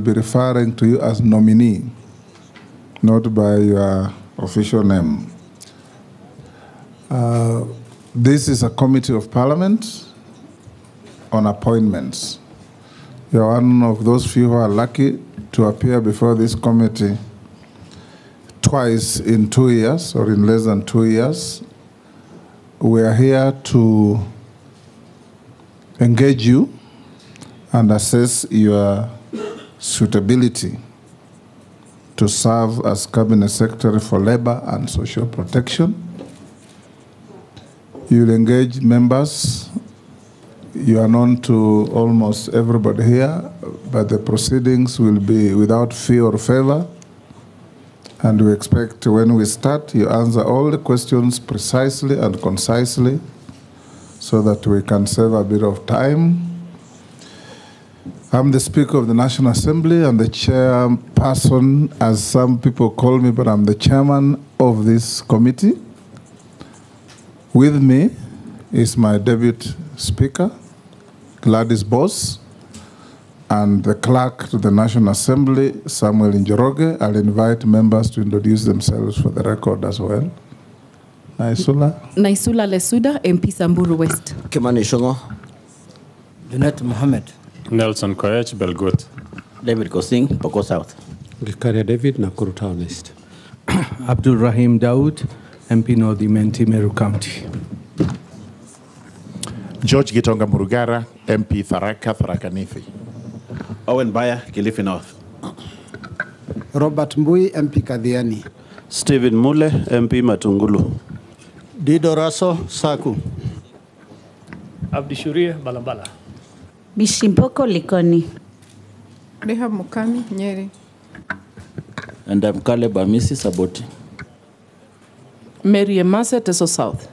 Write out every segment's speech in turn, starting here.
be referring to you as nominee, not by your official name. This is a committee of parliament on appointments. You're one of those few who are lucky to appear before this committee twice in 2 years or in less than 2 years. We are here to engage you and assess your suitability to serve as Cabinet Secretary for Labor and Social Protection. You'll engage members. You are known to almost everybody here, but the proceedings will be without fear or favor. And we expect when we start, you answer all the questions precisely and concisely so that we can save a bit of time. I'm the Speaker of the National Assembly and the chairperson, as some people call me, but I'm the chairman of this committee. With me is my Deputy Speaker, Gladys Boss, and the clerk to the National Assembly, Samuel Njoroge. I'll invite members to introduce themselves for the record as well. Naisula Lesuda, MP Samburu West. Kimani Shongo. Junet Mohammed. Nelson Koech, Belgut. David Kosing, Poko South. Gikaria David, Nakuru Town East. Abdul Rahim Daud, MP North Imenti, Meru County. George Gitonga Murugara, MP Tharaka, Tharaka Nithi. Owen Baya, Kilifi North. Robert Mbui, MP Kadhiani. Stephen Mule, MP Matungulu. Dido Raso, Saku. Abdi Shuria, Balambala. Bishimpoko Likoni. Rehab Mukami, Nyeri. And I'm Caleb Amisi, Saboti. Mary Emase, Teso South.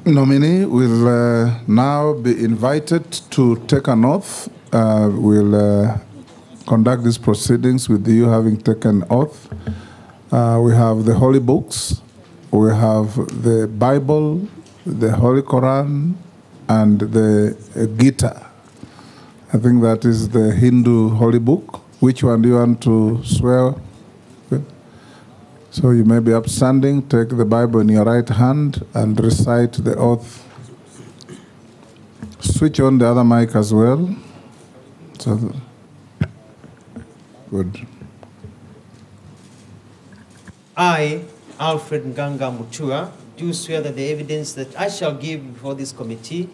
Nominee will now be invited to take an oath. We'll conduct these proceedings with you having taken oath. We have the holy books, we have the Bible, the Holy Quran, and the Gita. I think that is the Hindu holy book. Which one do you want to swear with? So you may be upstanding, take the Bible in your right hand and recite the oath. Switch on the other mic as well. So, good. I, Alfred Mutua, do swear that the evidence that I shall give before this committee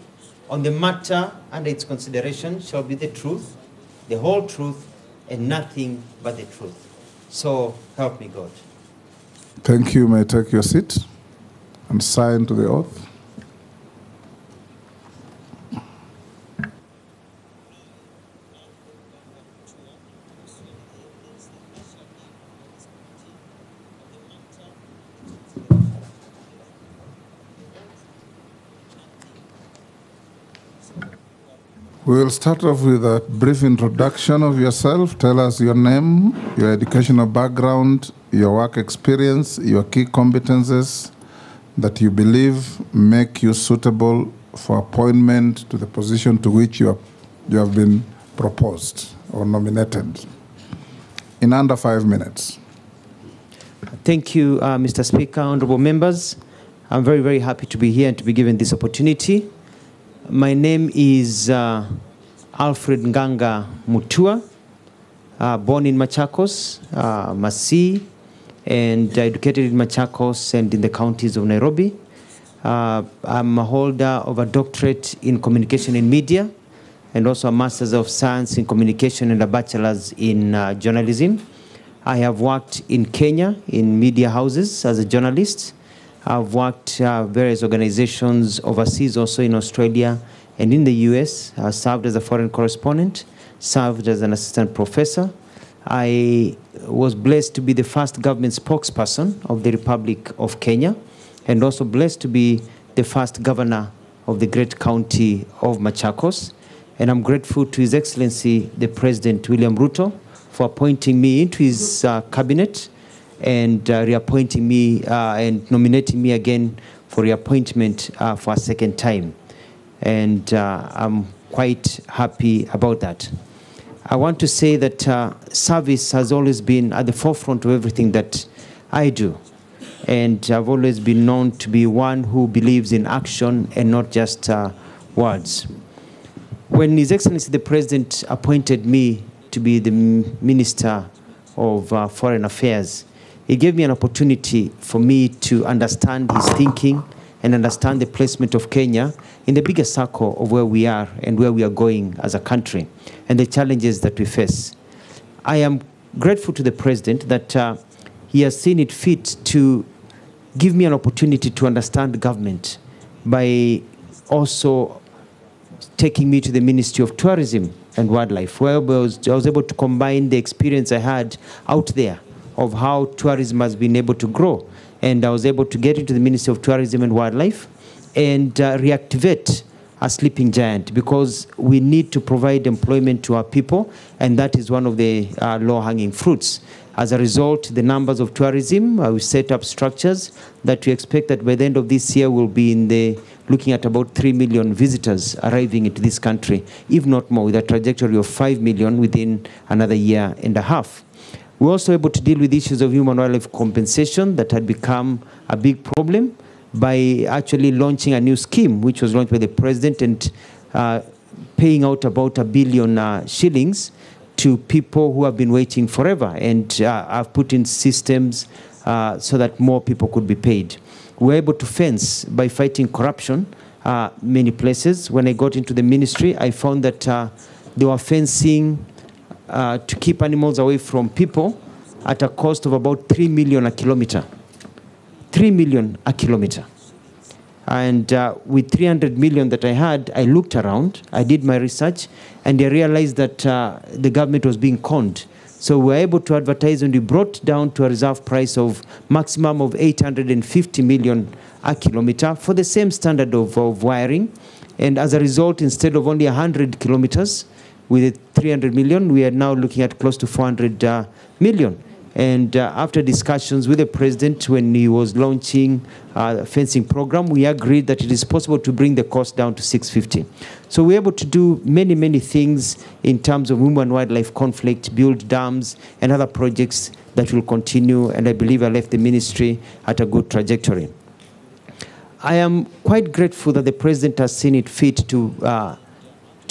on the matter under its consideration shall be the truth, the whole truth, and nothing but the truth. So help me God. Thank you. May I take your seat and sign to the oath. We will start off with a brief introduction of yourself. Tell us your name, your educational background, your work experience, your key competences that you believe make you suitable for appointment to the position to which you have been proposed or nominated. In under 5 minutes. Thank you, Mr. Speaker, honorable members. I'm very, very happy to be here and to be given this opportunity. My name is Alfred Mutua, born in Machakos, Masii, and educated in Machakos and in the counties of Nairobi. I'm a holder of a doctorate in communication and media, and also a master's of science in communication and a bachelor's in journalism. I have worked in Kenya in media houses as a journalist. I've worked various organizations overseas, also in Australia and in the US. I served as a foreign correspondent, served as an assistant professor. I was blessed to be the first government spokesperson of the Republic of Kenya, and also blessed to be the first governor of the great county of Machakos. And I'm grateful to His Excellency, the President William Ruto, for appointing me into his cabinet and reappointing me and nominating me again for reappointment for a second time. And I'm quite happy about that. I want to say that service has always been at the forefront of everything that I do. And I've always been known to be one who believes in action and not just words. When His Excellency the President appointed me to be the Minister of Foreign Affairs, he gave me an opportunity for me to understand his thinking and understand the placement of Kenya in the bigger circle of where we are and where we are going as a country and the challenges that we face. I am grateful to the President that he has seen it fit to give me an opportunity to understand government by also taking me to the Ministry of Tourism and Wildlife, where I was able to combine the experience I had out there of how tourism has been able to grow. And I was able to get into the Ministry of Tourism and Wildlife and reactivate a sleeping giant, because we need to provide employment to our people, and that is one of the low-hanging fruits. As a result, the numbers of tourism, we set up structures that we expect that by the end of this year we'll be looking at about 3 million visitors arriving into this country, if not more, with a trajectory of 5 million within another year and a half. We're also able to deal with issues of human wildlife compensation that had become a big problem by actually launching a new scheme, which was launched by the President, and paying out about 1 billion shillings to people who have been waiting forever. And I've put in systems so that more people could be paid. We're able to fence by fighting corruption many places. When I got into the ministry, I found that they were fencing to keep animals away from people at a cost of about 3 million a kilometer. 3 million a kilometer. And with 300 million that I had, I looked around, I did my research, and I realized that the government was being conned. So we were able to advertise, and we brought down to a reserve price of maximum of 850 million a kilometer for the same standard of wiring. And as a result, instead of only 100 kilometers with 300 million, we are now looking at close to 400 million. And after discussions with the President, when he was launching a fencing program, we agreed that it is possible to bring the cost down to 650. So we're able to do many, many things in terms of human-wildlife conflict, build dams, and other projects that will continue, and I believe I left the ministry at a good trajectory. I am quite grateful that the President has seen it fit to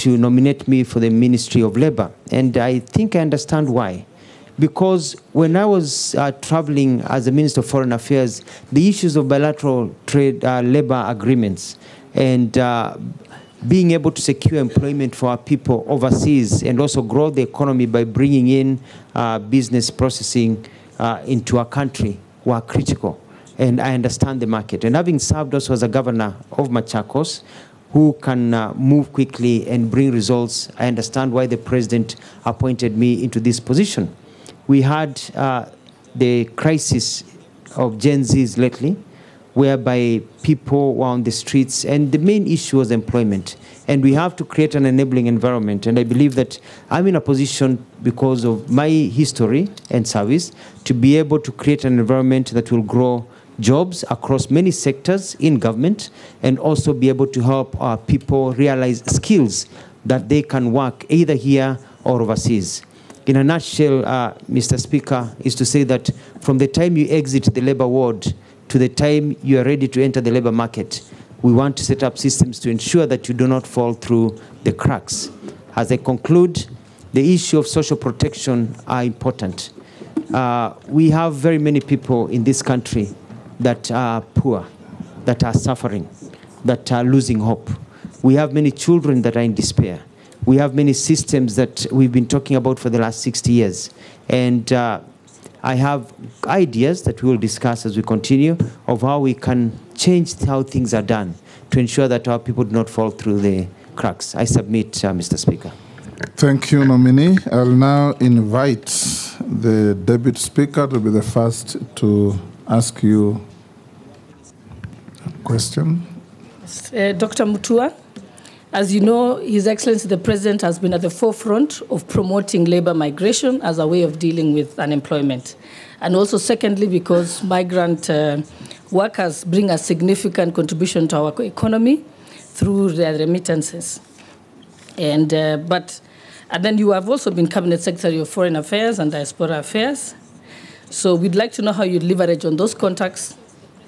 nominate me for the Ministry of Labor, and I think I understand why. Because when I was traveling as a Minister of Foreign Affairs, the issues of bilateral trade labor agreements and being able to secure employment for our people overseas and also grow the economy by bringing in business processing into our country were critical. And I understand the market. And having served also as a governor of Machakos, who can move quickly and bring results, I understand why the President appointed me into this position. We had the crisis of Gen Zs lately, whereby people were on the streets, and the main issue was employment. And we have to create an enabling environment. And I believe that I'm in a position, because of my history and service, to be able to create an environment that will grow jobs across many sectors in government, and also be able to help our people realize skills that they can work either here or overseas. In a nutshell, Mr. Speaker, is to say that from the time you exit the labor ward to the time you are ready to enter the labor market, we want to set up systems to ensure that you do not fall through the cracks. As I conclude, the issue of social protection are important. We have very many people in this country that are poor, that are suffering, that are losing hope. We have many children that are in despair. We have many systems that we've been talking about for the last 60 years. And I have ideas that we will discuss as we continue of how we can change how things are done to ensure that our people do not fall through the cracks. I submit, Mr. Speaker. Thank you, nominee. I'll now invite the Deputy Speaker to be the first to ask you a question. Dr. Mutua. As you know, His Excellency the President has been at the forefront of promoting labor migration as a way of dealing with unemployment. And also, secondly, because migrant workers bring a significant contribution to our economy through their remittances. And, but And then you have also been Cabinet Secretary of Foreign Affairs and Diaspora Affairs. So we'd like to know how you leverage on those contacts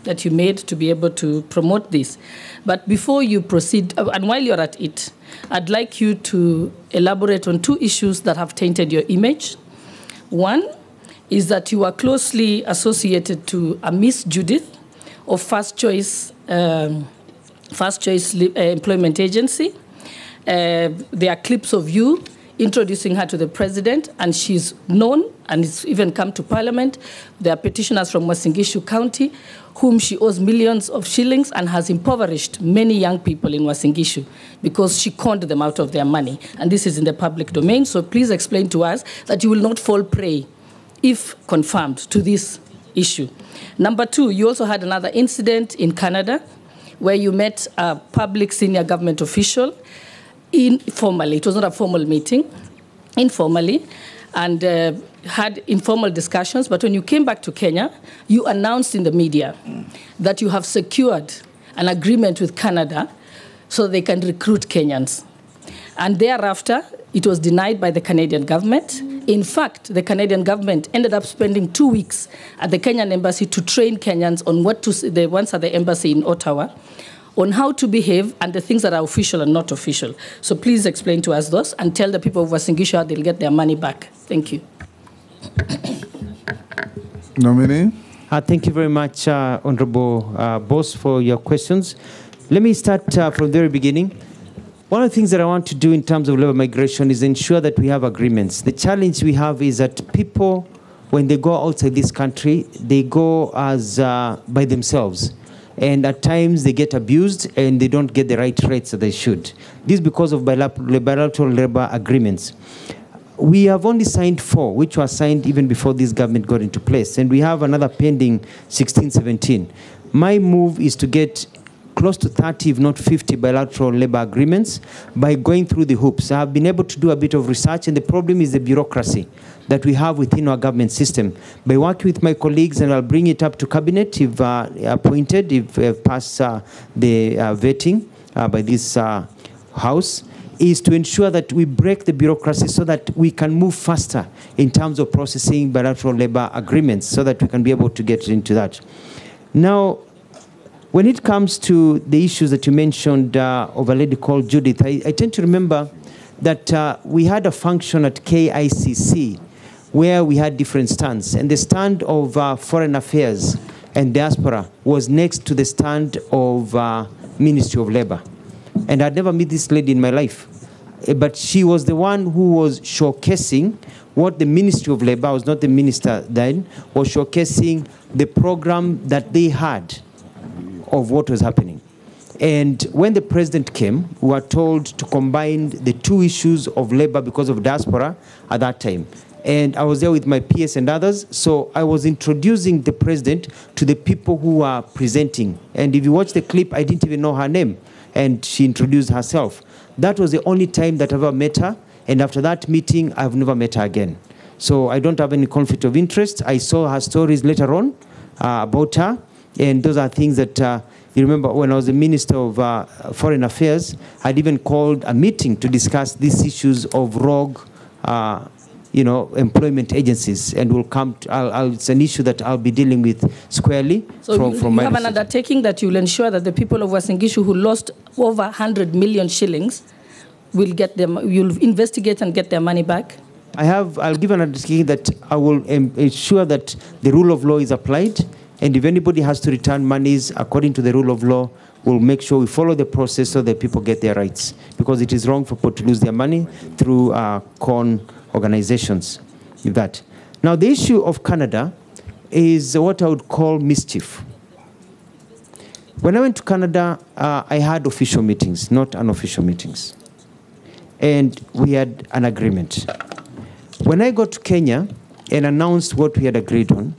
that you made to be able to promote this. But before you proceed, and while you're at it, I'd like you to elaborate on two issues that have tainted your image. One is that you are closely associated to a Miss Judith of First Choice Employment Agency. There are clips of you introducing her to the president, and she's known, and it's even come to parliament. There are petitioners from Uasin Gishu County whom she owes millions of shillings and has impoverished many young people in Uasin Gishu because she conned them out of their money. And this is in the public domain, so please explain to us that you will not fall prey, if confirmed, to this issue. Number two, you also had another incident in Canada where you met a public senior government official informally. It was not a formal meeting, informally, and had informal discussions. But when you came back to Kenya, you announced in the media that you have secured an agreement with Canada so they can recruit Kenyans. And thereafter, it was denied by the Canadian government. In fact, the Canadian government ended up spending 2 weeks at the Kenyan embassy to train Kenyans on what to say, the ones at the embassy in Ottawa, on how to behave and the things that are official and not official. So please explain to us those and tell the people of Uasin Gishu how they'll get their money back. Thank you. Nominee. Thank you very much, Honorable Boss, for your questions. Let me start from the very beginning. One of the things that I want to do in terms of labor migration is ensure that we have agreements. The challenge we have is that people, when they go outside this country, they go as by themselves. And at times they get abused and they don't get the right rates that they should. This is because of bilateral labor agreements. We have only signed 4, which were signed even before this government got into place. And we have another pending 16, 17. My move is to get close to 30, if not 50 bilateral labor agreements by going through the hoops. I have been able to do a bit of research, and the problem is the bureaucracy that we have within our government system. By working with my colleagues, and I'll bring it up to cabinet if appointed, if passed the vetting by this house, is to ensure that we break the bureaucracy so that we can move faster in terms of processing bilateral labor agreements so that we can be able to get into that. Now, when it comes to the issues that you mentioned of a lady called Judith, I tend to remember that we had a function at KICC where we had different stands. And the stand of Foreign Affairs and Diaspora was next to the stand of Ministry of Labor. And I'd never met this lady in my life. But she was the one who was showcasing what the Ministry of Labor, I was not the minister then, was showcasing the program that they had of what was happening. And when the president came, we were told to combine the two issues of labor because of diaspora at that time. And I was there with my PS and others, so I was introducing the president to the people who were presenting. And if you watch the clip, I didn't even know her name, and she introduced herself. That was the only time that I ever met her, and after that meeting, I've never met her again. So I don't have any conflict of interest. I saw her stories later on about her, and those are things that, you remember when I was the Minister of Foreign Affairs, I'd even called a meeting to discuss these issues of rogue, employment agencies, and we'll come to, it's an issue that I'll be dealing with squarely. So you my have an undertaking that you'll ensure that the people of Uasin Gishu who lost over 100 million shillings will get them, you'll investigate and get their money back? I'll give an undertaking that I will ensure that the rule of law is applied, and if anybody has to return monies according to the rule of law, we'll make sure we follow the process so that people get their rights, because it is wrong for people to lose their money through con organizations. That. Now, the issue of Canada is what I would call mischief. When I went to Canada, I had official meetings, not unofficial meetings. And we had an agreement. When I got to Kenya and announced what we had agreed on,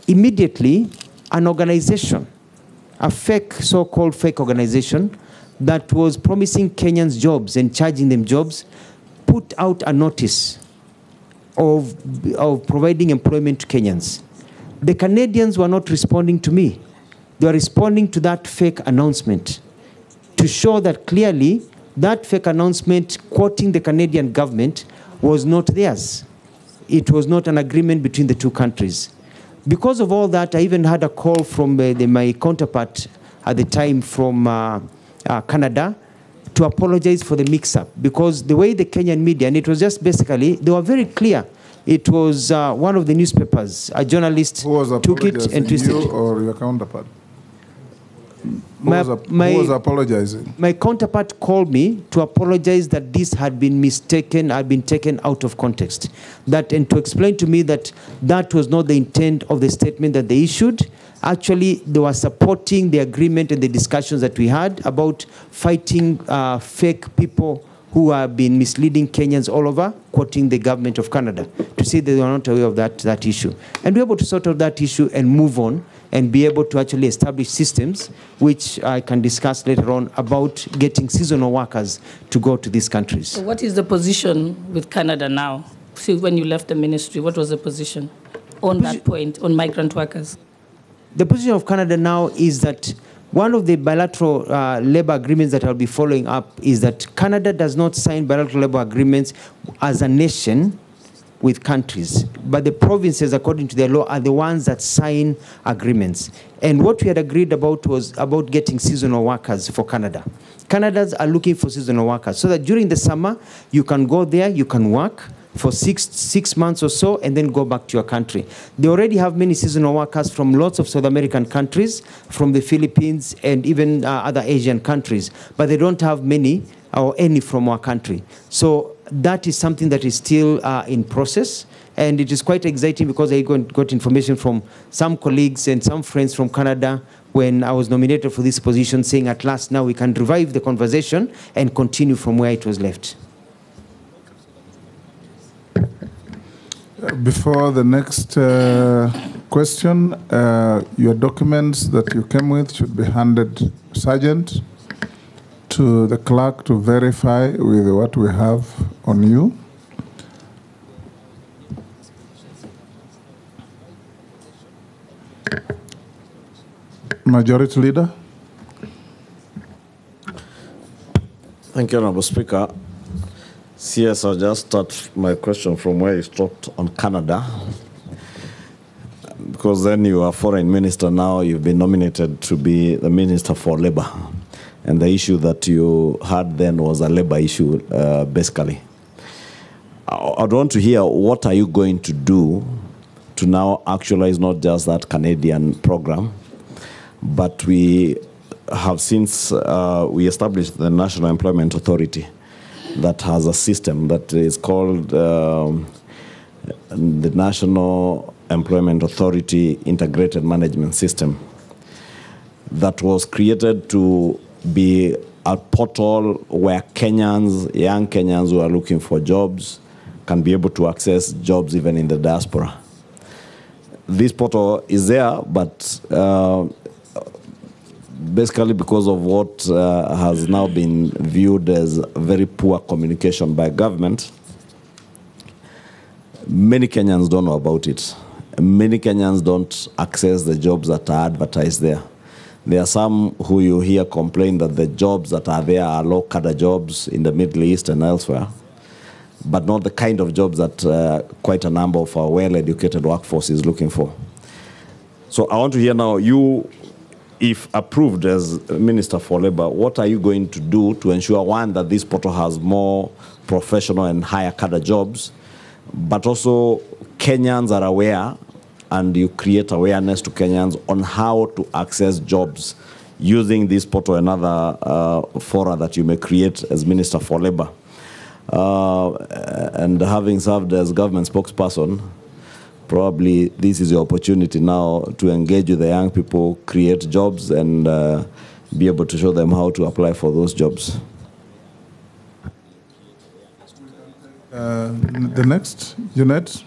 immediately an organization, a fake, so-called fake organization that was promising Kenyans jobs and charging them jobs, put out a notice of providing employment to Kenyans. The Canadians were not responding to me. They were responding to that fake announcement to show that clearly that fake announcement quoting the Canadian government was not theirs. It was not an agreement between the two countries. Because of all that, I even had a call from my counterpart at the time from Canada to apologize for the mix-up, because the way the Kenyan media, and it was just basically, they were very clear. It was one of the newspapers, a journalist took it and twisted it. You or your counterpart? Who was apologizing? My counterpart called me to apologize that this had been mistaken, had been taken out of context. And to explain to me that that was not the intent of the statement that they issued. Actually, they were supporting the agreement and the discussions that we had about fighting fake people who have been misleading Kenyans all over, quoting the government of Canada, to say they were not aware of that issue. And we're able to sort out that issue and move on and be able to actually establish systems, which I can discuss later on, about getting seasonal workers to go to these countries. So what is the position with Canada now? See, when you left the ministry, what was the position on that point, on migrant workers? The position of Canada now is that one of the bilateral labor agreements that I'll be following up is that Canada does not sign bilateral labor agreements as a nation with countries, but the provinces, according to their law, are the ones that sign agreements. And what we had agreed about was about getting seasonal workers for Canada. Canadians are looking for seasonal workers so that during the summer, you can go there, you can work for six months or so, and then go back to your country. They already have many seasonal workers from lots of South American countries, from the Philippines, and even other Asian countries, but they don't have many or any from our country. So that is something that is still in process, and it is quite exciting because I got information from some colleagues and some friends from Canada when I was nominated for this position, saying at last now we can revive the conversation and continue from where it was left. Before the next question, your documents that you came with should be handed, Sergeant, to the clerk to verify with what we have on you. Majority Leader. Thank you, Honorable Speaker. CS, I'll just start my question from where you stopped on Canada. Because then you are foreign minister now, you've been nominated to be the Minister for Labor. And the issue that you had then was a labor issue, basically. I'd want to hear what are you going to do to now actualize not just that Canadian program, but we have since we established the National Employment Authority that has a system that is called the National Employment Authority Integrated Management System that was created to be a portal where Kenyans, young Kenyans who are looking for jobs can be able to access jobs even in the diaspora. This portal is there, but basically because of what has now been viewed as very poor communication by government, many Kenyans don't know about it. Many Kenyans don't access the jobs that are advertised there. There are some who you hear complain that the jobs that are there are low-cadre jobs in the Middle East and elsewhere, but not the kind of jobs that quite a number of our well-educated workforce is looking for. So I want to hear now, you, if approved as Minister for Labor, what are you going to do to ensure, one, that this portal has more professional and higher cadre jobs, but also Kenyans are aware and you create awareness to Kenyans on how to access jobs using this portal and other fora that you may create as Minister for Labor. And having served as government spokesperson, probably this is your opportunity now to engage with the young people, create jobs, and be able to show them how to apply for those jobs. The next, Unit.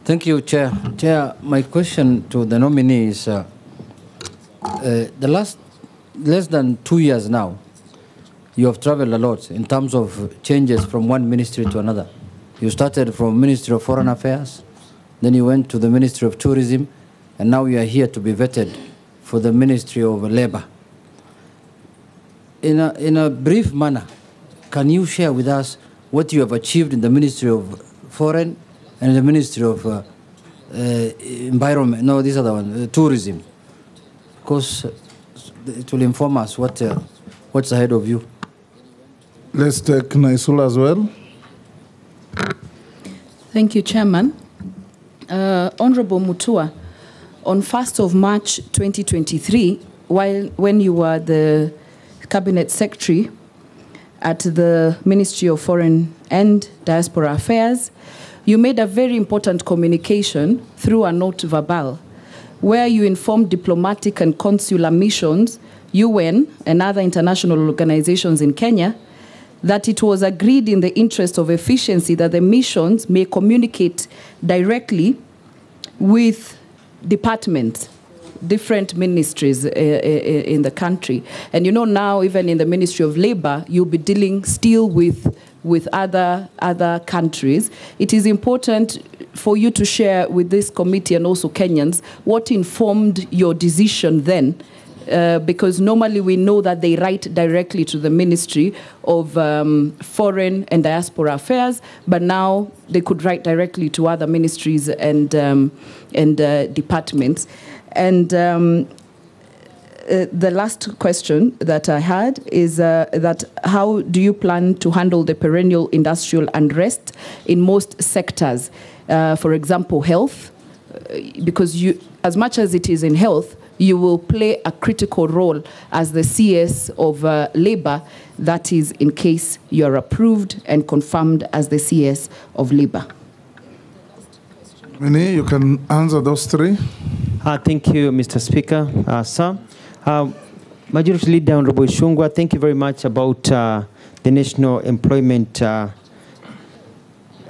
Thank you, Chair. Chair, my question to the nominee is, the less than 2 years now, you have traveled a lot in terms of changes from one ministry to another. You started from Ministry of Foreign Affairs, then you went to the Ministry of Tourism, and now you are here to be vetted for the Ministry of Labor. in a brief manner, can you share with us what you have achieved in the Ministry of Foreign and the Ministry of Environment? No, this other one, Tourism. Because it will inform us what's ahead of you. Let's take Naisula as well. Thank you, Chairman. Honorable Mutua, on 1st of March 2023, when you were the Cabinet Secretary at the Ministry of Foreign and Diaspora Affairs, you made a very important communication through a note verbal, where you informed diplomatic and consular missions, UN and other international organizations in Kenya, that it was agreed in the interest of efficiency that the missions may communicate directly with departments, different ministries in the country. And you know now, even in the Ministry of Labor, you'll be dealing still with other countries. It is important for you to share with this committee and also Kenyans what informed your decision then, because normally we know that they write directly to the Ministry of Foreign and Diaspora Affairs, but now they could write directly to other ministries and departments. And the last question that I had is that how do you plan to handle the perennial industrial unrest in most sectors? For example, health, because you, as much as it is in health, you will play a critical role as the CS of Labor, that is in case you are approved and confirmed as the CS of Labor. Nominee, you can answer those three. Thank you, Mr. Speaker. Sir, Majority Leader Honorable Shungwa, thank you very much about the National Employment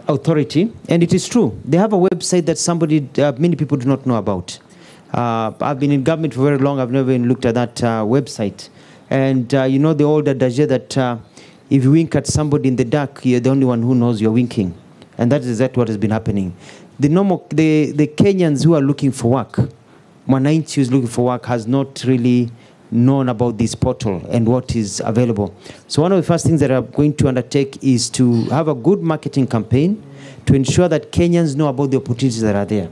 Authority. And it is true, they have a website that many people do not know about. I've been in government for very long. I've never even looked at that website. And you know the old adage that if you wink at somebody in the dark, you're the only one who knows you're winking. And that is exactly what has been happening. The Kenyans who are looking for work, Mwananchi who is looking for work, has not really known about this portal and what is available. So one of the first things that I'm going to undertake is to have a good marketing campaign to ensure that Kenyans know about the opportunities that are there.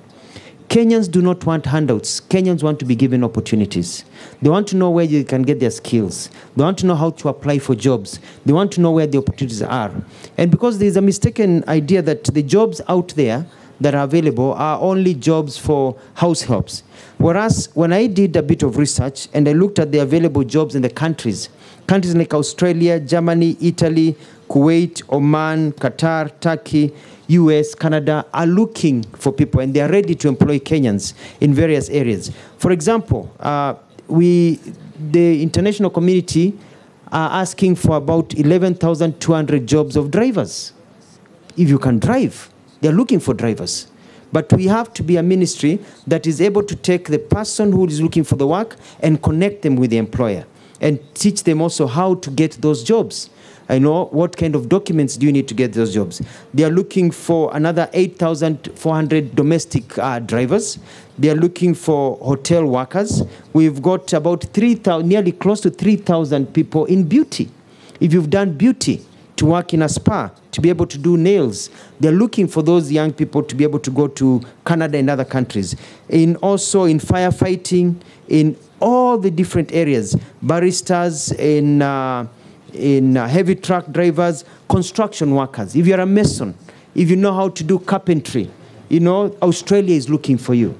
Kenyans do not want handouts. Kenyans want to be given opportunities. They want to know where you can get their skills. They want to know how to apply for jobs. They want to know where the opportunities are. And because there's a mistaken idea that the jobs out there that are available are only jobs for house helps. Whereas when I did a bit of research and I looked at the available jobs in the countries like Australia, Germany, Italy, Kuwait, Oman, Qatar, Turkey, US, Canada are looking for people, and they are ready to employ Kenyans in various areas. For example, the international community are asking for about 11,200 jobs of drivers. If you can drive, they're looking for drivers. But we have to be a ministry that is able to take the person who is looking for the work and connect them with the employer and teach them also how to get those jobs. I know what kind of documents do you need to get those jobs. They are looking for another 8,400 domestic drivers. They are looking for hotel workers. We've got about 3,000, nearly close to 3,000 people in beauty. If you've done beauty, to work in a spa, to be able to do nails. They're looking for those young people to be able to go to Canada and other countries. Also in firefighting, in all the different areas, baristas, in heavy truck drivers, construction workers. If you're a mason, if you know how to do carpentry, you know, Australia is looking for you.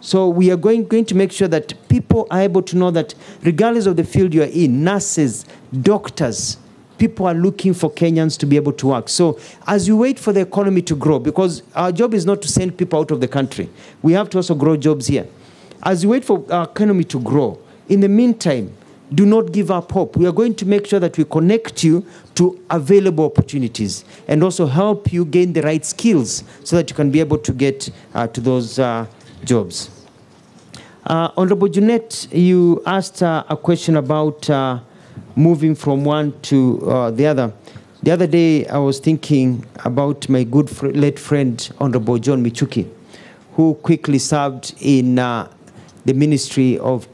So we are going to make sure that people are able to know that regardless of the field you are in, nurses, doctors, people are looking for Kenyans to be able to work. So as you wait for the economy to grow, because our job is not to send people out of the country, we have to also grow jobs here. As you wait for our economy to grow, in the meantime, do not give up hope. We are going to make sure that we connect you to available opportunities and also help you gain the right skills so that you can be able to get to those jobs. Honorable Jeanette, you asked a question about moving from one to the other. The other day, I was thinking about my good late friend, Honorable John Michuki, who quickly served in the Ministry of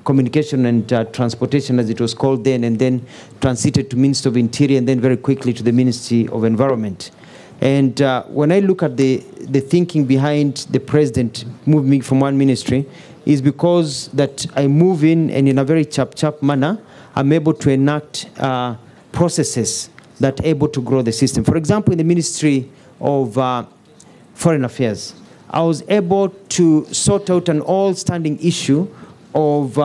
Communication and Transportation, as it was called then, and then transited to Ministry of Interior, and then very quickly to the Ministry of Environment. And when I look at the thinking behind the president moving me from one ministry, is because that I move in, and in a very chap manner, I'm able to enact processes that are able to grow the system. For example, in the Ministry of Foreign Affairs, I was able to sort out an all-standing issue of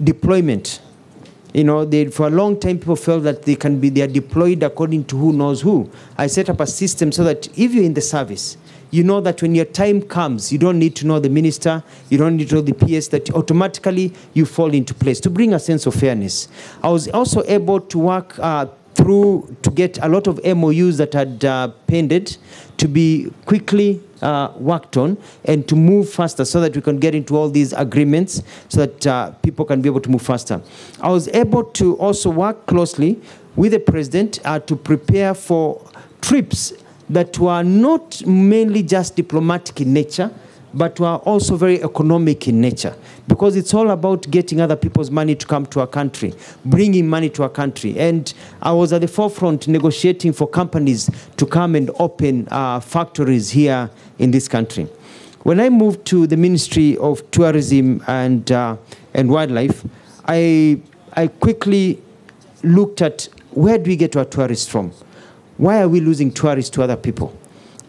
deployment. You know, for a long time, people felt that they are deployed according to who knows who. I set up a system so that if you're in the service, you know that when your time comes, you don't need to know the minister, you don't need to know the PS, that automatically you fall into place to bring a sense of fairness. I was also able to work through to get a lot of MOUs that had pended to be quickly worked on and to move faster so that we can get into all these agreements so that people can be able to move faster. I was able to also work closely with the president to prepare for trips that were not mainly just diplomatic in nature, but were also very economic in nature, because it's all about getting other people's money to come to our country, bringing money to our country. And I was at the forefront negotiating for companies to come and open factories here in this country. When I moved to the Ministry of Tourism and Wildlife, I quickly looked at where do we get our tourists from? Why are we losing tourists to other people?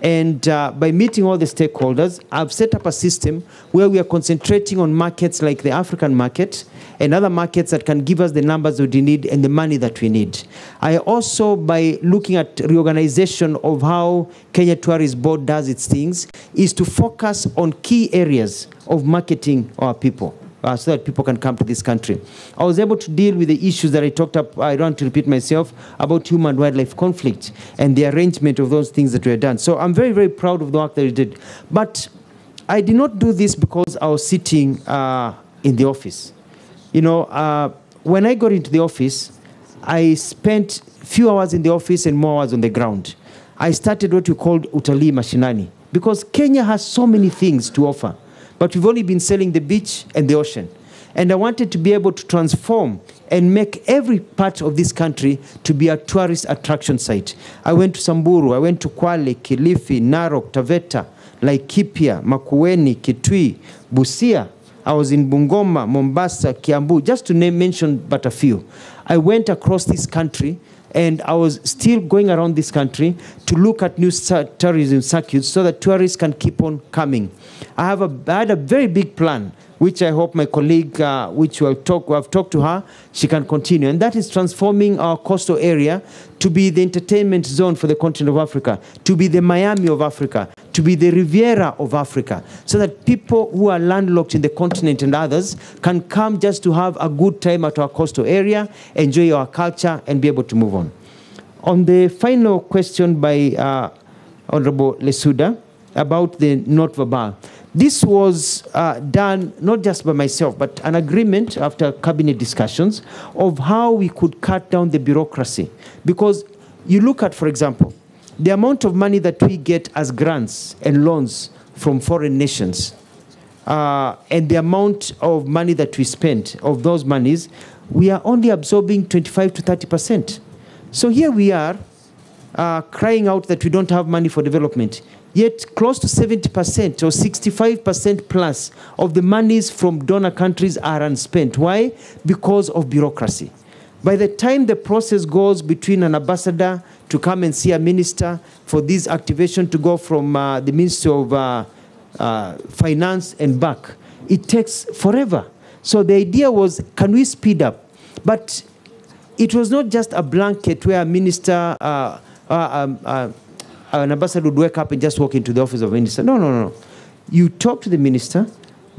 And by meeting all the stakeholders, I've set up a system where we are concentrating on markets like the African market and other markets that can give us the numbers that we need and the money that we need. I also, by looking at reorganization of how Kenya Tourist Board does its things, is to focus on key areas of marketing our people. So that people can come to this country. I was able to deal with the issues that I talked about, I don't want to repeat myself, about human-wildlife conflict and the arrangement of those things that were done. So I'm very, very proud of the work that we did. But I did not do this because I was sitting in the office. You know, when I got into the office, I spent few hours in the office and more hours on the ground. I started what we called utalii mashinani, because Kenya has so many things to offer. But we've only been selling the beach and the ocean. And I wanted to be able to transform and make every part of this country to be a tourist attraction site. I went to Samburu, I went to Kwale, Kilifi, Narok, Taveta, Laikipia, Makueni, Kitui, Busia. I was in Bungoma, Mombasa, Kiambu, just to mention but a few. I went across this country, and I was still going around this country to look at new tourism circuits so that tourists can keep on coming. I had a very big plan, which I hope my colleague, which I've talked to her, she can continue. And that is transforming our coastal area to be the entertainment zone for the continent of Africa, to be the Miami of Africa, to be the Riviera of Africa, so that people who are landlocked in the continent and others can come just to have a good time at our coastal area, enjoy our culture, and be able to move on. On the final question by Honorable Lesuda about the note verbal, this was done not just by myself, but an agreement after cabinet discussions of how we could cut down the bureaucracy. Because you look at, for example, the amount of money that we get as grants and loans from foreign nations, and the amount of money that we spend of those monies, we are only absorbing 25 to 30%. So here we are crying out that we don't have money for development. Yet close to 70% or 65% plus of the monies from donor countries are unspent. Why? Because of bureaucracy. By the time the process goes between an ambassador to come and see a minister for this activation to go from the Ministry of Finance and back, it takes forever. So the idea was, can we speed up? But it was not just a blanket where a minister, an ambassador would wake up and just walk into the office of a minister. No, no, no. You talk to the minister,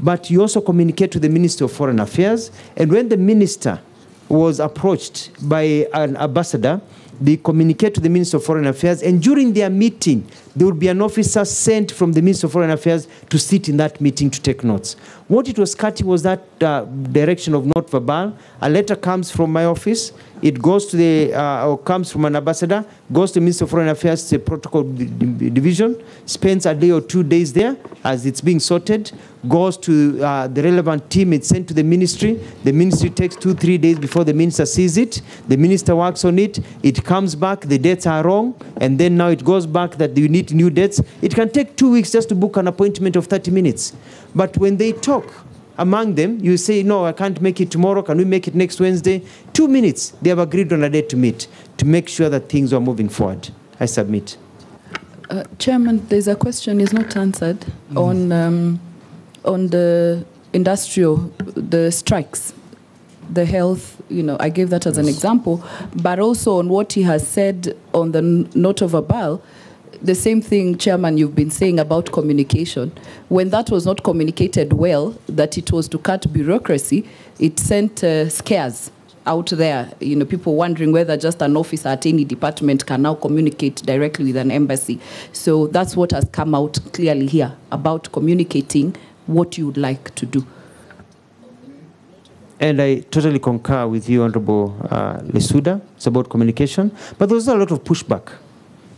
but you also communicate to the Minister of Foreign Affairs. And when the minister was approached by an ambassador, they communicate to the Minister of Foreign Affairs. And during their meeting, there would be an officer sent from the Ministry of Foreign Affairs to sit in that meeting to take notes. What it was cutting was that direction of not verbal. A letter comes from my office, it goes to the, or comes from an ambassador, goes to the Ministry of Foreign Affairs, the protocol division, spends a day or 2 days there as it's being sorted, goes to the relevant team, it's sent to the ministry takes 2-3 days before the minister sees it, the minister works on it, it comes back, the dates are wrong, and then now it goes back that you need new dates. It can take 2 weeks just to book an appointment of 30 minutes. But when they talk among them, you say, no, I can't make it tomorrow, can we make it next Wednesday? 2 minutes, they have agreed on a date to meet, to make sure that things are moving forward. I submit. Chairman, there's a question is not answered on the industrial, the strikes, the health, I gave that as an example, but also on what he has said on the note of verbal, the same thing, Chairman, you've been saying about communication. When that was not communicated well, that it was to cut bureaucracy, it sent scares out there, people wondering whether just an officer at any department can now communicate directly with an embassy. So that's what has come out clearly here about communicating what you would like to do. And I totally concur with you, Honorable Lesuda. It's about communication. But there's a lot of pushback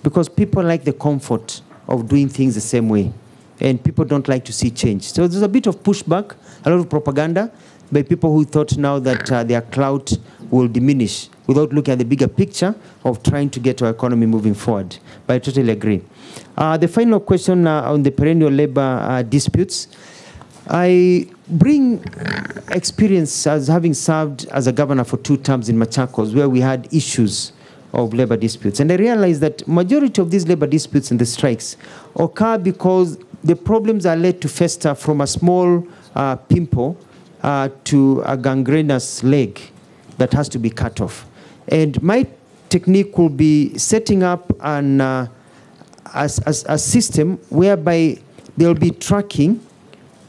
because people like the comfort of doing things the same way. And people don't like to see change. So there's a bit of pushback, a lot of propaganda by people who thought now that their clout will diminish without looking at the bigger picture of trying to get our economy moving forward. But I totally agree. The final question on the perennial labor disputes. I bring experience as having served as a governor for 2 terms in Machakos, where we had issues of labor disputes. And I realized that majority of these labor disputes and the strikes occur because the problems are led to fester from a small pimple to a gangrenous leg that has to be cut off. And my technique will be setting up a system whereby there will be tracking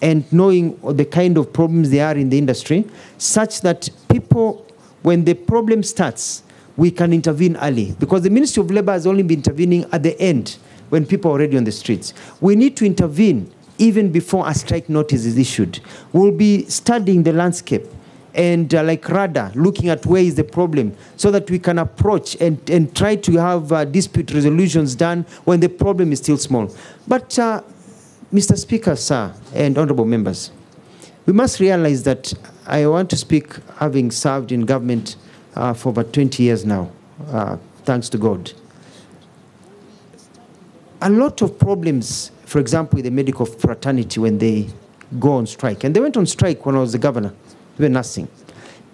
and knowing the kind of problems there are in the industry, such that people, when the problem starts, we can intervene early. Because the Ministry of Labor has only been intervening at the end, when people are already on the streets. We need to intervene even before a strike notice is issued. We'll be studying the landscape and like radar, looking at where is the problem, so that we can approach and try to have dispute resolutions done when the problem is still small. But Mr. Speaker, sir, and honorable members, we must realize that I want to speak having served in government for about 20 years now, thanks to God. A lot of problems, for example, with the medical fraternity when they go on strike, and they went on strike when I was the governor, even nursing,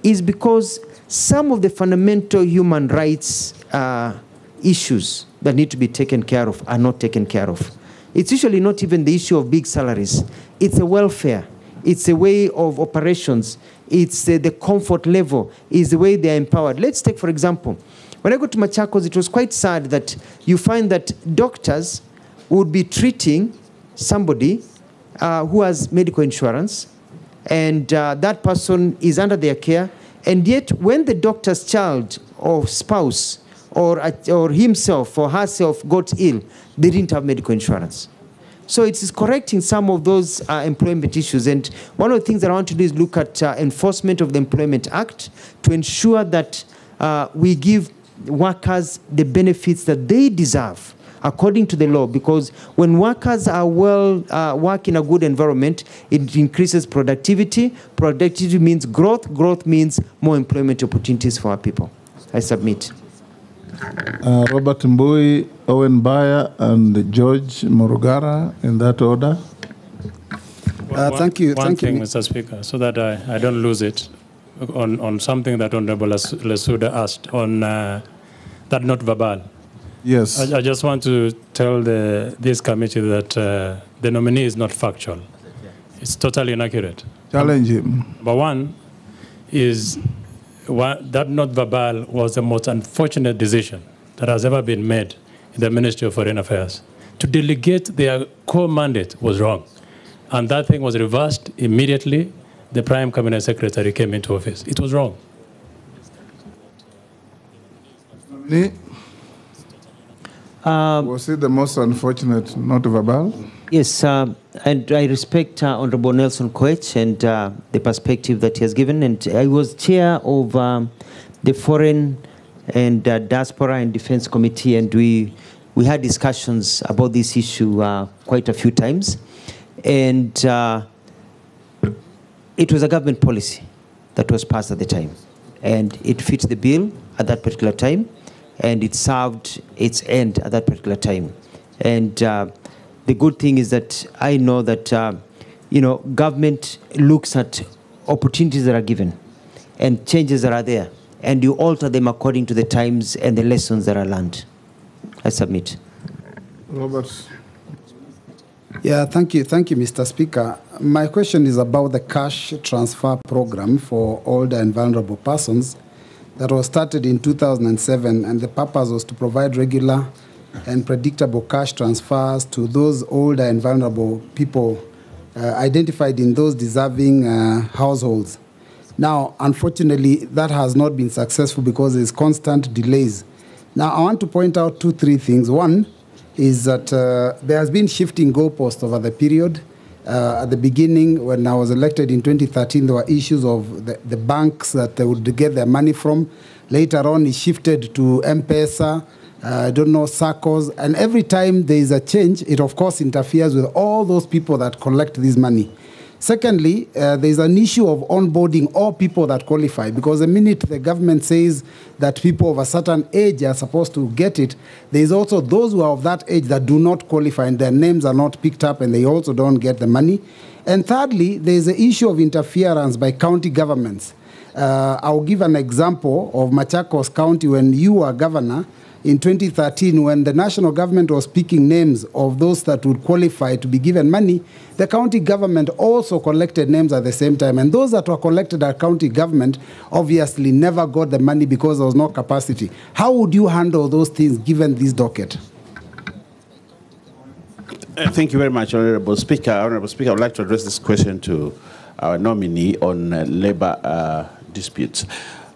is because some of the fundamental human rights issues that need to be taken care of are not taken care of. It's usually not even the issue of big salaries. It's a welfare. It's a way of operations. It's the comfort level. It's the way they are empowered. Let's take, for example, when I go to Machakos, it was quite sad that you find that doctors would be treating somebody who has medical insurance, and that person is under their care, and yet when the doctor's child or spouse or himself or herself got ill, they didn't have medical insurance. So it is correcting some of those employment issues. And one of the things that I want to do is look at enforcement of the Employment Act to ensure that we give workers the benefits that they deserve according to the law, because when workers are work in a good environment, it increases productivity. Productivity means growth. Growth means more employment opportunities for our people. I submit. Robert Mbui, Owen Baya, and George Morugara, in that order. Thank you. One thing, Mr. Speaker, so that I don't lose it, on something that Honorable Lesuda asked on that not verbal. Yes. I just want to tell this committee that the nominee is not factual. It's totally inaccurate. Challenge him. Number one is that not verbal was the most unfortunate decision that has ever been made in the Ministry of Foreign Affairs. To delegate their core mandate was wrong. And that thing was reversed immediately. The Prime Cabinet Secretary came into office. It was wrong. Was it the most unfortunate, not verbal? Yes, and I respect Honorable Nelson Koech and the perspective that he has given. And I was chair of the Foreign and Diaspora and Defense Committee, and we had discussions about this issue quite a few times. And it was a government policy that was passed at the time. And it fit the bill at that particular time, and it served its end at that particular time. And the good thing is that I know that, government looks at opportunities that are given and changes that are there, and you alter them according to the times and the lessons that are learned. I submit. Robert. Yeah, thank you, Mr. Speaker. My question is about the cash transfer program for older and vulnerable persons that was started in 2007, and the purpose was to provide regular and predictable cash transfers to those older and vulnerable people identified in those deserving households. Now, unfortunately, that has not been successful because there's constant delays. Now, I want to point out 2-3 things. One is that there has been shifting goalposts over the period. At the beginning, when I was elected in 2013, there were issues of the banks that they would get their money from. Later on, it shifted to M-Pesa, SACCOs. And every time there is a change, it of course interferes with all those people that collect this money. Secondly, there is an issue of onboarding all people that qualify, because the minute the government says that people of a certain age are supposed to get it, there is also those who are of that age that do not qualify and their names are not picked up and they also don't get the money. And thirdly, there is the issue of interference by county governments. I'll give an example of Machakos County when you were governor. In 2013, when the national government was picking names of those that would qualify to be given money, the county government also collected names at the same time. And those that were collected at county government obviously never got the money because there was no capacity. How would you handle those things given this docket? Thank you very much, Honorable Speaker. Honorable Speaker, I would like to address this question to our nominee on labor disputes.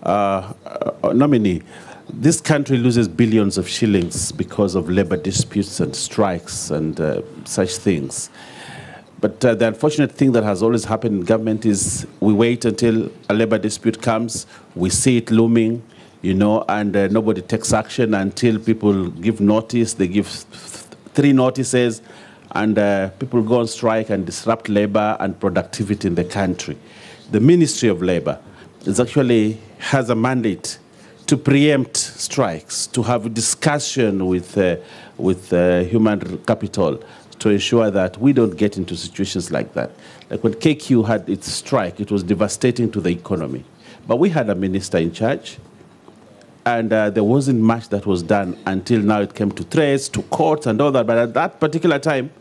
Nominee, this country loses billions of shillings because of labor disputes and strikes and such things. But the unfortunate thing that has always happened in government is we wait until a labor dispute comes, we see it looming, and nobody takes action until people give notice. They give 3 notices, and people go on strike and disrupt labor and productivity in the country. The Ministry of Labor has a mandate to preempt strikes, to have a discussion with human capital to ensure that we don't get into situations like that. Like when KQ had its strike, it was devastating to the economy. But we had a minister in charge, and there wasn't much that was done until now it came to threats, to courts and all that. But at that particular time,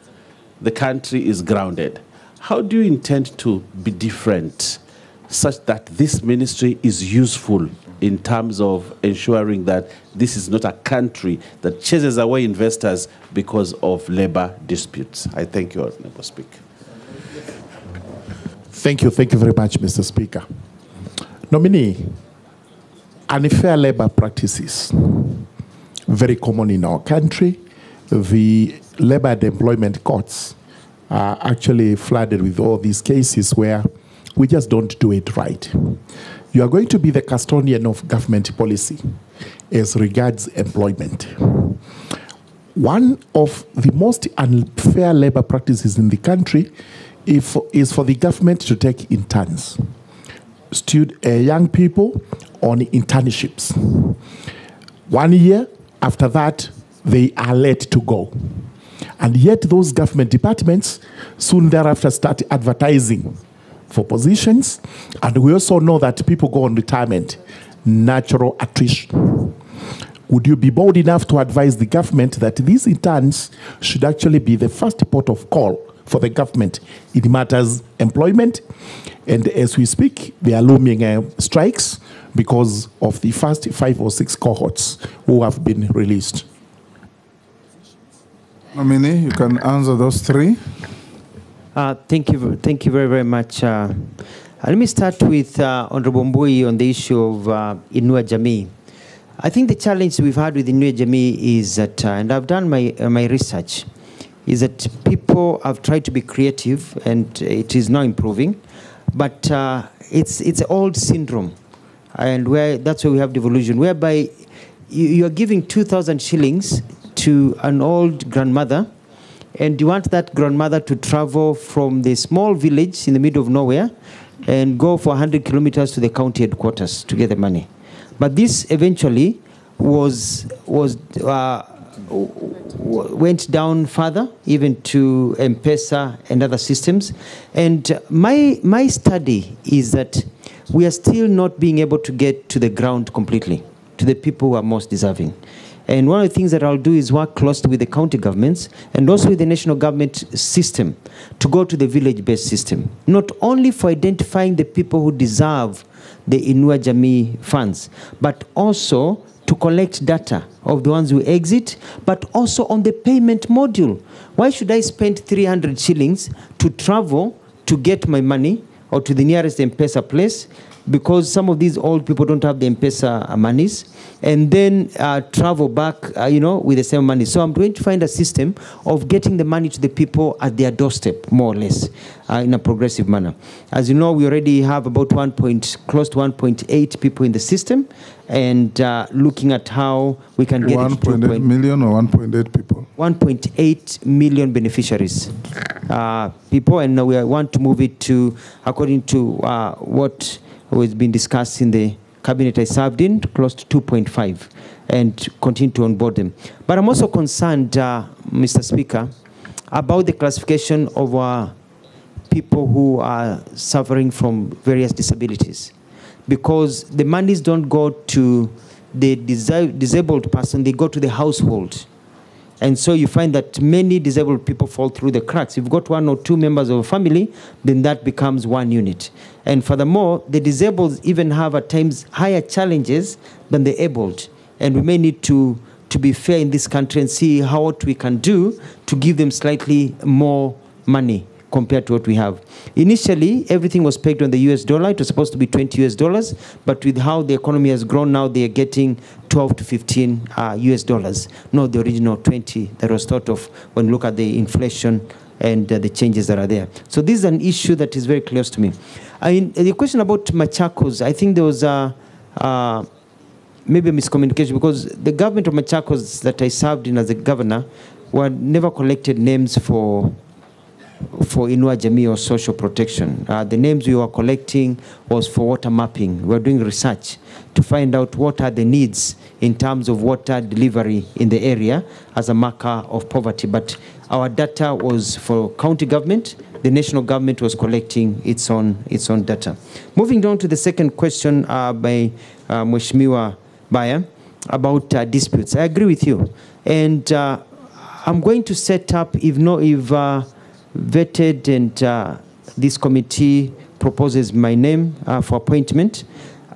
the country is grounded. How do you intend to be different such that this ministry is useful in terms of ensuring that this is not a country that chases away investors because of labor disputes? I thank you, Honorable Speaker. Thank you very much, Mr. Speaker. Nominee, unfair labor practices, very common in our country. The labor and employment courts are actually flooded with all these cases where we just don't do it right. You are going to be the custodian of government policy as regards employment. One of the most unfair labor practices in the country is for the government to take interns, young people on internships. 1 year after that, they are let to go. And yet those government departments soon thereafter start advertising for positions, and we also know that people go on retirement, natural attrition. Would you be bold enough to advise the government that these interns should actually be the first port of call for the government in matters employment? And as we speak, they are looming strikes because of the first 5 or 6 cohorts who have been released. Nominee, you can answer those 3. Thank you very, very much. Let me start with Honorable Mbui on the issue of Inua Jamii. I think the challenge we've had with Inua Jamii is that, and I've done my research, is that people have tried to be creative, and it is now improving, but it's an old syndrome, and that's where we have devolution, whereby you are giving 2,000 shillings to an old grandmother, and you want that grandmother to travel from the small village in the middle of nowhere and go for 100 kilometers to the county headquarters to get the money. But this eventually went down further, even to M-Pesa and other systems. And my study is that we are still not being able to get to the ground completely, to the people who are most deserving. And one of the things that I'll do is work closely with the county governments and also with the national government system to go to the village-based system, not only for identifying the people who deserve the Inua Jamii funds, but also to collect data of the ones who exit, but also on the payment module. Why should I spend 300 shillings to travel to get my money or to the nearest M-Pesa place, because some of these old people don't have the M-Pesa monies, and then travel back, with the same money. So I'm going to find a system of getting the money to the people at their doorstep, more or less, in a progressive manner. As you know, we already have about close to 1.8 people in the system, and looking at how we can get 1.8 million or 1.8 people? 1.8 million beneficiaries, people, and we want to move it to, according to what has been discussed in the cabinet I served in, close to 2.5, and continue to onboard them. But I'm also concerned, Mr. Speaker, about the classification of people who are suffering from various disabilities, because the monies don't go to the disabled person, they go to the household. And so you find that many disabled people fall through the cracks. If you've got 1 or 2 members of a family, then that becomes one unit. And furthermore, the disabled even have at times higher challenges than the abled. And we may need to be fair in this country and see what we can do to give them slightly more money compared to what we have. Initially, everything was pegged on the US dollar. It was supposed to be $20, but with how the economy has grown now, they are getting 12 to 15 US dollars, not the original 20 that was thought of when you look at the inflation and the changes that are there. So this is an issue that is very close to me. The question about Machakos, I think there was maybe a miscommunication, because the government of Machakos that I served in as a governor never collected names for Inua Jamii or social protection. The names we were collecting was for water mapping. We were doing research to find out what are the needs in terms of water delivery in the area as a marker of poverty. But our data was for county government. The national government was collecting its own data. Moving down to the second question by Mheshimiwa Baya about disputes. I agree with you. And I'm going to set up, if vetted and this committee proposes my name for appointment,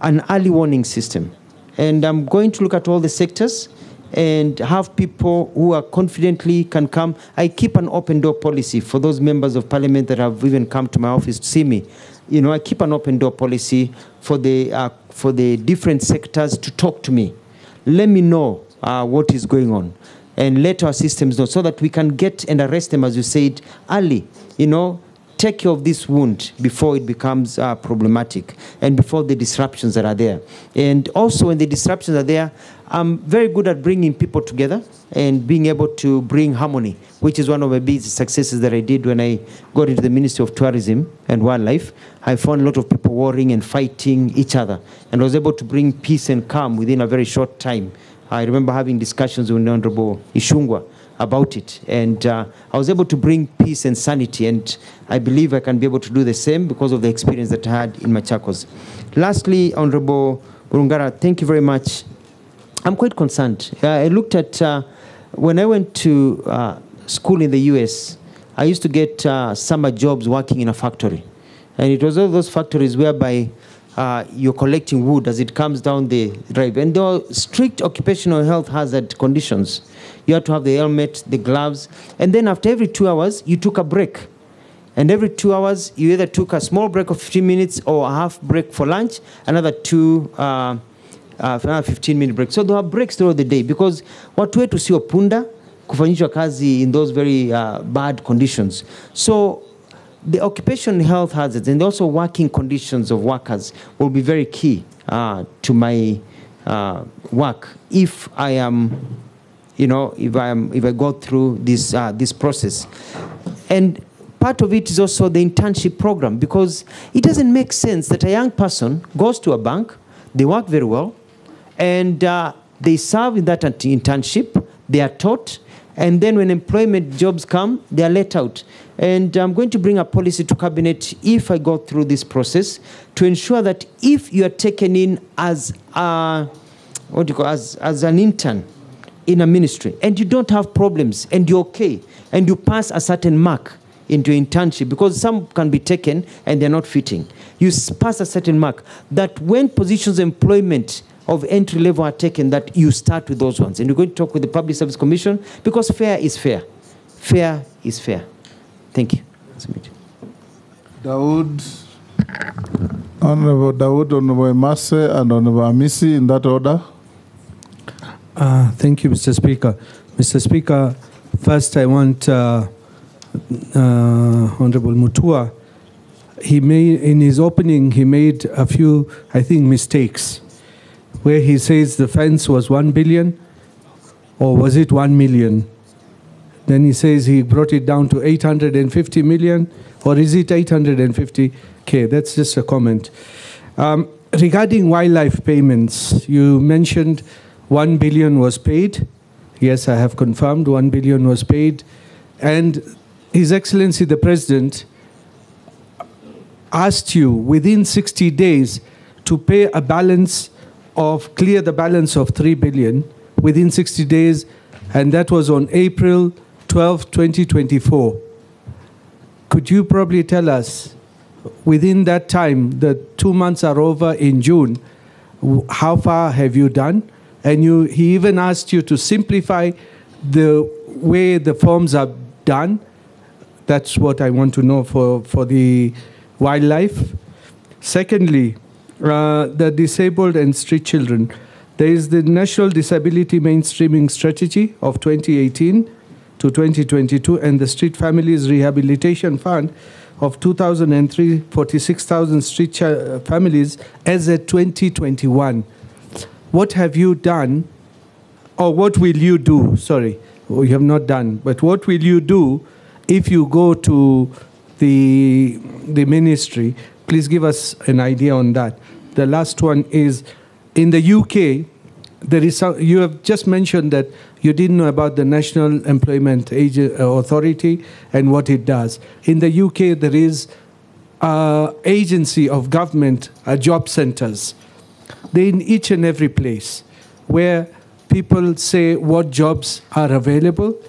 an early warning system. And I'm going to look at all the sectors and have people who are confidently can come. I keep an open door policy for those members of parliament that have even come to my office to see me. I keep an open door policy for the different sectors to talk to me. Let me know what is going on, and let our systems know so that we can get and arrest them, as you said, early. Take care of this wound before it becomes problematic and before the disruptions that are there. And also when the disruptions are there, I'm very good at bringing people together and being able to bring harmony, which is one of my biggest successes that I did when I got into the Ministry of Tourism and Wildlife. I found a lot of people warring and fighting each other, and was able to bring peace and calm within a very short time. I remember having discussions with Honorable Ishungwa about it, and I was able to bring peace and sanity, and I believe I can be able to do the same because of the experience that I had in Machakos. Lastly, Honorable Burungara, thank you very much. I'm quite concerned. I looked at, when I went to school in the US, I used to get summer jobs working in a factory, and it was all those factories whereby you're collecting wood as it comes down the drive. And there were strict occupational health hazard conditions. You had to have the helmet, the gloves, and then after every 2 hours, you took a break. And every 2 hours, you either took a small break of 15 minutes or a half break for lunch, another 2 15-minute break. So there are breaks throughout the day because watu wetu sio punda kufanyishwa kazi in those very bad conditions. So the occupational health hazards and also working conditions of workers will be very key to my work if I am, if I go through this process. And part of it is also the internship program, because it doesn't make sense that a young person goes to a bank, they work very well, and they serve in that internship, they are taught, and then when employment jobs come, they are let out. And I'm going to bring a policy to cabinet if I go through this process to ensure that if you are taken in as as an intern in a ministry and you don't have problems and you're okay and you pass a certain mark into internship, because some can be taken and they're not fitting. You pass a certain mark that when positions of employment of entry level are taken, that you start with those ones. And you're going to talk with the Public Service Commission because fair is fair. Fair is fair. Thank you. Dawood, Honorable Dawood, Honorable Mase, and Honorable Amisi, in that order. Thank you, Mr. Speaker. Mr. Speaker, first I want Honorable Mutua. In his opening, he made a few, I think, mistakes, where he says the fence was 1 billion, or was it 1 million? Then he says he brought it down to 850 million, or is it 850K? That's just a comment. Regarding wildlife payments, you mentioned 1 billion was paid. Yes, I have confirmed 1 billion was paid. And His Excellency the President asked you within 60 days to pay a balance of, clear the balance of 3 billion within 60 days, and that was on April 12, 2024. Could you probably tell us, within that time, the 2 months are over in June, how far have you done? And he even asked you to simplify the way the forms are done. That's what I want to know for the wildlife. Secondly, the disabled and street children. There is the National Disability Mainstreaming Strategy of 2018 to 2022 and the Street Families Rehabilitation Fund of 2003, 46,000 street families as at 2021. What have you done, or what will you do? Sorry, you have not done, but what will you do if you go to the ministry? Please give us an idea on that. The last one is, in the UK, there is you have just mentioned that you didn't know about the National Employment Authority and what it does. In the UK, there is an agency of government, job centers. They're in each and every place where people say what jobs are available,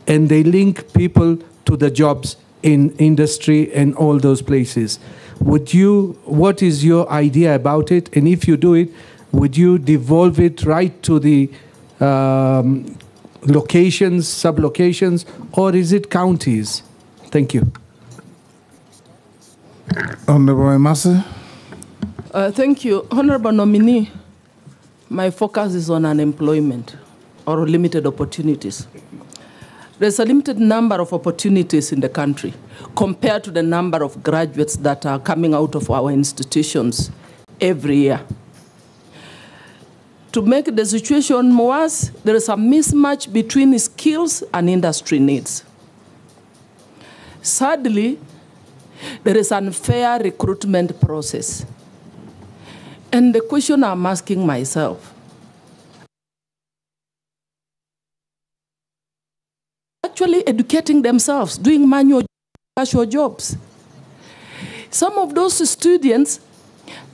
and they link people to the jobs in industry and all those places. What is your idea about it? And if you do it, would you devolve it right to the locations, sub-locations, or is it counties? Thank you. Honorable Mase. Thank you. Honorable nominee, my focus is on unemployment or limited opportunities. There's a limited number of opportunities in the country compared to the number of graduates that are coming out of our institutions every year. To make the situation worse, there is a mismatch between skills and industry needs. Sadly, there is an unfair recruitment process. And the question I'm asking myself, actually educating themselves, doing manual casual jobs. Some of those students,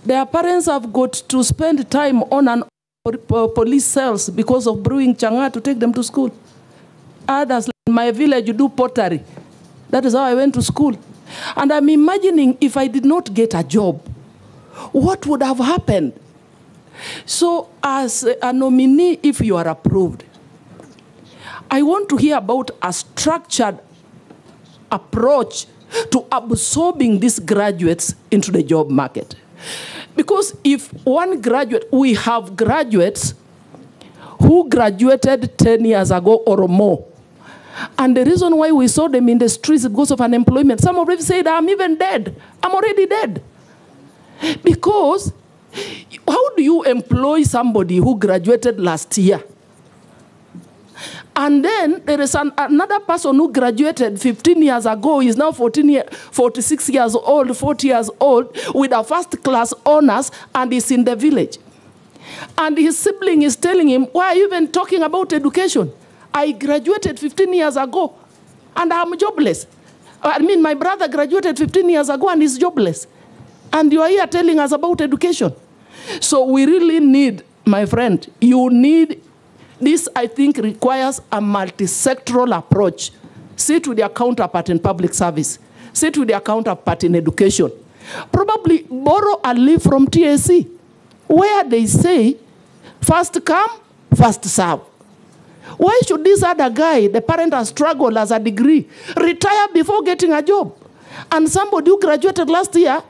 their parents have got to spend time on an police cells because of brewing changa to take them to school. Others, like in my village, you do pottery. That is how I went to school. And I'm imagining if I did not get a job, what would have happened? So as a nominee, if you are approved, I want to hear about a structured approach to absorbing these graduates into the job market. Because if one graduate, we have graduates who graduated 10 years ago or more. And the reason why we saw them in the streets is because of unemployment. Some of them said, I'm even dead. I'm already dead. Because how do you employ somebody who graduated last year? And then there is another person who graduated 15 years ago, is now 46 years old, 40 years old, with a first-class honors, and is in the village. And his sibling is telling him, why are you even talking about education? I graduated 15 years ago, and I'm jobless. I mean, my brother graduated 15 years ago, and is jobless. And you are here telling us about education. So we really need, my friend, you need, this I think requires a multi-sectoral approach. Sit with your counterpart in public service. Sit with your counterpart in education. Probably borrow a leaf from TSC, where they say, first come, first serve. Why should this other guy, the parent has struggled as a degree, retire before getting a job? And somebody who graduated last year,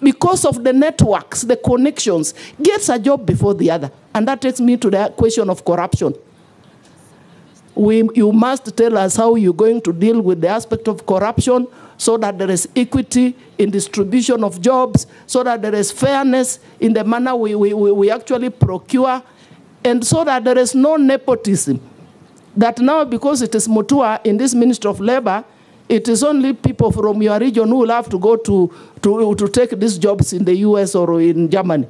because of the networks, the connections, gets a job before the other. And that takes me to the question of corruption. You must tell us how you're going to deal with the aspect of corruption so that there is equity in distribution of jobs, so that there is fairness in the manner we actually procure, and so that there is no nepotism. That now, because it is Mutua in this Ministry of Labor, it is only people from your region who will have to go to take these jobs in the US or in Germany.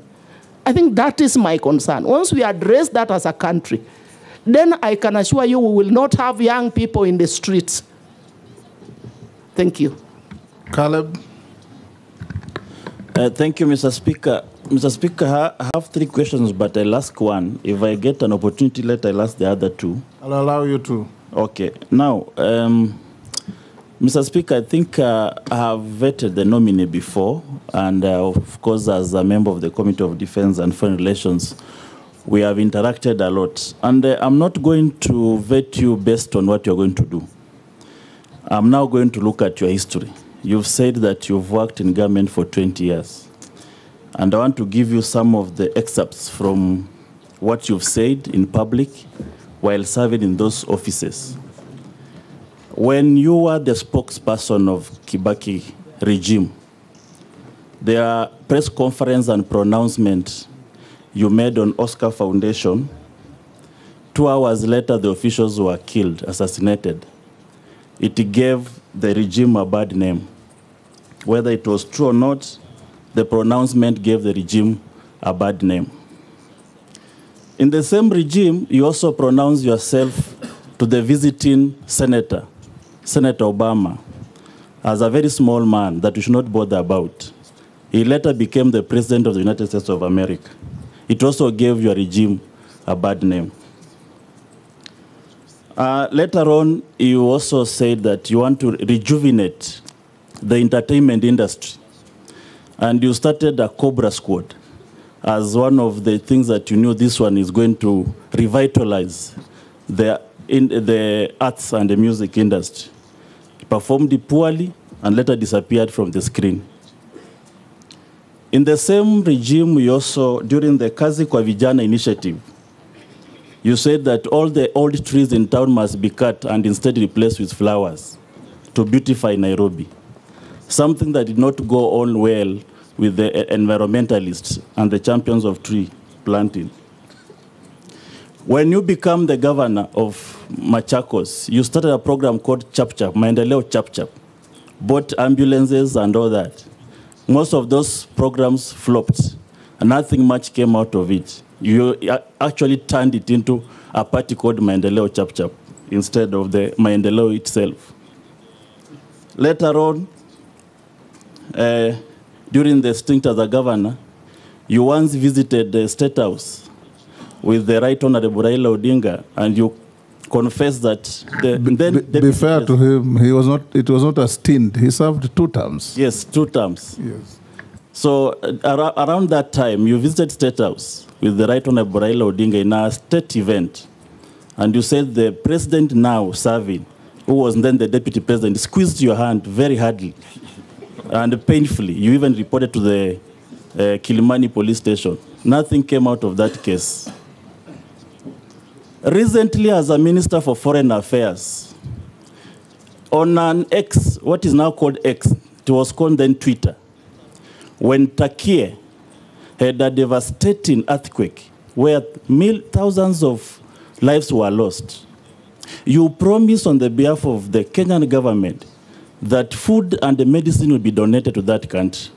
I think that is my concern. Once we address that as a country, then I can assure you we will not have young people in the streets. Thank you. Caleb. Thank you, Mr. Speaker. Mr. Speaker, I have 3 questions, but I'll ask one. If I get an opportunity later, I'll ask the other 2. I'll allow you to. Okay. Now, Mr. Speaker, I think I have vetted the nominee before, and of course, as a member of the Committee of Defense and Foreign Relations, we have interacted a lot. And I'm not going to vet you based on what you're going to do. I'm now going to look at your history. You've said that you've worked in government for 20 years. And I want to give you some of the excerpts from what you've said in public while serving in those offices. When you were the spokesperson of Kibaki regime, there are press conference and pronouncement you made on Oscar Foundation. 2 hours later, the officials were killed, assassinated. It gave the regime a bad name. Whether it was true or not, the pronouncement gave the regime a bad name. In the same regime, you also pronounced yourself to the visiting senator, Senator Obama, as a very small man that we should not bother about. He later became the president of the United States of America. It also gave your regime a bad name. Later on, you also said that you want to rejuvenate the entertainment industry. And you started a Cobra Squad as one of the things that you knew this one is going to revitalize the arts and the music industry. It performed poorly and later disappeared from the screen. In the same regime, we also, during the Kazi kwa Vijana initiative, you said that all the old trees in town must be cut and instead replaced with flowers to beautify Nairobi. Something that did not go on well with the environmentalists and the champions of tree planting. When you become the governor of Machakos, you started a program called Chap Chap, Maendeleo Chap Chap, bought ambulances and all that. Most of those programs flopped, and nothing much came out of it. You actually turned it into a party called Maendeleo Chap Chap instead of the Maendeleo itself. Later on, during the stint as a governor, you once visited the State House with the Right Honorable Raila Odinga, and you confessed that be fair to him, it was not a stint. He served 2 terms. Yes, 2 terms. Yes. So around that time, you visited State House with the Right Honorable Raila Odinga in a state event, and you said the president now serving, who was then the deputy president, squeezed your hand very hardly and painfully. You even reported to the Kilimani police station. Nothing came out of that case. Recently, as a Minister for Foreign Affairs, on an X, what is now called X, it was called then Twitter, when Turkey had a devastating earthquake where thousands of lives were lost, you promised on the behalf of the Kenyan government that food and the medicine will be donated to that country.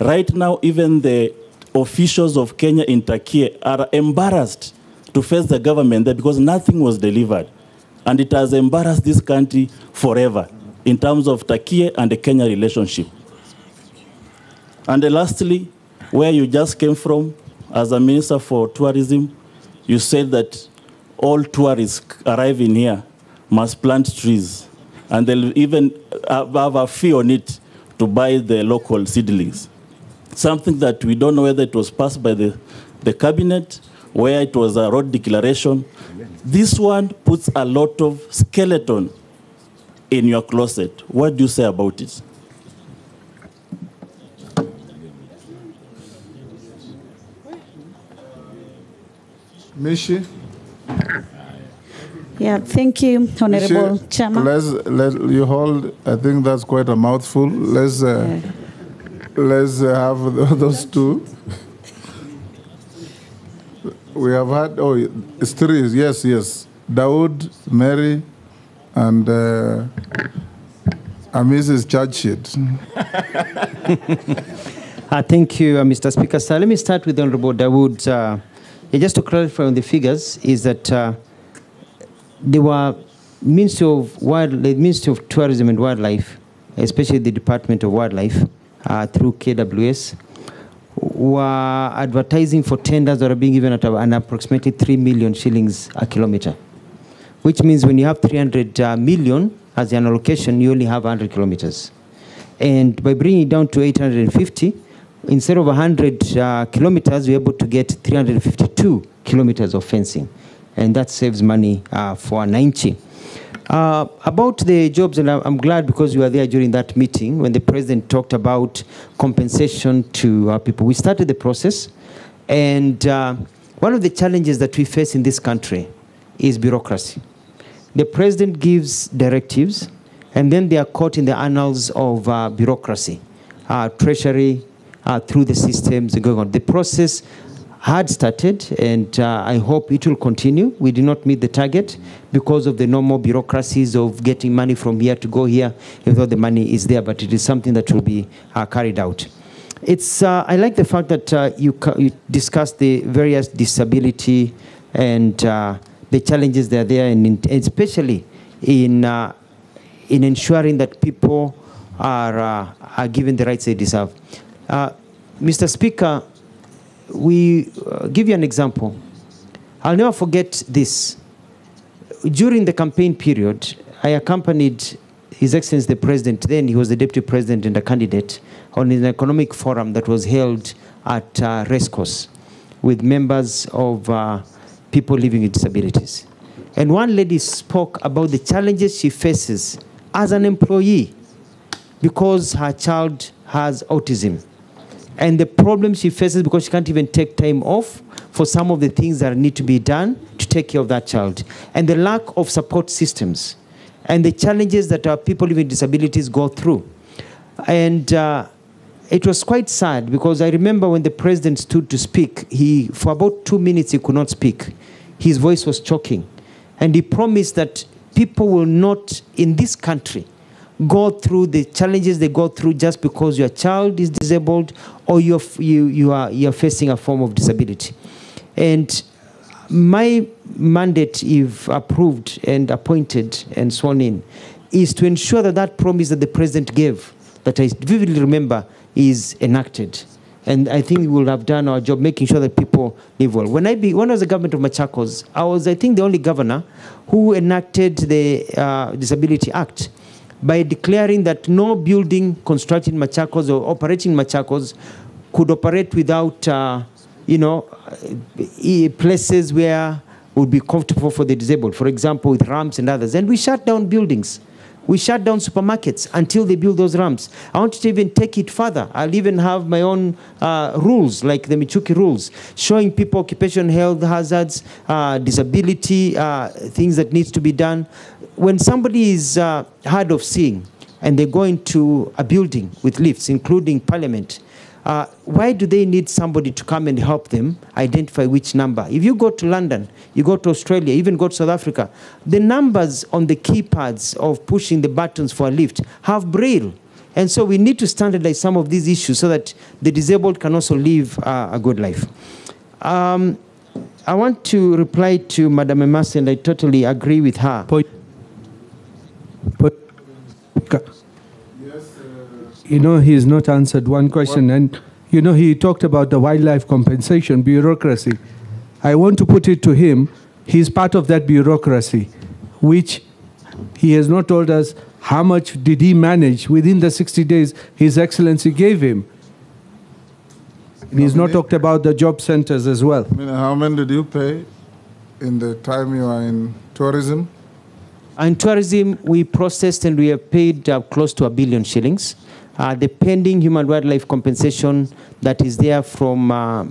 Right now, even the officials of Kenya in Turkey are embarrassed to face the government there because nothing was delivered. And it has embarrassed this country forever in terms of Turkey and the Kenya relationship. And lastly, where you just came from, as a Minister for Tourism, you said that all tourists arriving here must plant trees, and they'll even have a fee on it to buy the local seedlings. Something that we don't know whether it was passed by the cabinet, where it was a road declaration. This one puts a lot of skeleton in your closet. What do you say about it? Mishi? Yeah, thank you, Honorable Chairman. Let you hold. I think that's quite a mouthful. Let's have those two. We have had, it's three. Yes. Dawood, Mary, and Mrs. Churchit. Thank you, Mr. Speaker. So let me start with Honorable Dawood. Just to clarify on the figures, is that there were Ministry of Tourism and Wildlife, especially the Department of Wildlife, through KWS, were advertising for tenders that are being given at an approximately 3 million shillings a kilometer, which means when you have 300 million as an allocation, you only have 100 kilometers. And by bringing it down to 850, instead of 100 kilometers, we're able to get 352 kilometers of fencing. And that saves money for 90. About the jobs, and I'm glad because you were there during that meeting when the president talked about compensation to people. We started the process, and one of the challenges that we face in this country is bureaucracy. The president gives directives, and then they are caught in the annals of bureaucracy, treasury, through the systems going on. The process had started, and I hope it will continue. We did not meet the target because of the normal bureaucracies of getting money from here to go here, even though the money is there, but it is something that will be carried out. I like the fact that you discussed the various disability and the challenges that are there, and especially in ensuring that people are given the rights they deserve. Mr. Speaker, we give you an example. I'll never forget this. During the campaign period, I accompanied His Excellency the President, then he was the Deputy President and a candidate, on an economic forum that was held at Racecourse with members of people living with disabilities. And one lady spoke about the challenges she faces as an employee because her child has autism. And the problem she faces because she can't even take time off for some of the things that need to be done to take care of that child. And the lack of support systems and the challenges that our people living with disabilities go through. And it was quite sad because I remember when the president stood to speak, for about 2 minutes he could not speak. His voice was choking. And he promised that people will not, in this country, go through the challenges they go through just because your child is disabled or you're facing a form of disability. And my mandate, if approved and appointed and sworn in, is to ensure that that promise that the president gave, that I vividly remember, is enacted. And I think we will have done our job making sure that people live well. When I was the government of Machakos, I was, I think, the only governor who enacted the Disability Act by declaring that no building constructed in Machakos or operating in Machakos could operate without, places where would be comfortable for the disabled, for example, with ramps and others. And we shut down buildings We shut down supermarkets until they build those ramps. I want to even take it further. I'll even have my own rules, like the Michuki rules, showing people occupational health hazards, disability, things that needs to be done. When somebody is hard of seeing and they go into a building with lifts, including Parliament, why do they need somebody to come and help them identify which number? If you go to London, you go to Australia, even go to South Africa, the numbers on the keypads of pushing the buttons for a lift have Braille. And so we need to standardize some of these issues so that the disabled can also live a good life. I want to reply to Madam Emasi, and I totally agree with her. You know, he's not answered one question. And, you know, he talked about the wildlife compensation bureaucracy. I want to put it to him, he's part of that bureaucracy, which he has not told us how much did he manage within the 60 days His Excellency gave him. And he's not talked about the job centers as well. I mean, how many did you pay in the time you are in tourism? In tourism, we processed and we have paid close to 1 billion shillings. The pending human wildlife compensation that is there from from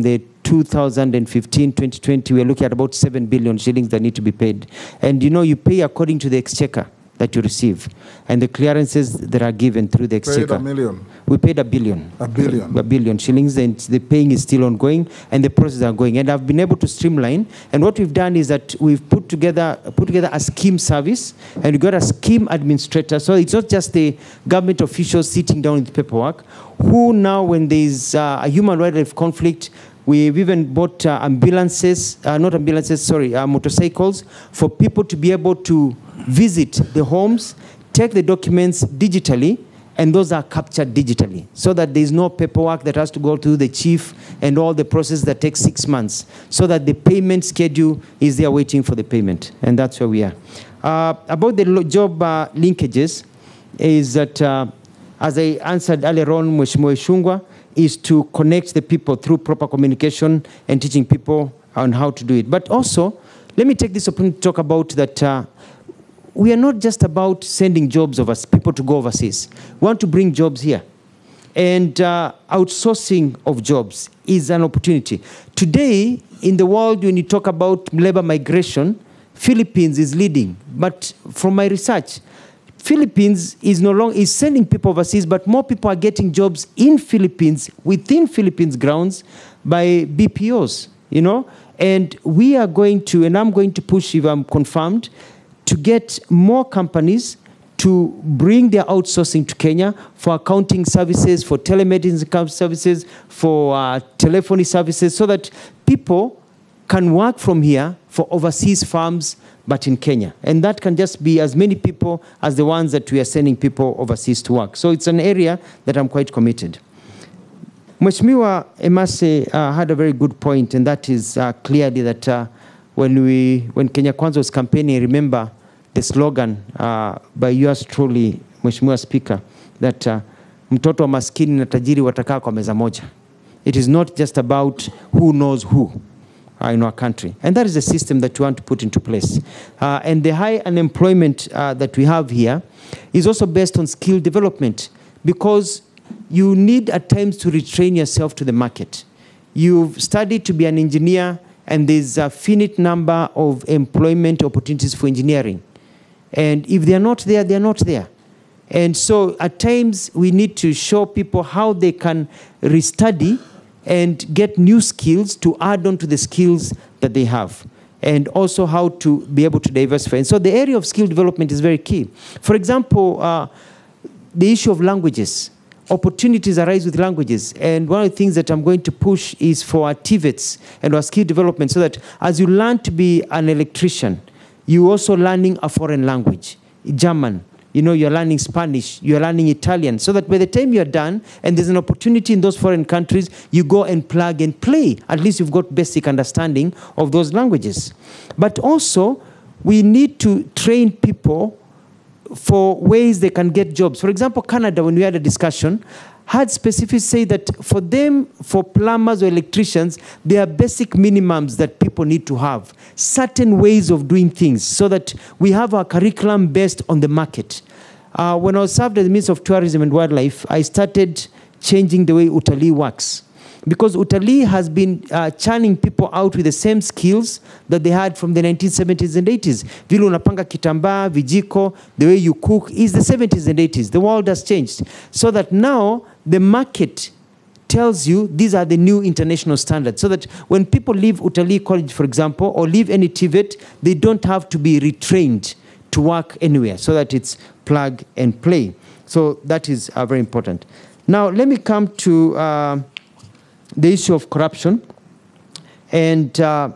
the 2015-2020, we're looking at about 7 billion shillings that need to be paid. And you know, you pay according to the exchequer that you receive and the clearances that are given through the exchequer. Paid 1 million? We paid 1 billion. 1 billion? 1 billion shillings, and the paying is still ongoing and the process are going. And I've been able to streamline, and what we've done is that we've put together a scheme service, and we've got a scheme administrator, so it's not just the government officials sitting down with paperwork, who now when there's a human wildlife conflict, we've even bought motorcycles for people to be able to visit the homes, take the documents digitally, and those are captured digitally, so that there is no paperwork that has to go to the chief and all the process that takes 6 months, so that the payment schedule is there waiting for the payment, and that's where we are. About the job linkages, is that, as I answered earlier on, Mheshimiwa Ishungwa, is to connect the people through proper communication and teaching people on how to do it. But also, let me take this opportunity to talk about that we are not just about sending jobs people to go overseas. We want to bring jobs here. And outsourcing of jobs is an opportunity. Today, in the world, when you talk about labor migration, Philippines is leading. But from my research, Philippines is no longer sending people overseas, but more people are getting jobs in Philippines, within Philippines grounds, by BPOs, you know. And we are going to, and I'm going to push, if I'm confirmed, to get more companies to bring their outsourcing to Kenya for accounting services, for telemedicine services, for telephony services, so that people can work from here for overseas firms, but in Kenya. And that can just be as many people as the ones that we are sending people overseas to work. So it's an area that I'm quite committed. Mheshimiwa Emasi had a very good point, and that is clearly that when Kenya Kwanza was campaigning, remember the slogan by yours truly, Mheshimiwa Speaker, that mtoto wa maskini na tajiri watakaa kwa meza moja. It is not just about who knows who in our country. And that is the system that we want to put into place. And the high unemployment that we have here is also based on skill development, because you need at times to retrain yourself to the market. You've studied to be an engineer, and there's a finite number of employment opportunities for engineering. And if they're not there, they're not there. And so at times we need to show people how they can restudy and get new skills to add on to the skills that they have, and also how to be able to diversify. And so the area of skill development is very key. For example, the issue of languages. Opportunities arise with languages. And one of the things that I'm going to push is for our TVETs and our skill development, so that as you learn to be an electrician, you're also learning a foreign language, German. You know, you're learning Spanish, you're learning Italian, so that by the time you're done and there's an opportunity in those foreign countries, you go and plug and play. At least you've got basic understanding of those languages. But also, we need to train people for ways they can get jobs. For example, Canada, when we had a discussion, had specifically say that for them, for plumbers or electricians, there are basic minimums that people need to have, certain ways of doing things, so that we have our curriculum based on the market. When I was served as the Minister of Tourism and Wildlife, I started changing the way utalii works. Because utalii has been churning people out with the same skills that they had from the 1970s and 80s. Vile unapanga kitambaa, vijiko, the way you cook is the 70s and 80s. The world has changed. So that now the market tells you these are the new international standards. So that when people leave utalii college, for example, or leave any TVET, they don't have to be retrained to work anywhere. So that it's plug and play. So that is very important. Now let me come to the issue of corruption. And I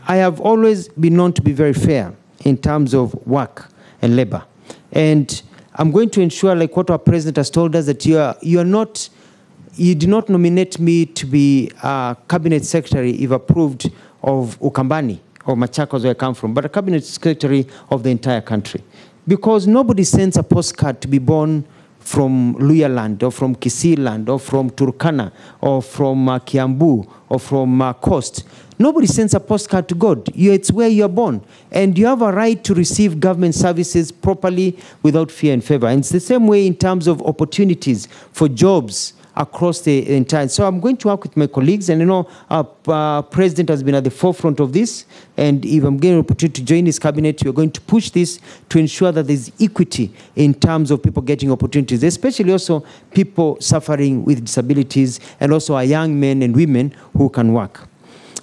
have always been known to be very fair in terms of work and labor. And I'm going to ensure, like what our president has told us, that you do not nominate me to be a cabinet secretary if approved of Ukambani or Machakos, where I come from, but a cabinet secretary of the entire country. Because nobody sends a postcard to be born from Luya land, or from Kisii land, or from Turkana, or from Kiambu, or from Coast. Nobody sends a postcard to God. It's where you're born. And you have a right to receive government services properly without fear and favor. And it's the same way in terms of opportunities for jobs across the entire. So I'm going to work with my colleagues, and our president has been at the forefront of this, and if I'm getting an opportunity to join his cabinet, we're going to push this to ensure that there's equity in terms of people getting opportunities, especially also people suffering with disabilities, and also our young men and women who can work.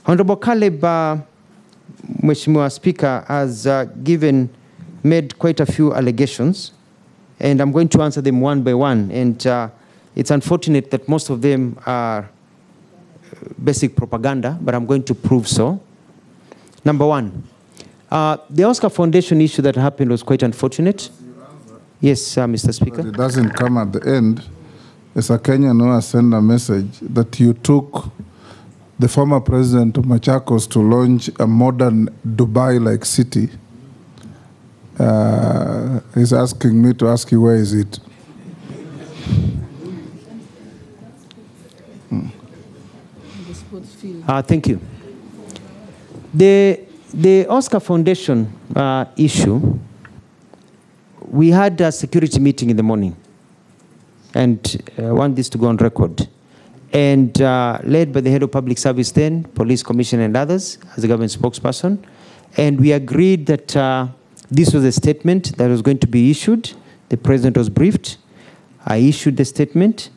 Honorable Caleb, Mheshimiwa Speaker, has made quite a few allegations, and I'm going to answer them one by one. And it's unfortunate that most of them are basic propaganda, but I'm going to prove so. Number one, the Oscar Foundation issue that happened was quite unfortunate. Yes, Mr. Speaker. But it doesn't come at the end. As a Kenyan who has sent a message that you took the former president of Machakos to launch a modern Dubai-like city. He's asking me to ask you, where is it? Thank you. The Oscar Foundation issue, we had a security meeting in the morning, and I want this to go on record, and led by the head of public service then, police commissioner and others, as the government spokesperson, and we agreed that this was a statement that was going to be issued. The president was briefed. I issued the statement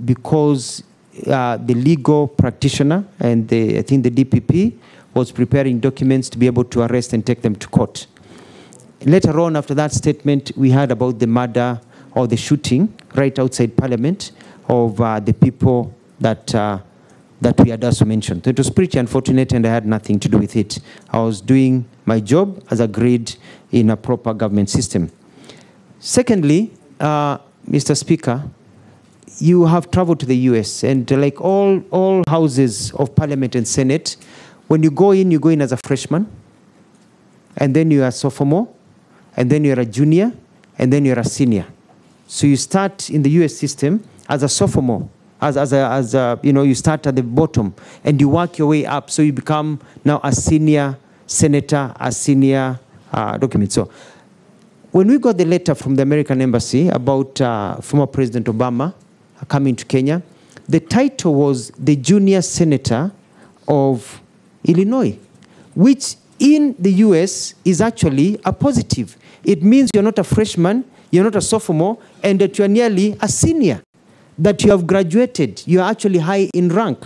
because the legal practitioner and I think the DPP was preparing documents to be able to arrest and take them to court. Later on, after that statement, we heard about the murder or the shooting right outside Parliament of the people that we had also mentioned. It was pretty unfortunate, and I had nothing to do with it. I was doing my job as agreed in a proper government system. Secondly, Mr. Speaker, you have traveled to the US, and like all houses of Parliament and Senate, when you go in as a freshman, and then you're a sophomore, and then you're a junior, and then you're a senior. So you start in the US system as a sophomore, you start at the bottom, and you work your way up, so you become now a senior senator, a senior document. So when we got the letter from the American Embassy about former President Obama coming to Kenya, the title was the Junior Senator of Illinois, which in the US is actually a positive. It means you're not a freshman, you're not a sophomore, and that you're nearly a senior, that you have graduated, you're actually high in rank.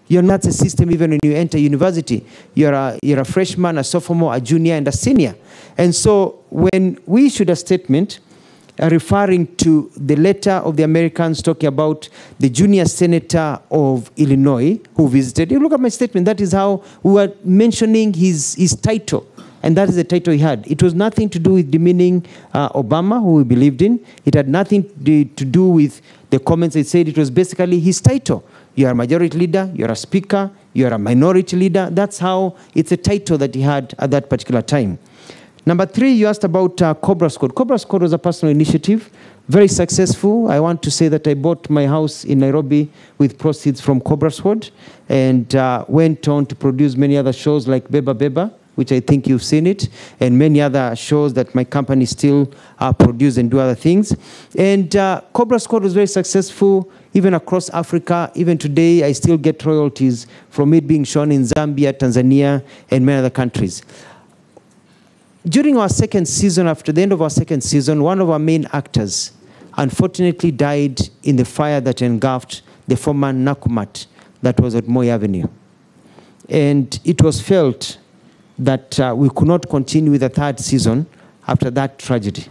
You're not a system even when you enter university. You're a freshman, a sophomore, a junior, and a senior. And so when we issued a statement referring to the letter of the Americans talking about the junior senator of Illinois who visited, you look at my statement, that is how we were mentioning his title. And that is the title he had. It was nothing to do with demeaning Obama, who we believed in. It had nothing to do with the comments it said. It was basically his title. You're a majority leader, you're a speaker, you're a minority leader. That's how it's a title that he had at that particular time. Number 3, you asked about Cobra Squad. Cobra Squad was a personal initiative, very successful. I want to say that I bought my house in Nairobi with proceeds from Cobra Squad and went on to produce many other shows like Beba Beba, which I think you've seen it, and many other shows that my company still produce and do other things. And Cobra Squad was very successful, even across Africa. Even today, I still get royalties from it being shown in Zambia, Tanzania, and many other countries. During our second season, after the end of our second season, one of our main actors unfortunately died in the fire that engulfed the former Nakumat that was at Moi Avenue. And it was felt that we could not continue with the third season after that tragedy.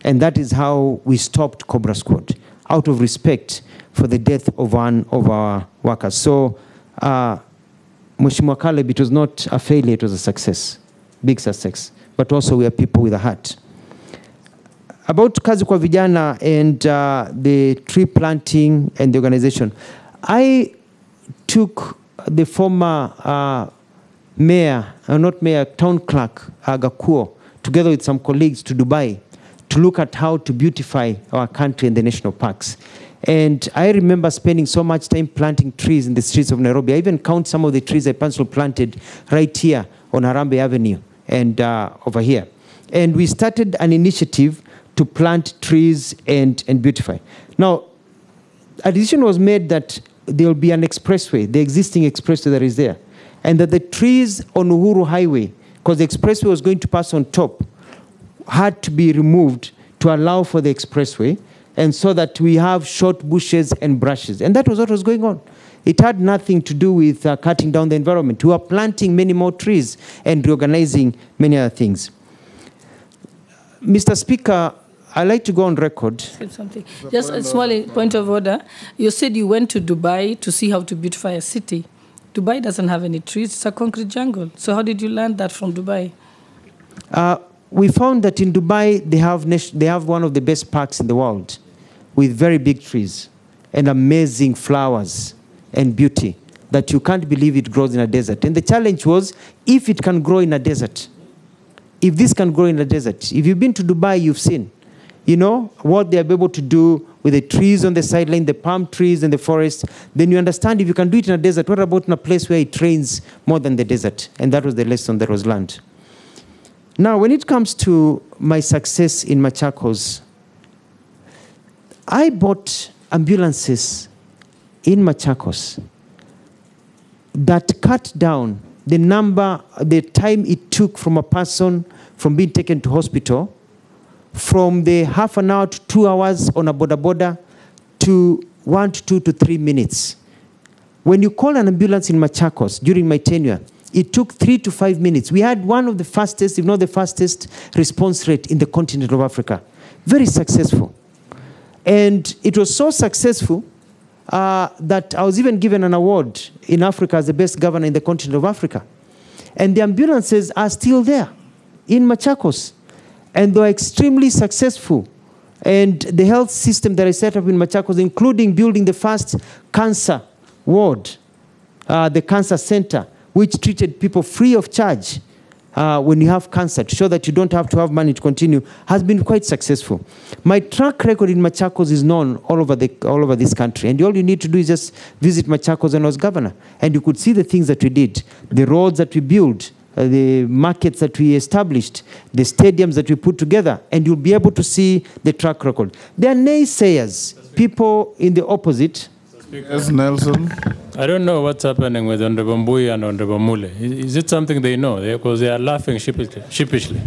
And that is how we stopped Cobra Squad, out of respect for the death of one of our workers. So, Mheshimiwa Caleb, it was not a failure, it was a success, big success. But also we are people with a heart. About Kazi kwa Vijana and the tree planting and the organization, I took the former mayor, not mayor, town clerk, Gakuo, together with some colleagues to Dubai to look at how to beautify our country and the national parks. And I remember spending so much time planting trees in the streets of Nairobi. I even count some of the trees I personally planted right here on Harambee Avenue and over here. And we started an initiative to plant trees and beautify. Now, a decision was made that there will be an expressway, the existing expressway that is there, and that the trees on Uhuru Highway, because the expressway was going to pass on top, had to be removed to allow for the expressway, and so that we have short bushes and brushes. And that was what was going on. It had nothing to do with cutting down the environment. We were planting many more trees and reorganizing many other things. Mr. Speaker, I'd like to go on record. Something. Just a small point of order. You said you went to Dubai to see how to beautify a city. Dubai doesn't have any trees. It's a concrete jungle. So how did you learn that from Dubai? We found that in Dubai, they have one of the best parks in the world with very big trees and amazing flowers and beauty that you can't believe it grows in a desert. And the challenge was, if it can grow in a desert, if this can grow in a desert, if you've been to Dubai, you've seen, you know, what they're able to do with the trees on the sideline, the palm trees and the forest, then you understand if you can do it in a desert, what about in a place where it rains more than the desert? And that was the lesson that was learned. Now, when it comes to my success in Machakos, I bought ambulances in Machakos that cut down the time it took from a person from being taken to hospital from the half an hour to 2 hours on a boda to 1 to 2 to 3 minutes. When you call an ambulance in Machakos during my tenure, it took 3 to 5 minutes. We had one of the fastest, if not the fastest, response rate in the continent of Africa. Very successful. And it was so successful that I was even given an award in Africa as the best governor in the continent of Africa. And the ambulances are still there in Machakos. And they are extremely successful. And the health system that I set up in Machakos, including building the first cancer ward, the cancer center, which treated people free of charge when you have cancer, to show that you don't have to have money to continue, has been quite successful. My track record in Machakos is known all over this country. And all you need to do is just visit Machakos when I was governor. And you could see the things that we did, the roads that we built, the markets that we established, the stadiums that we put together, and you'll be able to see the track record. There are naysayers, people in the opposite. Yes, Nelson. I don't know what's happening with Honorable Mbui and Honorable Mule. Is it something they know? Because they are laughing sheepishly.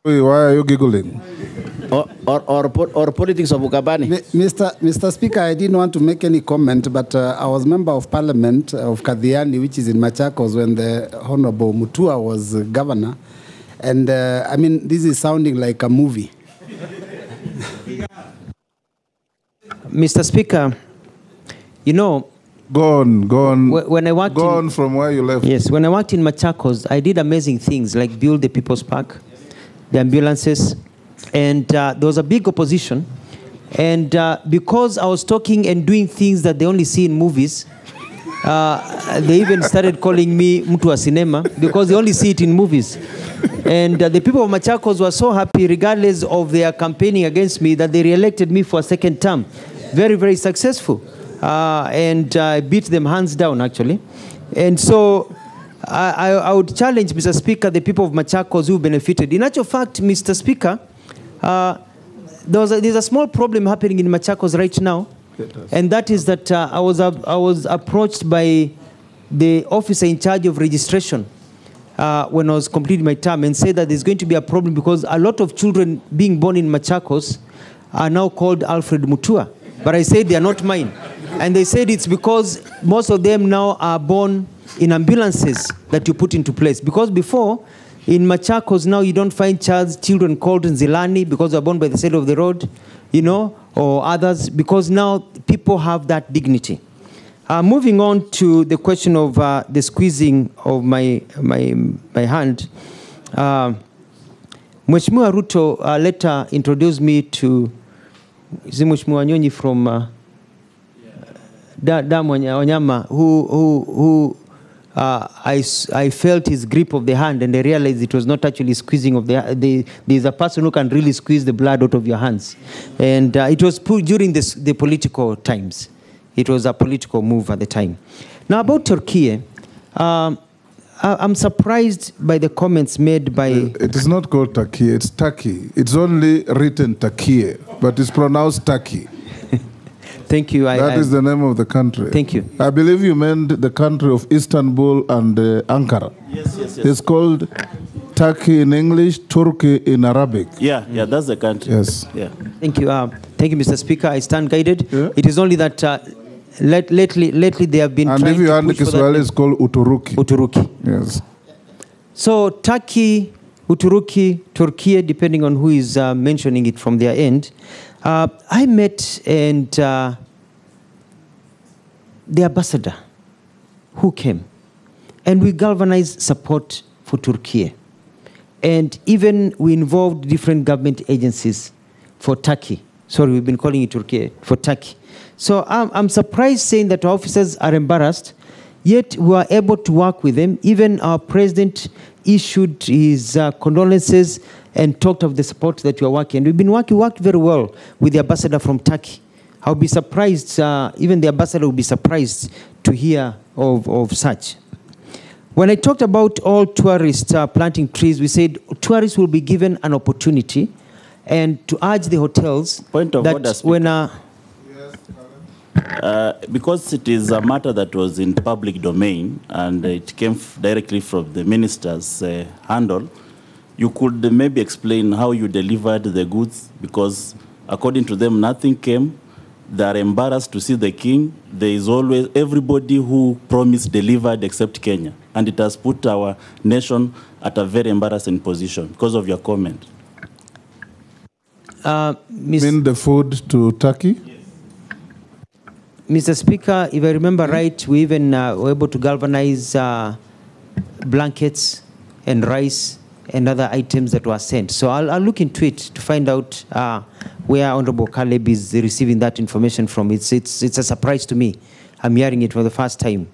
Why are you giggling? Or politics of Ukabani. Mr. Speaker, I didn't want to make any comment, but I was member of Parliament of Kadhiani, which is in Machakos, when the Honorable Mutua was governor. And I mean, this is sounding like a movie. Mr. Speaker, you know, Go on. When I worked go on from where you left. Yes, when I worked in Machakos, I did amazing things like build the People's Park, the ambulances, and there was a big opposition. And because I was talking and doing things that they only see in movies, They even started calling me Mutua Cinema because they only see it in movies. And the people of Machakos were so happy, regardless of their campaigning against me, that they re-elected me for a second term. Very, very successful. And I beat them hands down, actually. And so I would challenge, Mr. Speaker, the people of Machakos who benefited. In actual fact, Mr. Speaker, there's a small problem happening in Machakos right now. And that is that I was approached by the officer in charge of registration when I was completing my term and said that there's going to be a problem because a lot of children being born in Machakos are now called Alfred Mutua. But I said they are not mine. And they said it's because most of them now are born in ambulances that you put into place. Because before, in Machakos now you don't find children called Nzilani because they're born by the side of the road, you know, or others, because now people have that dignity. Moving on to the question of the squeezing of my hand, Mheshimiwa Ruto later introduced me to Mheshimiwa Nyonyi from Wanyama, who I felt his grip of the hand, and I realized it was not actually squeezing of there's a person who can really squeeze the blood out of your hands. And it was put during the political times. It was a political move at the time. Now about Turkey, I'm surprised by the comments made by... It is not called Turkey, it's Turkey. It's only written Turkey, but it's pronounced Turkey. Thank you. That is the name of the country. Thank you. I believe you meant the country of Istanbul and Ankara. Yes. It's called Turkey in English, Turkey in Arabic. Yeah, that's the country. Yes. Yeah. Thank you. Thank you, Mr. Speaker. I stand guided. Yeah. It is only that lately they have been trying to push for that. And if you hand Kiswahili, it's called Uturuki. Uturuki. Yes. So Turkey, Uturuki, Turkey, depending on who is mentioning it from their end. I met and the ambassador who came, and we galvanized support for Turkey. And even we involved different government agencies for Turkey. Sorry, we've been calling it Turkey, for Turkey. So I'm surprised saying that our officers are embarrassed, yet we are able to work with them. Even our president issued his condolences and talked of the support that we are working. We've been worked very well with the ambassador from Turkey. I'll be surprised, even the ambassador will be surprised to hear of such. When I talked about all tourists planting trees, we said tourists will be given an opportunity and to urge the hotels Point of that order, when because it is a matter that was in public domain and it came directly from the minister's handle, you could maybe explain how you delivered the goods, because according to them, nothing came. They are embarrassed to see the king. There is always everybody who promised delivered except Kenya. And it has put our nation at a very embarrassing position because of your comment. Mean the food to Turkey? Mr. Speaker, if I remember right, we even were able to galvanize blankets and rice and other items that were sent. So I'll look into it to find out where Honorable Caleb is receiving that information from. It's a surprise to me. I'm hearing it for the first time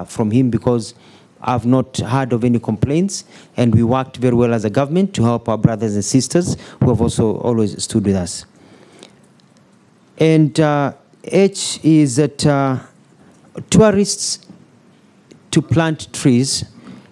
from him, because I've not heard of any complaints, and we worked very well as a government to help our brothers and sisters who have also always stood with us. And H is that tourists to plant trees.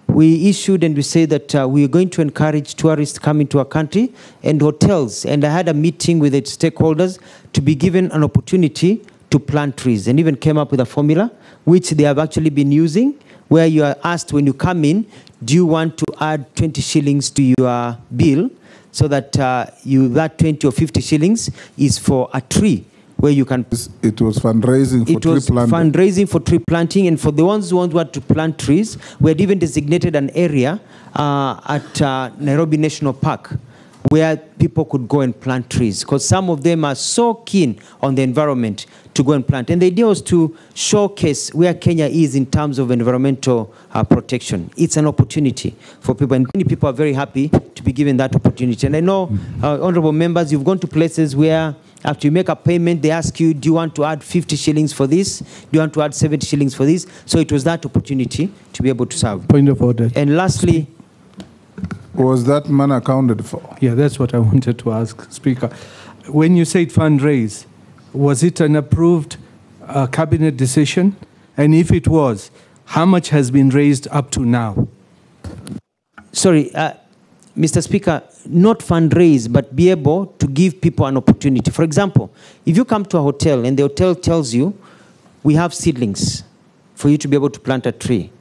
We issued and we say that we are going to encourage tourists coming to our country and hotels. And I had a meeting with the stakeholders to be given an opportunity to plant trees, and even came up with a formula which they have actually been using, where you are asked when you come in, do you want to add 20 shillings to your bill, so that that 20 or 50 shillings is for a tree where you can... It was fundraising for tree planting. Fundraising for tree planting, and for the ones who want to plant trees, we had even designated an area at Nairobi National Park where people could go and plant trees, because some of them are so keen on the environment to go and plant. And the idea was to showcase where Kenya is in terms of environmental protection. It's an opportunity for people, and many people are very happy to be given that opportunity. And I know, honorable members, you've gone to places where After you make a payment, they ask you, do you want to add 50 shillings for this? Do you want to add 70 shillings for this? So it was that opportunity to be able to serve. Point of order. And lastly... Was that money accounted for? Yeah, that's what I wanted to ask, Speaker. When you said fundraise, was it an approved cabinet decision? And if it was, how much has been raised up to now? Sorry, Mr. Speaker, not fundraise, but be able to give people an opportunity. For example, if you come to a hotel and the hotel tells you, we have seedlings for you to be able to plant a tree.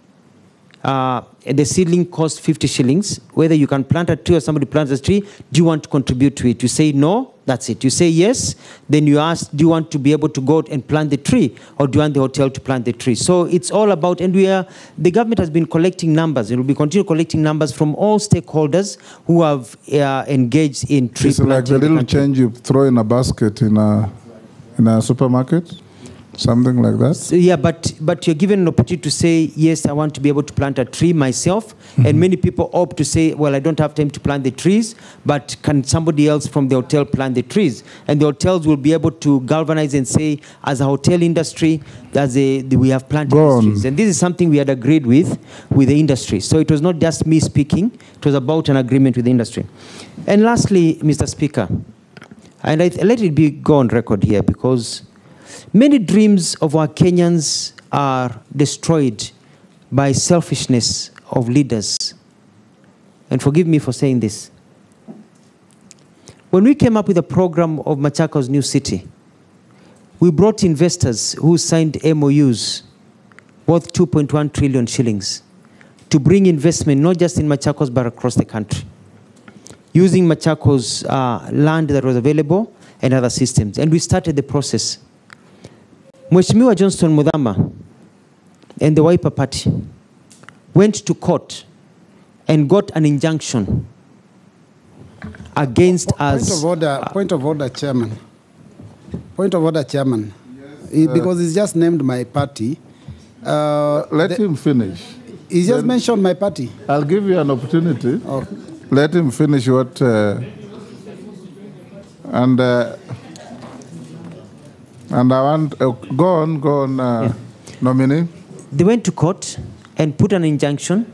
The seedling costs 50 shillings. Whether you can plant a tree or somebody plants a tree, do you want to contribute to it? You say no, that's it. You say yes, then you ask, do you want to be able to go and plant the tree, or do you want the hotel to plant the tree? So it's all about, and the government has been collecting numbers. It will be continue collecting numbers from all stakeholders who have engaged in tree planting. It's like the little change you throw in a basket in a supermarket? Something like that? So, yeah, but you're given an opportunity to say, yes, I want to be able to plant a tree myself. Mm-hmm. And many people opt to say, well, I don't have time to plant the trees, but can somebody else from the hotel plant the trees? And the hotels will be able to galvanize and say, as a hotel industry, we have planted these trees. And this is something we had agreed with the industry. So it was not just me speaking. It was about an agreement with the industry. And lastly, Mr. Speaker, and let it go on record here, because many dreams of our Kenyans are destroyed by selfishness of leaders. And forgive me for saying this. When we came up with a program of Machakos New City, we brought investors who signed MOUs worth 2.1 trillion shillings to bring investment not just in Machakos but across the country, using Machakos land that was available and other systems. And we started the process. Mheshimiwa Johnston Muthama and the Wiper Party went to court and got an injunction against us. Point of order, Chairman. Point of order, Chairman. Because he's just named my party. Let him finish. He just mentioned my party. I'll give you an opportunity. Oh. Let him finish what... And I want, go on, nominee. They went to court and put an injunction,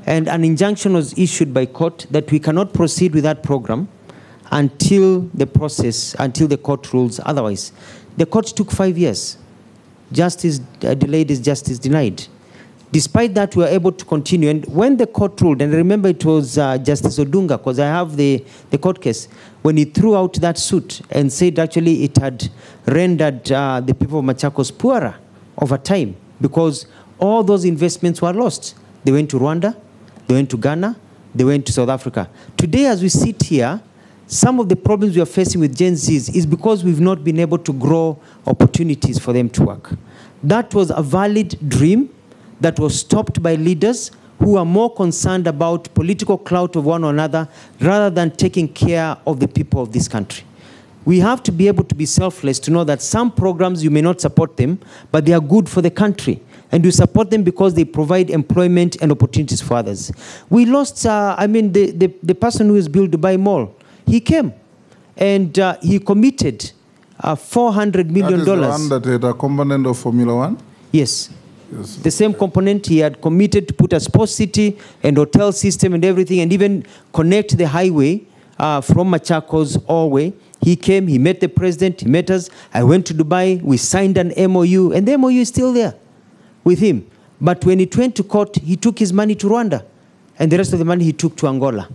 and an injunction was issued by court that we cannot proceed with that program until the court rules otherwise. The court took 5 years. Justice delayed is justice denied. Despite that, we were able to continue. And when the court ruled, and remember it was Justice Odunga, because I have the court case, when he threw out that suit and said actually it had rendered the people of Machakos poorer over time because all those investments were lost. They went to Rwanda, they went to Ghana, they went to South Africa. Today, as we sit here, some of the problems we are facing with Gen Zs is because we've not been able to grow opportunities for them to work. That was a valid dream that was stopped by leaders who are more concerned about political clout of one another rather than taking care of the people of this country. We have to be able to be selfless to know that some programs you may not support them, but they are good for the country. And you support them because they provide employment and opportunities for others. We lost, the person who has built Dubai Mall, he came and he committed $400 million. That is the one that had a component of Formula One? Yes. Yes. The same component. He had committed to put a sports city and hotel system and everything, and even connect the highway from Machakos all the way. He came, he met the president, he met us. I went to Dubai, we signed an MOU, and the MOU is still there with him. But when it went to court, he took his money to Rwanda, and the rest of the money he took to Angola.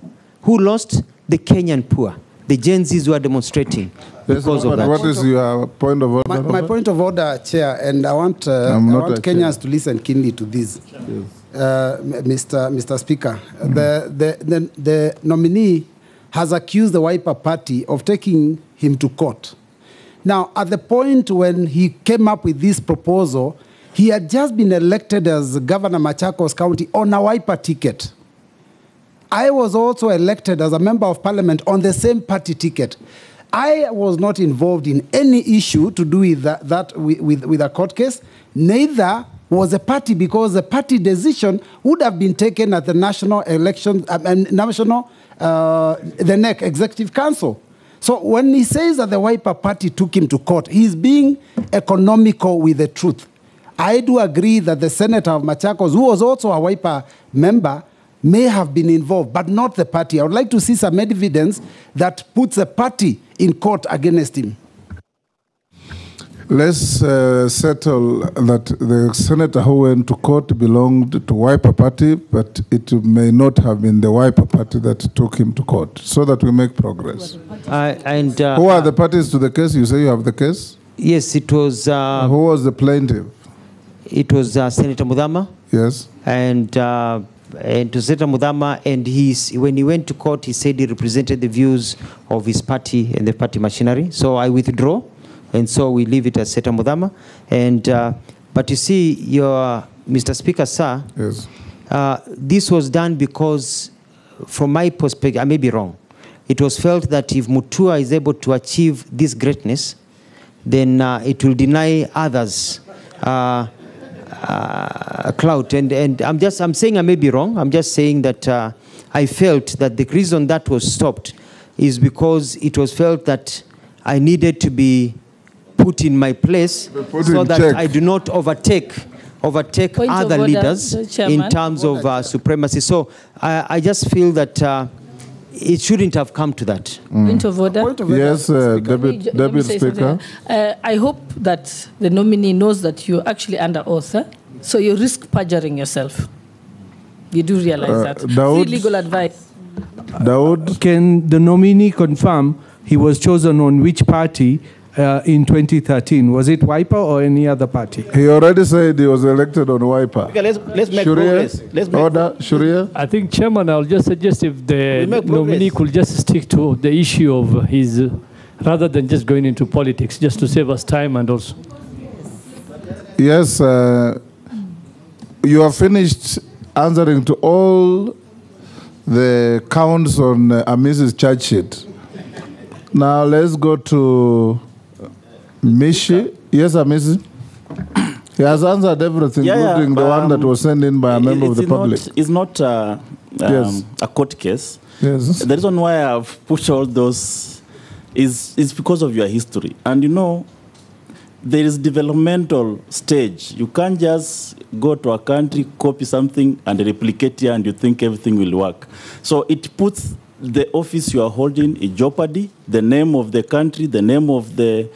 Who lost? The Kenyan poor. The Gen Zs who are demonstrating because of that. What is your point of order? My point of order, Chair, and I want Kenyans to listen keenly to this. Yes. Mr. Speaker, the nominee has accused the Wiper Party of taking him to court. Now, at the point when he came up with this proposal, he had just been elected as Governor Machakos County on a Wiper ticket. I was also elected as a member of parliament on the same party ticket. I was not involved in any issue to do with with a court case. Neither was the party, because the party decision would have been taken at the national election, the NEC Executive Council. So when he says that the Wiper Party took him to court, he's being economical with the truth. I do agree that the senator of Machakos, who was also a Wiper member, may have been involved, but not the party. I would like to see some evidence that puts the party in court against him. Let's settle that the senator who went to court belonged to Wiper Party, but it may not have been the Wiper Party that took him to court, so that we make progress. Who are the parties to the case? You say you have the case? Yes, it was... who was the plaintiff? It was Senator Mudhama. Yes. And to Senator Mudhama, and when he went to court, he said he represented the views of his party and the party machinery. So I withdraw, and so we leave it as Senator Mudhama. And but you see, Mr. Speaker, sir, yes. This was done because, from my perspective, I may be wrong. It was felt that if Mutua is able to achieve this greatness, then it will deny others clout. And I'm saying I may be wrong. I'm just saying that I felt that the reason that was stopped is because it was felt that I needed to be put in my place so that I do not overtake other leaders in terms of supremacy. So I just feel that it shouldn't have come to that. Point of order. Yes, Deputy Speaker. I hope that the nominee knows that you're actually under oath, so you risk perjuring yourself. You do realize that. Dawood, free legal advice. Dawood, can the nominee confirm he was chosen on which party in 2013? Was it Wiper or any other party? He already said he was elected on Wiper. Okay, let's make progress. Order, Shuria. I think, Chairman, I'll just suggest if the nominee could just stick to the issue of his, rather than just going into politics, just to save us time and also. Yes, you have finished answering to all the counts on Amizi's charge sheet. Now let's go to Mishi. Yes, Amizi. He has answered everything, including the one that was sent in by a member of the public. It's not a court case. Yes. The reason why I've pushed all those is because of your history. And you know, there is developmental stage. You can't just go to a country, copy something, and replicate here, and you think everything will work. So it puts the office you are holding in jeopardy, the name of the country, the name of the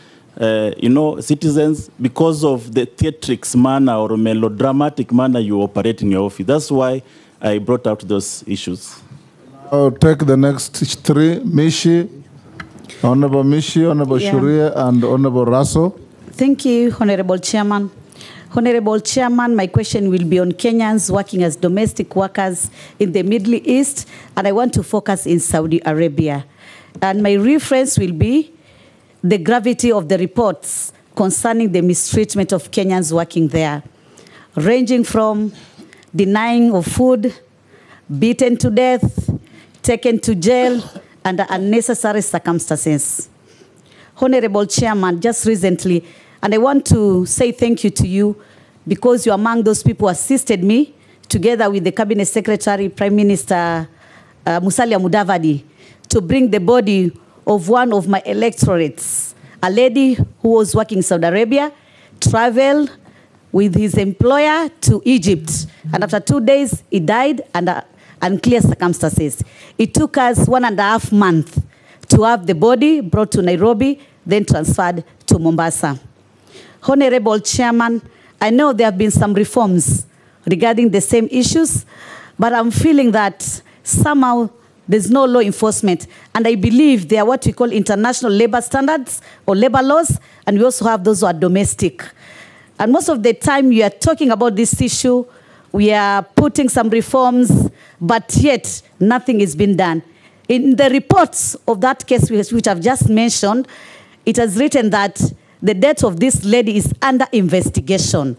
citizens, because of the theatrics manner or melodramatic manner you operate in your office. That's why I brought out those issues. I'll take the next three. Mishi, Honorable Mishi, Honorable Shuria, and Honorable Raso. Thank you, Honorable Chairman. Honorable Chairman, my question will be on Kenyans working as domestic workers in the Middle East, and I want to focus in Saudi Arabia. And my reference will be the gravity of the reports concerning the mistreatment of Kenyans working there, ranging from denying of food, beaten to death, taken to jail under unnecessary circumstances. Honorable Chairman, just recently, and I want to say thank you to you because you're among those people who assisted me together with the Cabinet Secretary, Prime Minister Musalia Mudavadi, to bring the body of one of my electorates, a lady who was working in Saudi Arabia, traveled with his employer to Egypt. And after 2 days, he died under unclear circumstances. It took us 1.5 months to have the body brought to Nairobi, then transferred to Mombasa. Honorable Chairman, I know there have been some reforms regarding the same issues, but I'm feeling that somehow there's no law enforcement. And I believe they are what we call international labor standards or labor laws, and we also have those who are domestic. And most of the time we are talking about this issue, we are putting some reforms, but yet nothing is being done. In the reports of that case which I've just mentioned, it has written that the death of this lady is under investigation.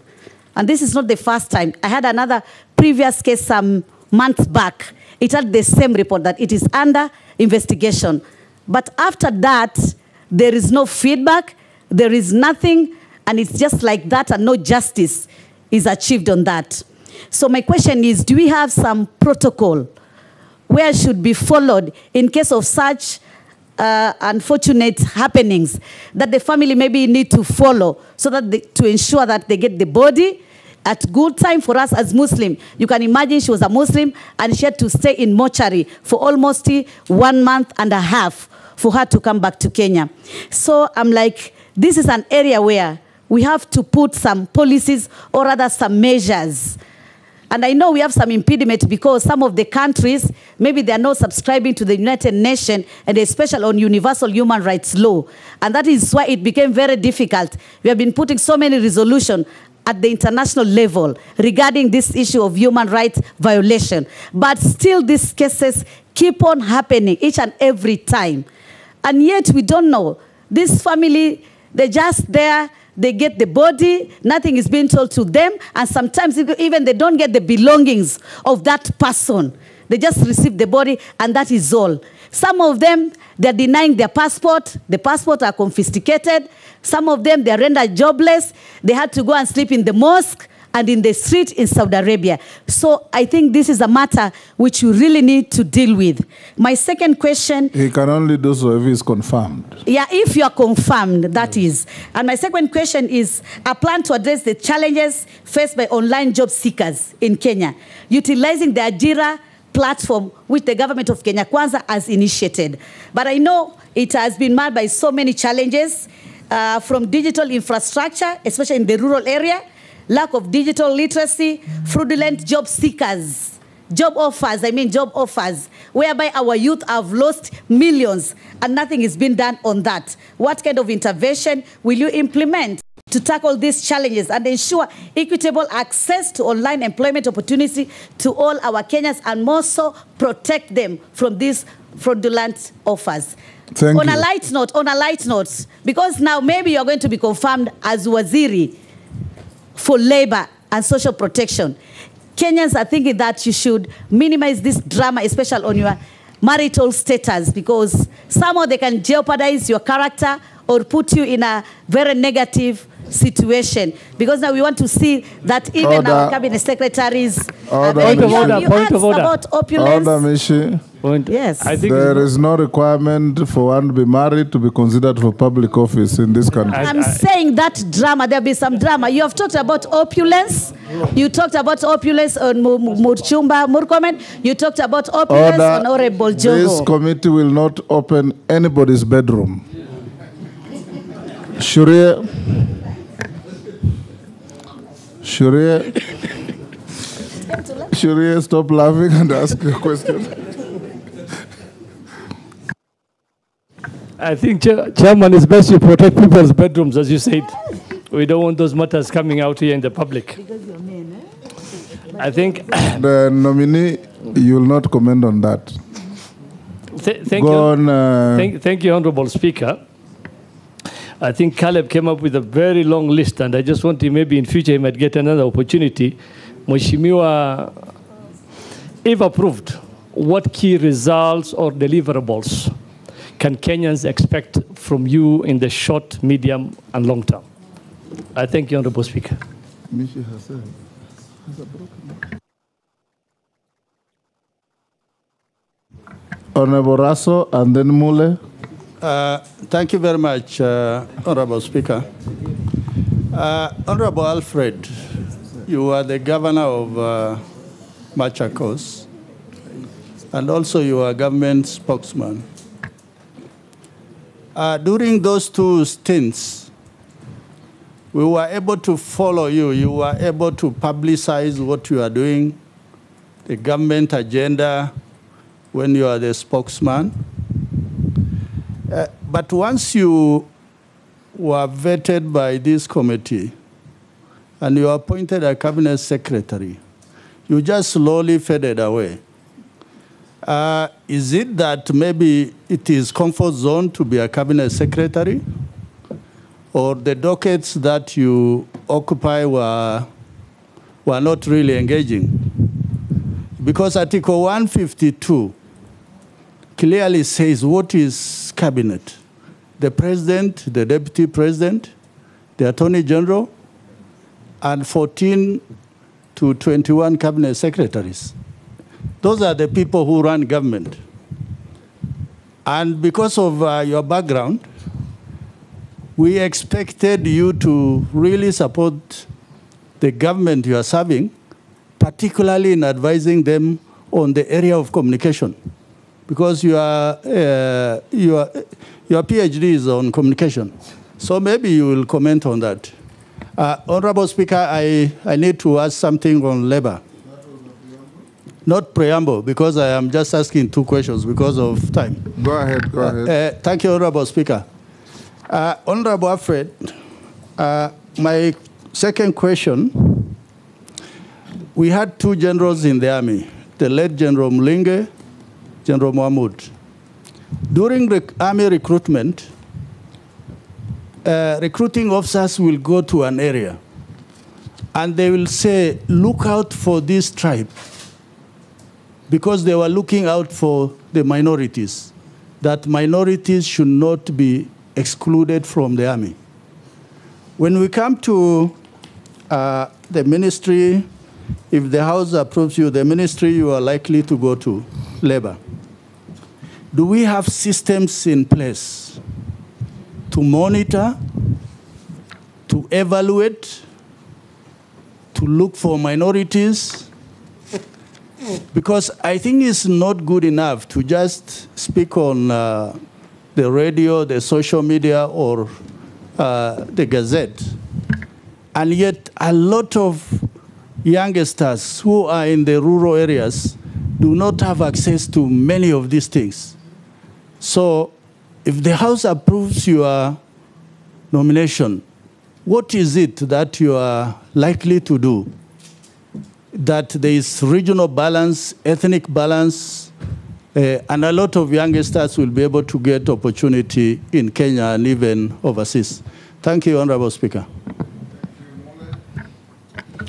And this is not the first time. I had another previous case some months back. It had the same report that it is under investigation. But after that, there is no feedback, there is nothing, and it's just like that, and no justice is achieved on that. So my question is, do we have some protocol where should be followed in case of such unfortunate happenings that the family maybe need to follow so that to ensure that they get the body at good time. For us as Muslim, you can imagine she was a Muslim and she had to stay in mortuary for almost 1.5 months for her to come back to Kenya. So I'm like, this is an area where we have to put some policies or rather some measures. And I know we have some impediment because some of the countries, maybe they are not subscribing to the United Nations and especially on universal human rights law. And that is why it became very difficult. We have been putting so many resolutions at the international level regarding this issue of human rights violation. But still these cases keep on happening each and every time. And yet we don't know. This family, they're just there, they get the body, nothing is being told to them, and sometimes even they don't get the belongings of that person. They just receive the body, and that is all. Some of them, they're denying their passport. The passports are confiscated. Some of them, they're rendered jobless. They had to go and sleep in the mosque and in the street in Saudi Arabia. So I think this is a matter which you really need to deal with. My second question... He can only do so if he's confirmed. Yeah, if you are confirmed, that is. And my second question is a plan to address the challenges faced by online job seekers in Kenya, utilizing the Ajira platform which the government of Kenya Kwanza has initiated. But I know it has been marred by so many challenges from digital infrastructure, especially in the rural area, lack of digital literacy, fraudulent job seekers, job offers, whereby our youth have lost millions and nothing is being done on that. What kind of intervention will you implement to tackle these challenges and ensure equitable access to online employment opportunity to all our Kenyans and more so protect them from these fraudulent offers? Thank you. On a light note, because now maybe you're going to be confirmed as Waziri for labor and social protection. Kenyans are thinking that you should minimize this drama, especially on your marital status, because somehow they can jeopardize your character or put you in a very negative situation. Because now we want to see that even our cabinet secretaries... Point of order. About opulence. Order, Mishi. Yes. I think there is no requirement for one to be married to be considered for public office in this country. I'm saying that drama, there'll be some drama. You have talked about opulence. You talked about opulence on Murchumba, Murkomen. You talked about opulence on Honorable Jogo. This committee will not open anybody's bedroom. Shuria, stop laughing and ask your question. I think, Chairman, it's best you protect people's bedrooms, as you said. We don't want those matters coming out here in the public. I think... The nominee, you will not comment on that. Thank you, Honorable Speaker. I think Caleb came up with a very long list, and I just want to maybe in future he might get another opportunity. Mheshimiwa, if approved, what key results or deliverables can Kenyans expect from you in the short, medium, and long term? I thank you, Honorable Speaker. Honorable Raso, and then Mule. Thank you very much, Honorable Speaker. Honorable Alfred, you are the governor of Machakos, and also you are government spokesman. During those two stints, we were able to follow you. You were able to publicize what you are doing, the government agenda, when you are the spokesman. But once you were vetted by this committee and you appointed a cabinet secretary, you just slowly faded away. Is it that maybe it is comfort zone to be a cabinet secretary? Or the dockets that you occupy were not really engaging? Because Article 152 clearly says what is cabinet. The president, the deputy president, the attorney general, and 14 to 21 cabinet secretaries. Those are the people who run government. And because of your background, we expected you to really support the government you are serving, particularly in advising them on the area of communication, because your PhD is on communication. So maybe you will comment on that. Honorable Speaker, I need to ask something on labor. Not preamble, because I am just asking 2 questions because of time. Go ahead, go ahead. Thank you, Honorable Speaker. Honorable Alfred, my second question, we had 2 generals in the army, the late General Mlinge, General Mahmoud. During the army recruitment, recruiting officers will go to an area and they will say, look out for this tribe, because they were looking out for the minorities, that minorities should not be excluded from the army. When we come to the ministry, if the House approves you, the ministry you are likely to go to, labor. Do we have systems in place to monitor, to evaluate, to look for minorities? Because I think it's not good enough to just speak on the radio, the social media, or the Gazette. And yet a lot of youngsters who are in the rural areas do not have access to many of these things. So if the House approves your nomination, what is it that you are likely to do? That there is regional balance, ethnic balance, and a lot of youngsters will be able to get opportunity in Kenya and even overseas. Thank you, Honorable Speaker.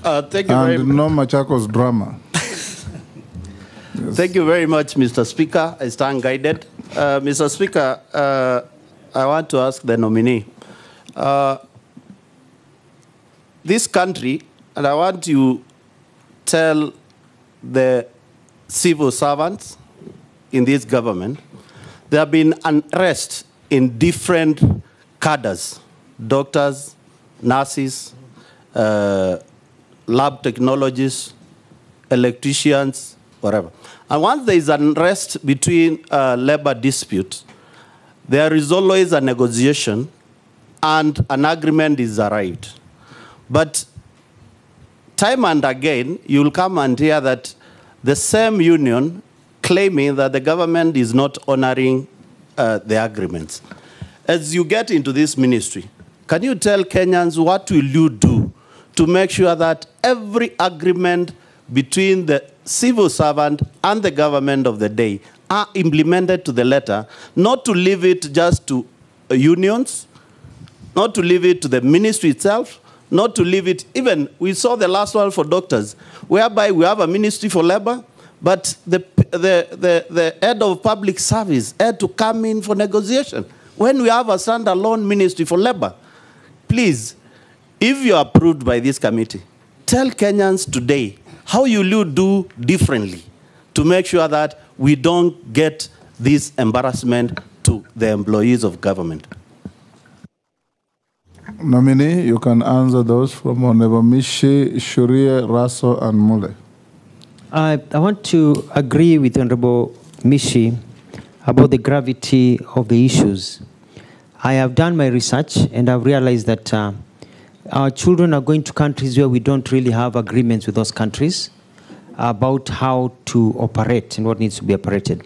Thank you very much. No Machakos drama. Thank you very much, Mr. Speaker. I stand guided. Mr. Speaker, I want to ask the nominee. This country, and I want you tell the civil servants in this government, there have been unrest in different cadres, doctors, nurses, lab technologists, electricians, whatever. And once there is unrest between labor dispute, there is always a negotiation and an agreement is arrived. But time and again, you will come and hear that the same union claiming that the government is not honoring the agreements. As you get into this ministry, can you tell Kenyans what will you do to make sure that every agreement between the civil servant and the government of the day are implemented to the letter, not to leave it just to unions, not to leave it to the ministry itself, not to leave it, even, we saw the last one for doctors, whereby we have a ministry for labor, but the head of public service had to come in for negotiation. When we have a standalone ministry for labor, please, if you are approved by this committee, tell Kenyans today, how will you do differently to make sure that we don't get this embarrassment to the employees of government? Nominee, you can answer those from Honorable Mishi, Shuria, Raso, and Mule. I want to agree with Honorable Mishi about the gravity of the issues. I have done my research and I've realized that our children are going to countries where we don't really have agreements with those countries about how to operate and what needs to be operated.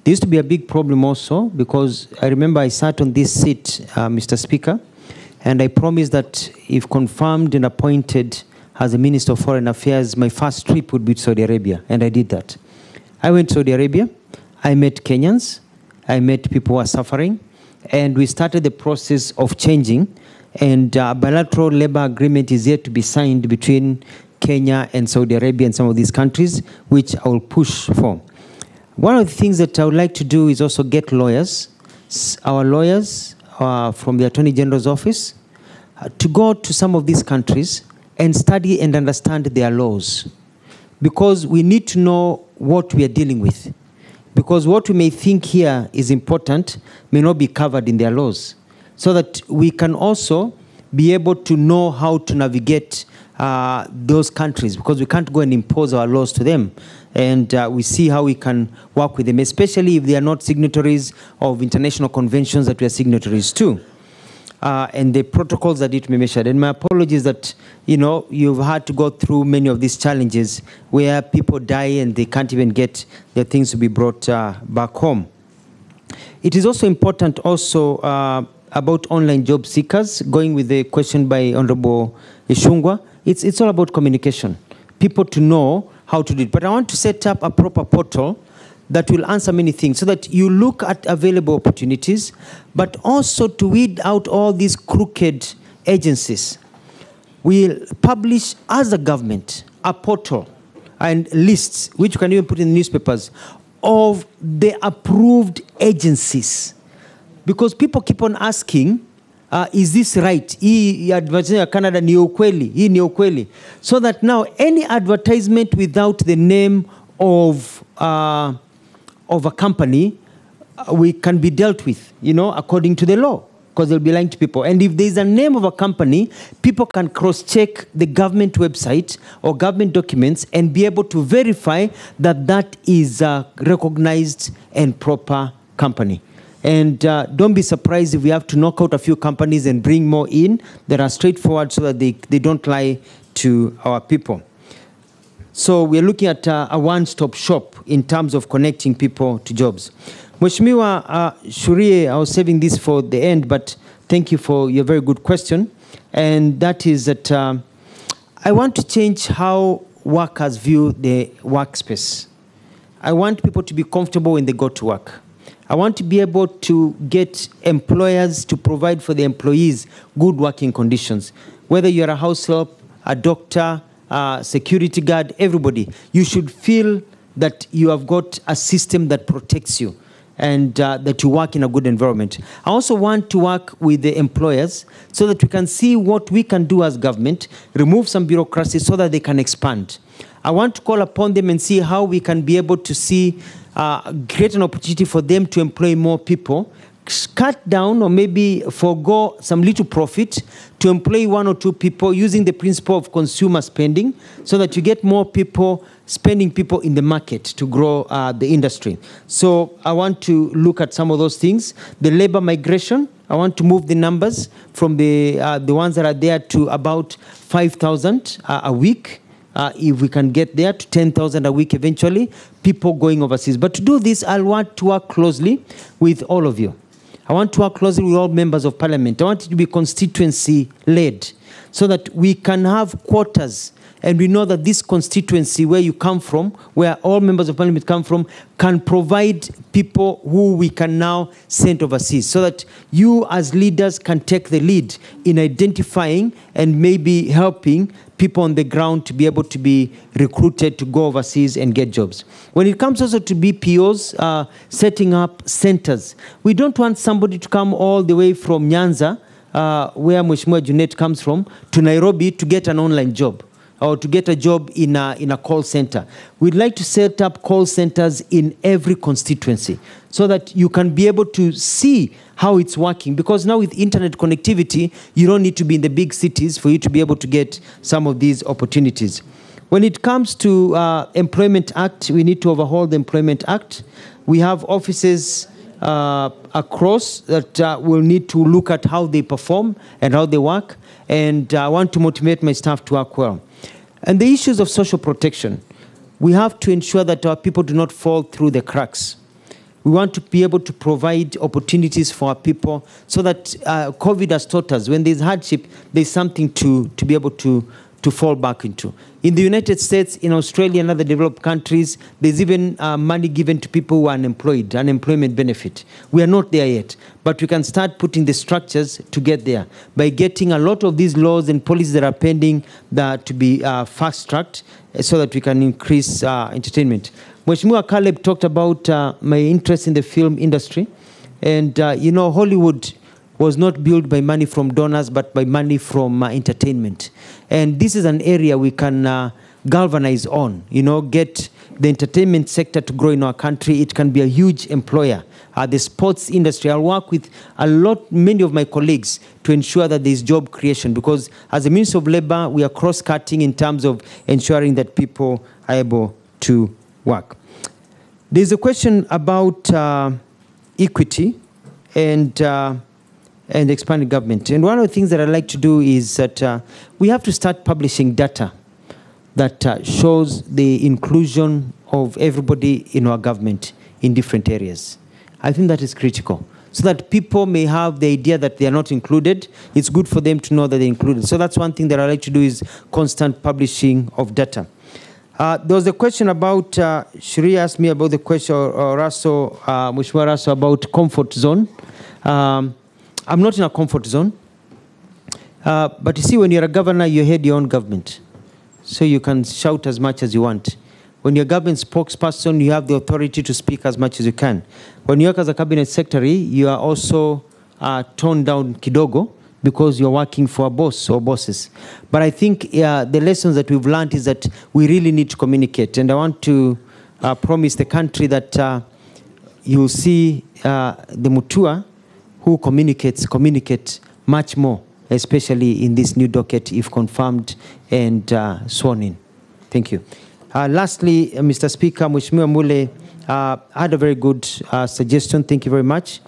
There used to be a big problem also because I remember I sat on this seat, Mr. Speaker, and I promised that if confirmed and appointed as a Minister of Foreign Affairs, my first trip would be to Saudi Arabia, and I did that. I went to Saudi Arabia, I met Kenyans, I met people who are suffering, and we started the process of changing, and a bilateral labor agreement is yet to be signed between Kenya and Saudi Arabia and some of these countries, which I will push for. One of the things that I would like to do is also get lawyers, our lawyers from the Attorney General's office, to go to some of these countries and study and understand their laws. Because we need to know what we are dealing with. because what we may think here is important may not be covered in their laws, so that we can also be able to know how to navigate those countries, because we can't go and impose our laws to them. And we see how we can work with them, especially if they are not signatories of international conventions that we are signatories to. And the protocols that it may measure. And my apologies that, you've had to go through many of these challenges where people die and they can't even get their things to be brought back home. It is also important about online job seekers, going with the question by Honorable Ishungwa. It's all about communication, people to know how to do it. But I want to set up a proper portal that will answer many things, so that you look at available opportunities, but also to weed out all these crooked agencies. We'll publish, as a government, a portal and lists, which you can even put in the newspapers, of the approved agencies. Because people keep on asking, is this right? Hii advertising ya Canada ni ukweli, hii ni ukweli. So that now any advertisement without the name of a company, we can be dealt with, according to the law, because they'll be lying to people. And if there's a name of a company, people can cross-check the government website or government documents and be able to verify that that is a recognized and proper company. And don't be surprised if we have to knock out a few companies and bring more in that are straightforward, so that they don't lie to our people. So we're looking at a one-stop shop in terms of connecting people to jobs. Mheshimiwa Shurie, I was saving this for the end, but thank you for your very good question. And that is that I want to change how workers view the workspace. I want people to be comfortable when they go to work. I want to be able to get employers to provide for the employees good working conditions. Whether you're a house help, a doctor, security guard, everybody, you should feel that you have got a system that protects you and that you work in a good environment. I also want to work with the employers so that we can see what we can do as government, remove some bureaucracy so that they can expand. I want to call upon them and see how we can be able to create an opportunity for them to employ more people, cut down or maybe forego some little profit to employ one or two people using the principle of consumer spending, so that you get more people, spending people in the market to grow the industry. So I want to look at some of those things. The labor migration, I want to move the numbers from the ones that are there to about 5,000 a week. If we can get there to 10,000 a week eventually, people going overseas. But to do this, I want to work closely with all of you. I want to work closely with all members of parliament. I want it to be constituency-led, so that we can have quotas, and we know that this constituency where you come from, where all members of parliament come from, can provide people who we can now send overseas, so that you as leaders can take the lead in identifying and maybe helping people on the ground to be able to be recruited to go overseas and get jobs. When it comes also to BPOs, setting up centers, we don't want somebody to come all the way from Nyanza, where Mheshimiwa Junet comes from, to Nairobi to get an online job, or to get a job in a call center. We'd like to set up call centers in every constituency, so that you can be able to see how it's working. Because now with internet connectivity, you don't need to be in the big cities for you to be able to get some of these opportunities. When it comes to Employment Act, we need to overhaul the Employment Act. We have offices across that will need to look at how they perform and how they work. And I want to motivate my staff to work well. And the issues of social protection, we have to ensure that our people do not fall through the cracks. We want to be able to provide opportunities for our people, so that COVID has taught us, when there's hardship, there's something to be able to fall back into. In the United States, in Australia and other developed countries, there's even money given to people who are unemployed, unemployment benefit. We are not there yet, but we can start putting the structures to get there by getting a lot of these laws and policies that are pending to be fast-tracked, so that we can increase entertainment. Mheshimiwa Caleb talked about my interest in the film industry. And, Hollywood was not built by money from donors, but by money from entertainment. And this is an area we can galvanize on, get the entertainment sector to grow in our country. It can be a huge employer. The sports industry, I'll work with many of my colleagues to ensure that there's job creation, because as a Minister of Labor, we are cross-cutting in terms of ensuring that people are able to work. There's a question about equity and expanding government. And one of the things that I'd like to do is that we have to start publishing data that shows the inclusion of everybody in our government in different areas. I think that is critical, so that people may have the idea that they are not included. It's good for them to know that they're included. So that's one thing that I like to do, is constant publishing of data. There was a question about, Shri asked me about the question, or Raso, Mheshimiwa Raso, about comfort zone. I'm not in a comfort zone. But you see, when you're a governor, you head your own government. So you can shout as much as you want. When you're a government spokesperson, you have the authority to speak as much as you can. When you work as a cabinet secretary, you are also toned down kidogo, because you're working for a boss or bosses. But I think the lessons that we've learned is that we really need to communicate. And I want to promise the country that you'll see the Mutua who communicate much more, especially in this new docket, if confirmed and sworn in. Thank you. Lastly, Mr. Speaker, Mheshimiwa Mule had a very good suggestion. Thank you very much.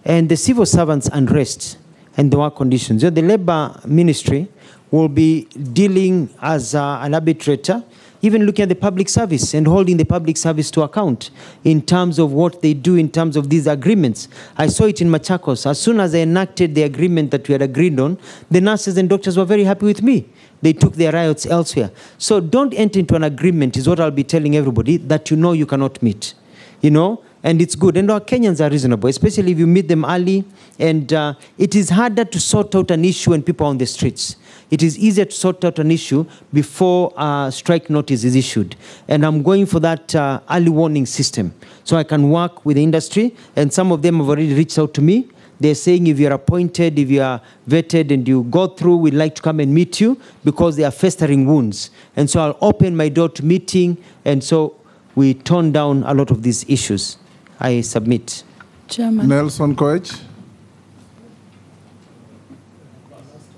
And the civil servants' unrest and the work conditions. The Labour Ministry will be dealing as an arbitrator, even looking at the public service and holding the public service to account in terms of what they do in terms of these agreements. I saw it in Machakos. As soon as I enacted the agreement that we had agreed on, the nurses and doctors were very happy with me. They took their riots elsewhere. So don't enter into an agreement, is what I'll be telling everybody, that you know you cannot meet. You know? And it's good. And our Kenyans are reasonable, especially if you meet them early. And it is harder to sort out an issue when people are on the streets. It is easier to sort out an issue before strike notice is issued. And I'm going for that early warning system, so I can work with the industry. And some of them have already reached out to me. They're saying, if you're appointed, if you are vetted and you go through, we'd like to come and meet you, because they are festering wounds. And so I'll open my door to meeting. And so we tone down a lot of these issues. I submit. Chairman. Nelson Koech.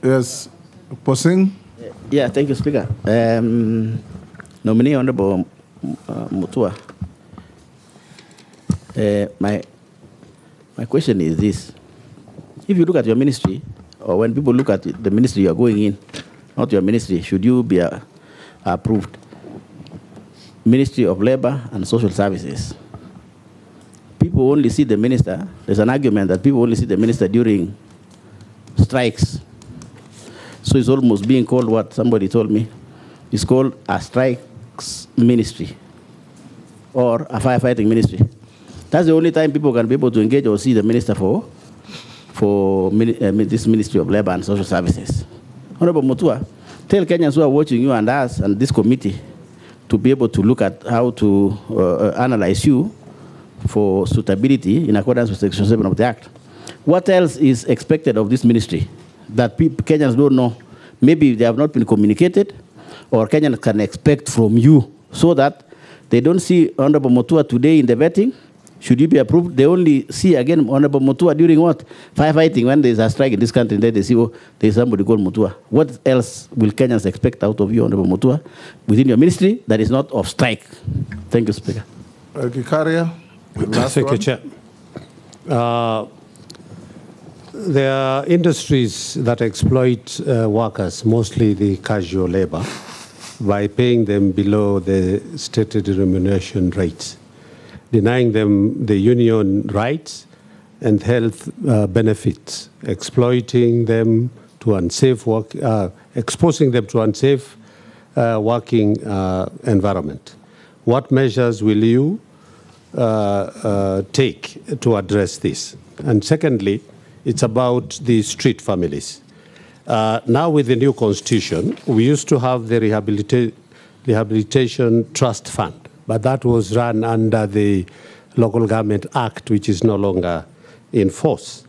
Yes. Posing. Yeah, thank you, Speaker. Nominee Honorable Mutua. My question is this. If you look at your ministry, or when people look at the ministry you are going in, not your ministry, should you be approved? Ministry of Labor and Social Services. People only see the minister. There's an argument that people only see the minister during strikes. So it's almost being called what somebody told me. It's called a strikes ministry or a firefighting ministry. That's the only time people can be able to engage or see the minister for this Ministry of Labor and Social Services. Honorable Mutua, tell Kenyans who are watching you and us and this committee to be able to look at how to analyze you for suitability in accordance with Section 7 of the Act. What else is expected of this ministry that Kenyans don't know? Maybe they have not been communicated, or Kenyans can expect from you, so that they don't see Honorable Mutua today in the vetting. Should you be approved? They only see again Honorable Mutua during what? Firefighting, when there's a strike in this country, then they see, oh, there's somebody called Mutua. What else will Kenyans expect out of you, Honorable Mutua, within your ministry that is not of strike? Thank you, Speaker. Gikaria. Thank you, Chair. There are industries that exploit workers, mostly the casual labor, by paying them below the stated remuneration rates, denying them the union rights and health benefits, exploiting them to unsafe work, exposing them to unsafe working environment. What measures will you take to address this? And secondly, it's about the street families. Now with the new constitution, we used to have the Rehabilitation Trust Fund, but that was run under the Local Government Act, which is no longer in force.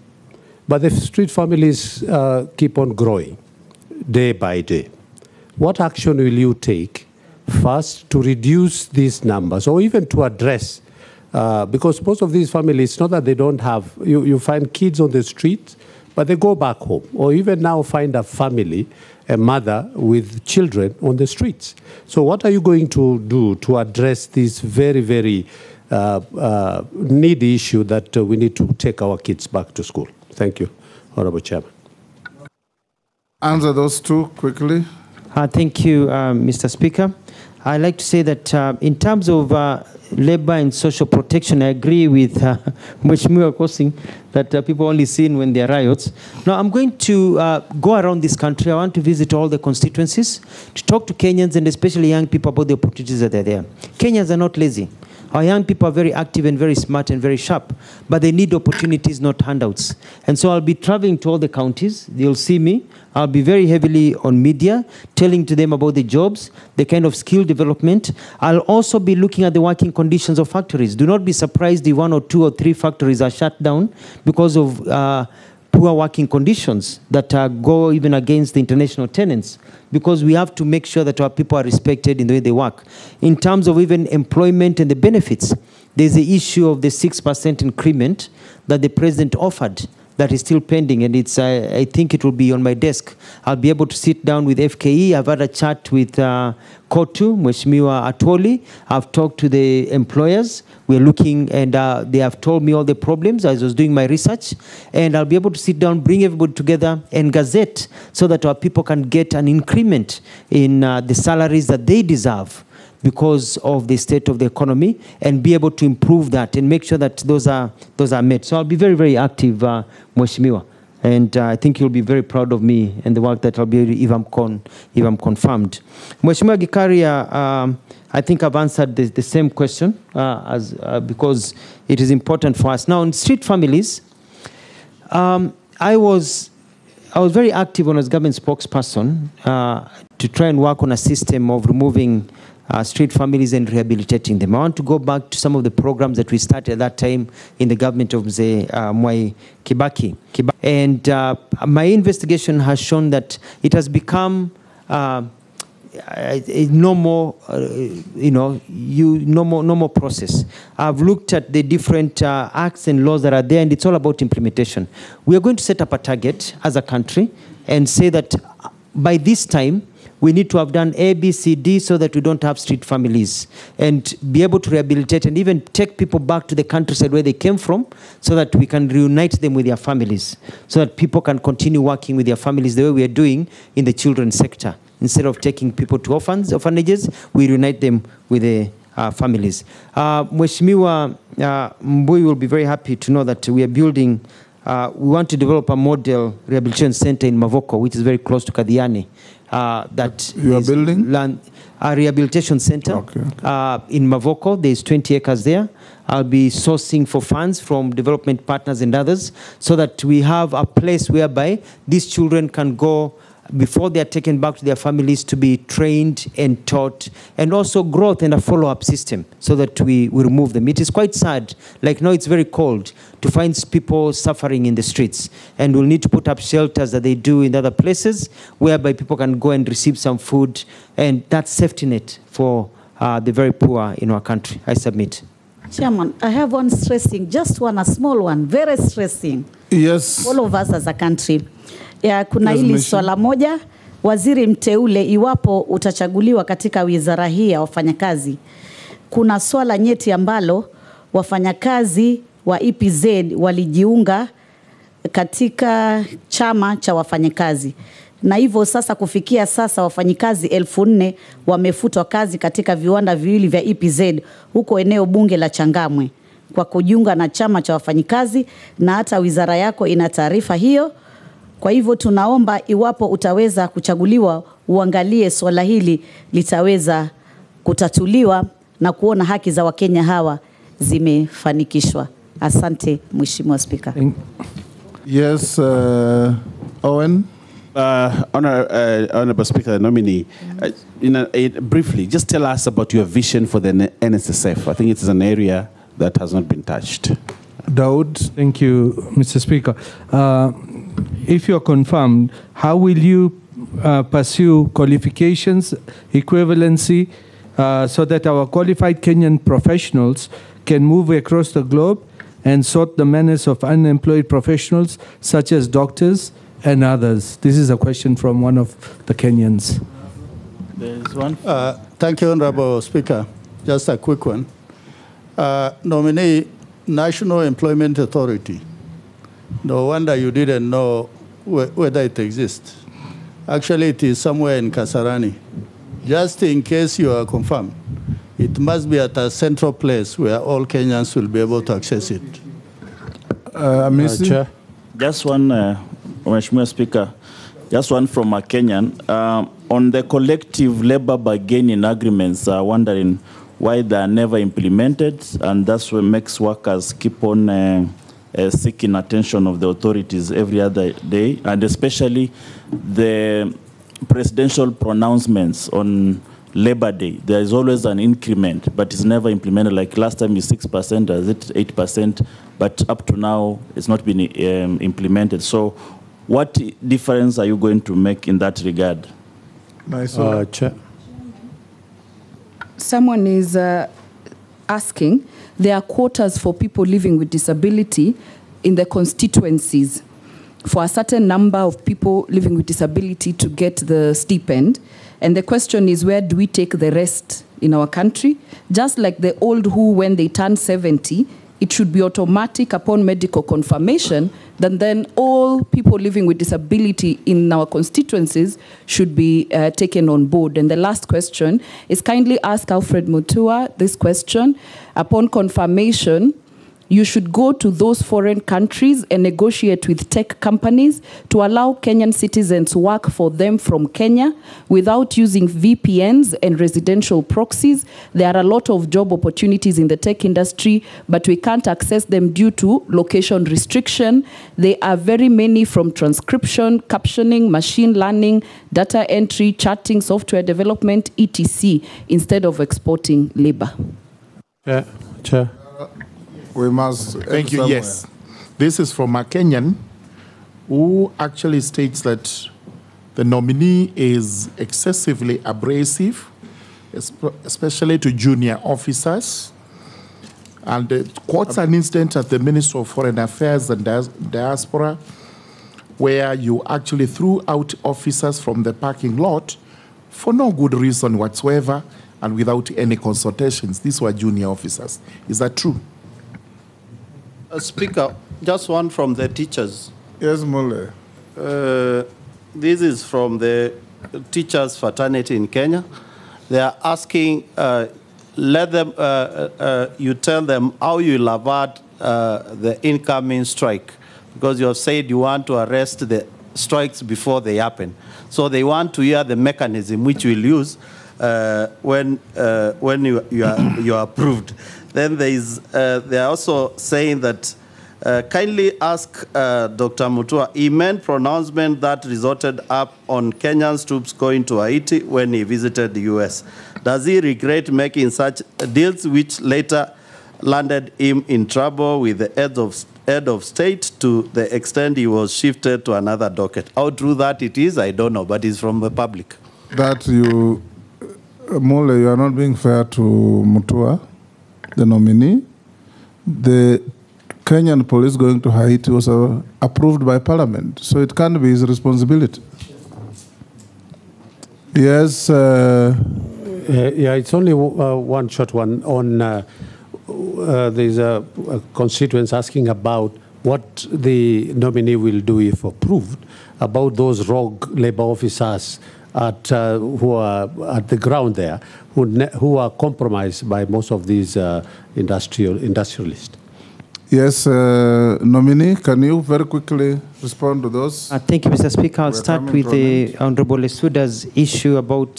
But the street families keep on growing day by day. What action will you take first to reduce these numbers or even to address, because most of these families, it's not that they don't have, you find kids on the street, but they go back home, or even now find a family, a mother with children on the streets. So what are you going to do to address this very, very needy issue that we need to take our kids back to school? Thank you, Honorable Chairman. Answer those two quickly. Thank you, Mr. Speaker. I'd like to say that in terms of labor and social protection, I agree with Mheshimiwa Kosing that people only seen when there are riots. Now, I'm going to go around this country. I want to visit all the constituencies to talk to Kenyans and especially young people about the opportunities that are there. Kenyans are not lazy. Our young people are very active and very smart and very sharp, but they need opportunities, not handouts. And so I'll be traveling to all the counties. They'll see me. I'll be very heavily on media, telling to them about the jobs, the kind of skill development. I'll also be looking at the working conditions of factories. Do not be surprised if 1 or 2 or 3 factories are shut down because of poor working conditions that go even against the international tenants, because we have to make sure that our people are respected in the way they work. In terms of even employment and the benefits, there's the issue of the 6% increment that the president offered that is still pending, and it's I think it will be on my desk. I'll be able to sit down with FKE. I've had a chat with Kotu, Mheshimiwa Atwoli. I've talked to the employers. We're looking, and they have told me all the problems as I was doing my research, and I'll be able to sit down, bring everybody together, and gazette so that our people can get an increment in the salaries that they deserve because of the state of the economy, and be able to improve that and make sure that those are met. So I'll be very, very active, Mheshimiwa, and I think you'll be very proud of me and the work that I'll be able if I'm confirmed. Mheshimiwa Gikaria, I think I've answered the same question because it is important for us. Now, in street families, I was very active as government spokesperson to try and work on a system of removing street families and rehabilitating them. I want to go back to some of the programs that we started at that time in the government of Mwai Kibaki. And my investigation has shown that it has become a normal, normal process. I've looked at the different acts and laws that are there, and it's all about implementation. We are going to set up a target as a country and say that by this time, we need to have done A, B, C, D so that we don't have street families, and be able to rehabilitate and even take people back to the countryside where they came from so that we can reunite them with their families, so that people can continue working with their families the way we are doing in the children's sector. Instead of taking people to orphanages, we reunite them with the families. Mheshimiwa Mbui will be very happy to know that we are building, we want to develop a model rehabilitation center in Mavoko, which is very close to Kadiani. That you are building a rehabilitation center in Mavoko. There's 20 acres there. I'll be sourcing for funds from development partners and others so that we have a place whereby these children can go before they are taken back to their families to be trained and taught, and also growth and a follow-up system so that we remove them. It is quite sad, like now it's very cold, to find people suffering in the streets, and we'll need to put up shelters that they do in other places whereby people can go and receive some food, and that's safety net for the very poor in our country. I submit. Chairman, I have one stressing, just one, a small one, very stressing. Yes. All of us as a country. Ya, kuna hili swala moja, waziri mteule, iwapo utachaguliwa katika wizara hii ya wafanyakazi, kuna swala nyeti ambalo wafanyakazi wa EPZ walijiunga katika chama cha wafanyakazi. Na hivyo sasa kufikia sasa wafanyikazi 1400 wamefutwa kazi katika viwanda viwili vya EPZ huko eneo bunge la Changamwe kwa kujiunga na chama cha wafanyikazi, na hata wizara yako ina taarifa hiyo. Kwa hivyo tunaomba iwapo utaweza kuchaguliwa uangalie swala hili litaweza kutatuliwa na kuona haki za Wakenya hawa zimefanikishwa. Asante Mheshimiwa Spika. Yes, Owen. Honorable Speaker, the nominee, briefly, just tell us about your vision for the NSSF. I think it is an area that has not been touched. Daud. Thank you, Mr. Speaker. If you are confirmed, how will you pursue qualifications, equivalency, so that our qualified Kenyan professionals can move across the globe and sort the menace of unemployed professionals such as doctors and others? This is a question from one of the Kenyans. There's one. Thank you, Honorable Speaker. Just a quick one. Nominee, National Employment Authority. No wonder you didn't know whether it exists. Actually, it is somewhere in Kasarani. Just in case you are confirmed, it must be at a central place where all Kenyans will be able to access it. Chair. Just one, Mheshimiwa Speaker, just one from a Kenyan. On the collective labor bargaining agreements, wondering why they are never implemented, and that's what makes workers keep on seeking attention of the authorities every other day, and especially the presidential pronouncements on Labor Day. There is always an increment, but it's never implemented. Like last time is 6%, is it 8%? But up to now, it's not been implemented. So what difference are you going to make in that regard? Chair. Someone is asking, there are quotas for people living with disability in the constituencies for a certain number of people living with disability to get the stipend. And the question is, where do we take the rest in our country? Just like the old who, when they turn 70, it should be automatic upon medical confirmation, then all people living with disability in our constituencies should be taken on board. And the last question is, kindly ask Alfred Mutua this question. Upon confirmation, you should go to those foreign countries and negotiate with tech companies to allow Kenyan citizens work for them from Kenya without using VPNs and residential proxies. There are a lot of job opportunities in the tech industry, but we can't access them due to location restriction. There are very many, from transcription, captioning, machine learning, data entry, chatting, software development, etc., instead of exporting labor. Yeah, Chair. We must. Thank you. Yes. This is from a Kenyan who actually states that the nominee is excessively abrasive, especially to junior officers, and quotes an incident at the Ministry of Foreign Affairs and Diaspora where you actually threw out officers from the parking lot for no good reason whatsoever and without any consultations. These were junior officers. Is that true? Speaker, just one from the teachers. Yes, Mole. This is from the teachers' fraternity in Kenya. They are asking, let them, you tell them how you will avert the incoming strike, because you have said you want to arrest the strikes before they happen. So they want to hear the mechanism which you will use when you are approved. Then they are also saying that kindly ask Dr. Mutua, he made pronouncement that resulted up on Kenyan troops going to Haiti when he visited the US. Does he regret making such deals which later landed him in trouble with the head of state to the extent he was shifted to another docket? How true that it is, I don't know, but it's from the public. That you, Mole, you are not being fair to Mutua, the nominee. The Kenyan police going to Haiti was approved by Parliament, so it can't be his responsibility. Yes. Yeah, it's only one short one. On there's a constituents asking about what the nominee will do if approved about those rogue labor officers who are at the ground there, who are compromised by most of these industrialists. Yes, nominee, can you very quickly respond to those? Thank you, Mr. Speaker. I'll start with the Honorable Esuda's issue about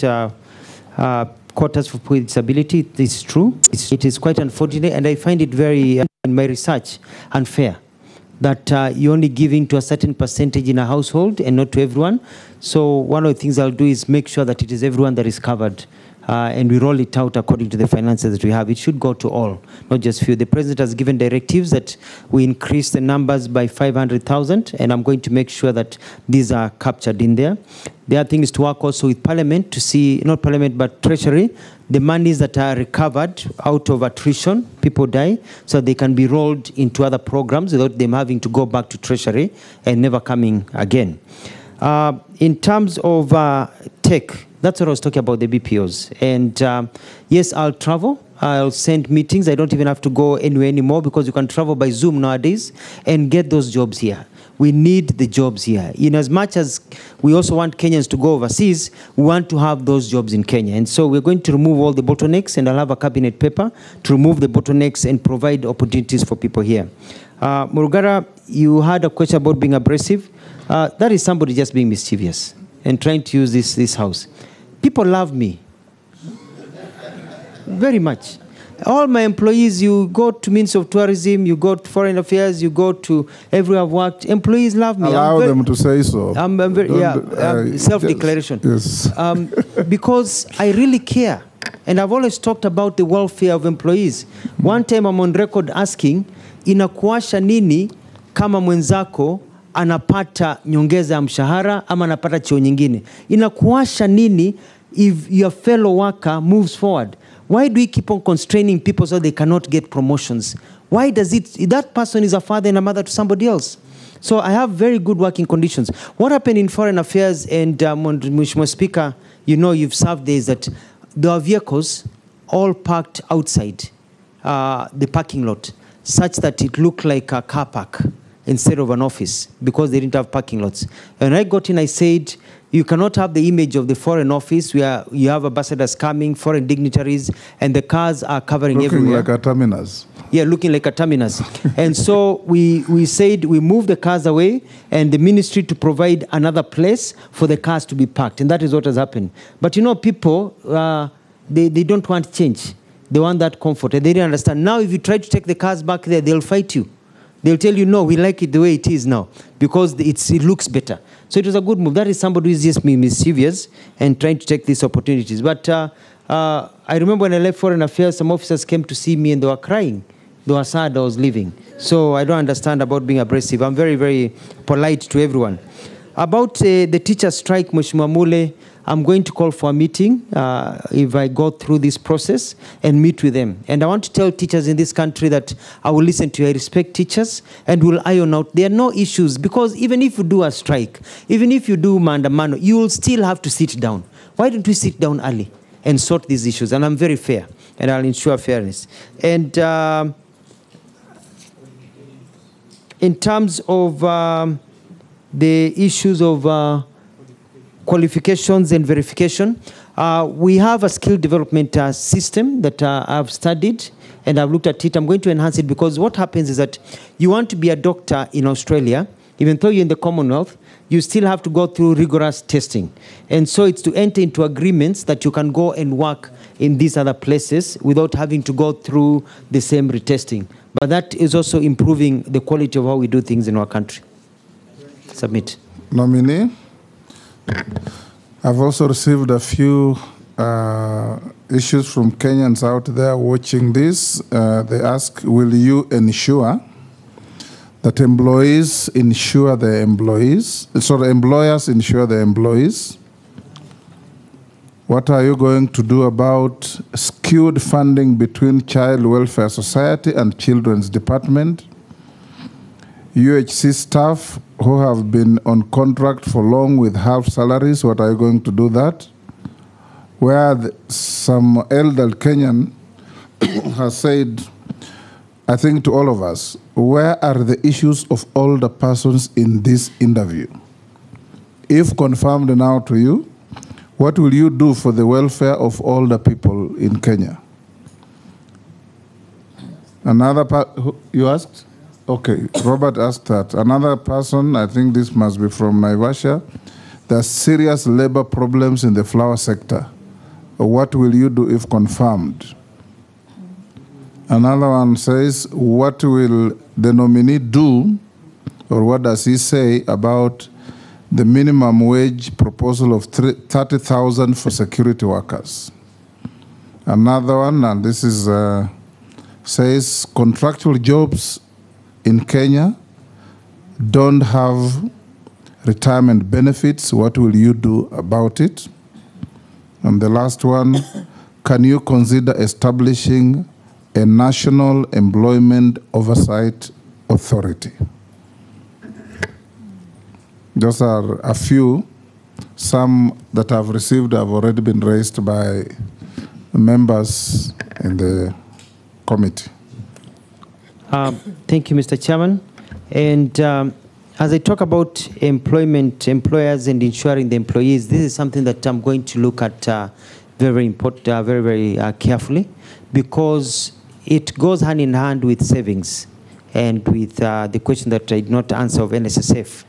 quotas for people with disability. This is true. It is quite unfortunate, and I find it very, in my research, unfair that you're only giving to a certain percentage in a household and not to everyone. So one of the things I'll do is make sure that it is everyone that is covered. And we roll it out according to the finances that we have. It should go to all, not just few. The President has given directives that we increase the numbers by 500,000, and I'm going to make sure that these are captured in there. The other thing is to work also with Parliament to see, not Parliament, but Treasury, the monies that are recovered out of attrition, people die, so they can be rolled into other programs without them having to go back to Treasury and never coming again. In terms of tech, that's what I was talking about, the BPOs. And yes, I'll travel. I'll send meetings. I don't even have to go anywhere anymore because you can travel by Zoom nowadays and get those jobs here. We need the jobs here. In as much as we also want Kenyans to go overseas, we want to have those jobs in Kenya. And so we're going to remove all the bottlenecks, and I'll have a cabinet paper to remove the bottlenecks and provide opportunities for people here. Murugara, you had a question about being abrasive. That is somebody just being mischievous and trying to use this house. People love me very much. All my employees, you go to Ministry of Tourism, you go to Foreign Affairs, you go to everywhere I've worked, employees love me. Allow them to say so. I'm very, self-declaration. Yes. Because I really care. And I've always talked about the welfare of employees. One time I'm on record asking, inakuasha nini kama mwenzako anapata nyongeza ya mshahara ama anapata cheo nyingine? Inakuasha nini if your fellow worker moves forward? Why do we keep on constraining people so they cannot get promotions? Why does it, that person is a father and a mother to somebody else? So I have very good working conditions. What happened in Foreign Affairs, and Mheshimiwa Speaker, you know you've served there, is that there are vehicles all parked outside the parking lot, such that it looked like a car park instead of an office, because they didn't have parking lots. And I got in, I said, you cannot have the image of the foreign office where you have ambassadors coming, foreign dignitaries, and the cars are covering everywhere. Looking like a terminus. Yeah, looking like a terminus. And so we said we move the cars away and the ministry to provide another place for the cars to be parked. And that is what has happened. But you know, people, they don't want change. They want that comfort. And they didn't understand. Now, if you try to take the cars back there, they'll fight you. They'll tell you, no, we like it the way it is now because it looks better. So it was a good move. That is somebody who is just being mischievous and trying to take these opportunities. But I remember when I left Foreign Affairs, some officers came to see me and they were crying. They were sad I was leaving. So I don't understand about being abrasive. I'm very, very polite to everyone. About the teacher strike, Mheshimiwa Mule, I'm going to call for a meeting if I go through this process and meet with them. And I want to tell teachers in this country that I will listen to you. I respect teachers and will iron out. There are no issues because even if you do a strike, even if you do maandamano, you will still have to sit down. Why don't we sit down early and sort these issues? And I'm very fair and I'll ensure fairness. And in terms of the issues of qualifications and verification, we have a skill development system that I've studied and I've looked at it. I'm going to enhance it because what happens is that you want to be a doctor in Australia, even though you're in the Commonwealth, you still have to go through rigorous testing. And so it's to enter into agreements that you can go and work in these other places without having to go through the same retesting. But that is also improving the quality of how we do things in our country. Submit. Nominee, I've also received a few issues from Kenyans out there watching this. They ask, will you ensure that employees insure their employees? So the employers insure their employees? What are you going to do about skewed funding between Child Welfare Society and Children's Department? UHC staff who have been on contract for long with half salaries, what are you going to do that? Where some elder Kenyan has said, I think to all of us, where are the issues of older persons in this interview? If confirmed now to you, what will you do for the welfare of older people in Kenya? Another part, you asked? Okay, Robert asked that. Another person, I think this must be from Naivasha, there's serious labor problems in the flower sector. What will you do if confirmed? Another one says, what will the nominee do, or what does he say about the minimum wage proposal of 30,000 for security workers? Another one, and this is says contractual jobs in Kenya don't have retirement benefits. What will you do about it? And the last one, can you consider establishing a national employment oversight authority? Those are a few. Some that I've received have already been raised by members in the committee. Thank you, Mr. Chairman. And as I talk about employment, employers, and ensuring the employees, this is something that I'm going to look at very important, very carefully, because it goes hand in hand with savings and with the question that I did not answer of NSSF.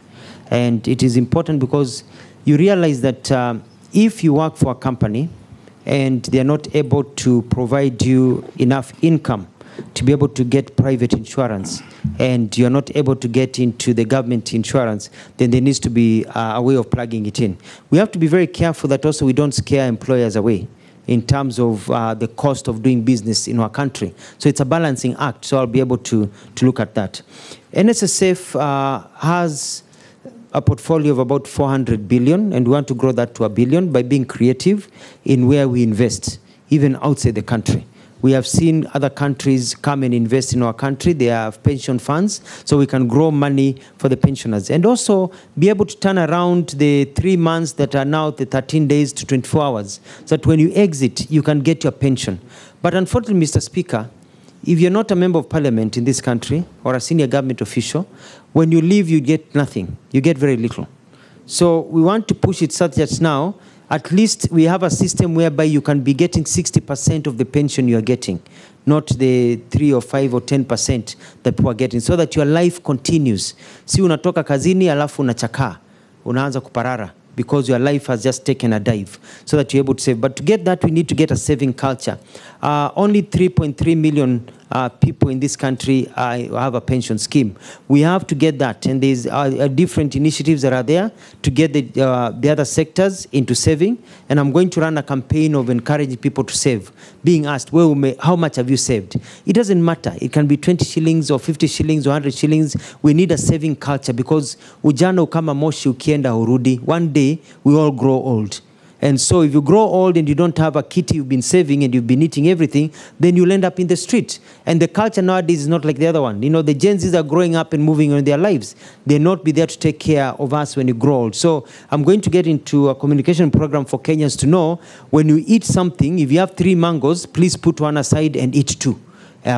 And it is important because you realize that if you work for a company and they are not able to provide you enough income to be able to get private insurance, and you're not able to get into the government insurance, then there needs to be a way of plugging it in. We have to be very careful that also we don't scare employers away in terms of the cost of doing business in our country. So it's a balancing act, so I'll be able to look at that. NSSF has a portfolio of about 400 billion, and we want to grow that to $1 billion by being creative in where we invest, even outside the country. We have seen other countries come and invest in our country. They have pension funds, so we can grow money for the pensioners. And also be able to turn around the 3 months that are now the 13 days to 24 hours, so that when you exit, you can get your pension. But unfortunately, Mr. Speaker, if you're not a member of parliament in this country or a senior government official, when you leave, you get nothing. You get very little. So we want to push it such that now, at least we have a system whereby you can be getting 60% of the pension you are getting, not the 3 or 5 or 10% that people are getting, so that your life continues. Si unatoka kazini alafu unachakaa, unaanza kuparara, because your life has just taken a dive, so that you're able to save. But to get that, we need to get a saving culture. Only 3.3 million people in this country have a pension scheme. We have to get that, and there's different initiatives that are there to get the other sectors into saving. And I'm going to run a campaign of encouraging people to save, being asked, well, how much have you saved? It doesn't matter. It can be 20 shillings or 50 shillings or 100 shillings. We need a saving culture, because ujana ukama moshi ukienda hurudi. One day, we all grow old. And so if you grow old and you don't have a kitty you've been saving and you've been eating everything, then you'll end up in the street. And the culture nowadays is not like the other one. You know, the Gen Zs are growing up and moving on in their lives. They'll not be there to take care of us when you grow old. So I'm going to get into a communication program for Kenyans to know, when you eat something, if you have 3 mangoes, please put one aside and eat 2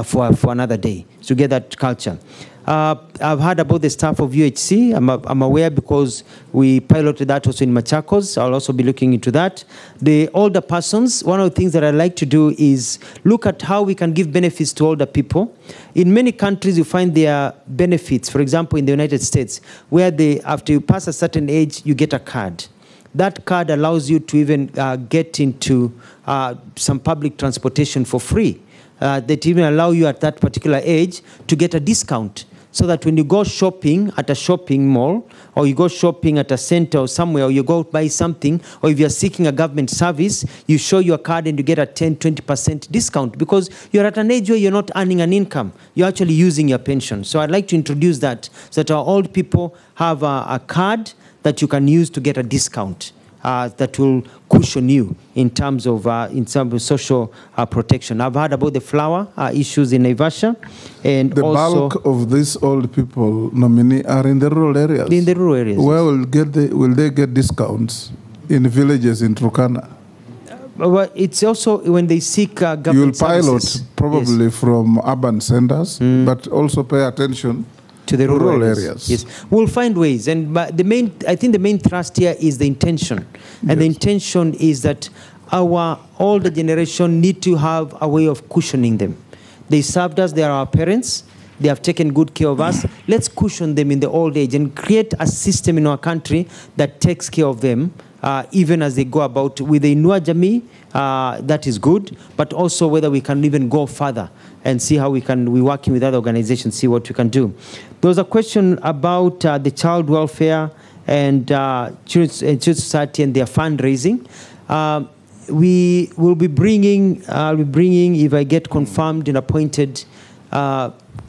for another day, to get that culture. I've heard about the staff of UHC. I'm aware because we piloted that also in Machakos. I'll also be looking into that. The older persons, one of the things that I like to do is look at how we can give benefits to older people. In many countries, you find there are benefits. For example, in the United States, where after you pass a certain age, you get a card. That card allows you to even get into some public transportation for free. That even allow you at that particular age to get a discount, so that when you go shopping at a shopping mall, or you go shopping at a center or somewhere, or you go buy something, or if you're seeking a government service, you show your card and you get a 10-20% discount, because you're at an age where you're not earning an income. You're actually using your pension. So I'd like to introduce that, so that our old people have a card that you can use to get a discount. That will cushion you in terms of social protection. I've heard about the flower issues in Naivasha, and the also bulk of these old people, nominee, are in the rural areas. In the rural areas. Where will they get discounts in villages in Turkana? Well, it's also when they seek government You'll pilot services. probably from urban centers, but also pay attention to the rural areas. Yes, we'll find ways, and I think the main thrust here is the intention, and the intention is that our older generation need to have a way of cushioning them. They served us; they are our parents. They have taken good care of us. Let's cushion them in the old age and create a system in our country that takes care of them, even as they go about with the Inua Jamii. That is good, but also whether we can even go further and see how we're working with other organizations, see what we can do. There was a question about the child welfare and Children's Society and their fundraising. We will be bringing, if I get confirmed and appointed,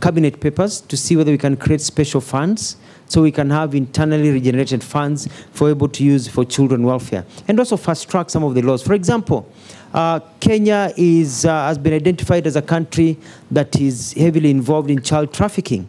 cabinet papers to see whether we can create special funds, so we can have internally regenerated funds for able to use for children welfare, and also fast track some of the laws. For example, Kenya has been identified as a country that is heavily involved in child trafficking.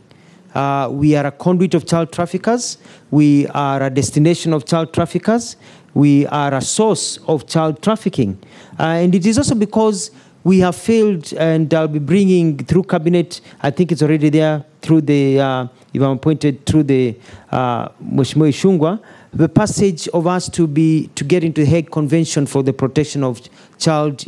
We are a conduit of child traffickers. We are a destination of child traffickers. We are a source of child trafficking. And it is also because we have failed, and I'll be bringing through cabinet, I think it's already there, through the, if I'm appointed through the Mheshimiwa Ishungwa, the passage of us to get into the Hague Convention for the protection of child,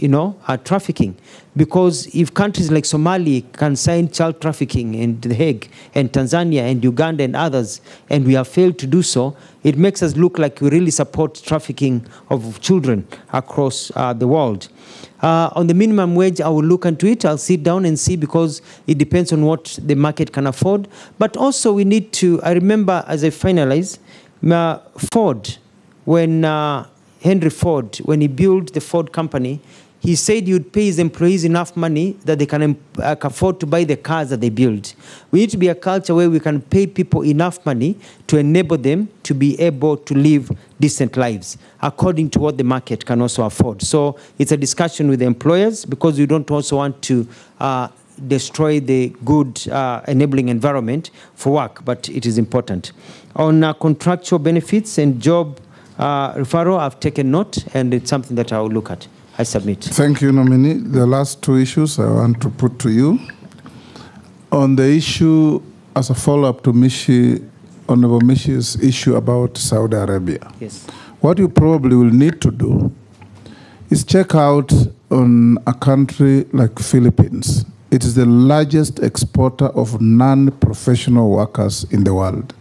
trafficking. Because if countries like Somalia can sign child trafficking in The Hague, and Tanzania and Uganda and others, and we have failed to do so, it makes us look like we really support trafficking of children across the world. On the minimum wage, I will look into it. I'll sit down and see, because it depends on what the market can afford. But also we need to, I remember as I finalize, Ford, when Henry Ford, when he built the Ford company, he said he would pay his employees enough money that they can afford to buy the cars that they build. We need to be a culture where we can pay people enough money to enable them to be able to live decent lives according to what the market can also afford. So it's a discussion with the employers, because we don't also want to destroy the good enabling environment for work, but it is important. On contractual benefits and job referral, I've taken note, and it's something that I will look at. I submit. Thank you, nominee. The last two issues I want to put to you. On the issue, as a follow-up to Honorable Mishi's issue about Saudi Arabia. Yes. What you probably will need to do is check out on a country like Philippines. It is the largest exporter of non-professional workers in the world.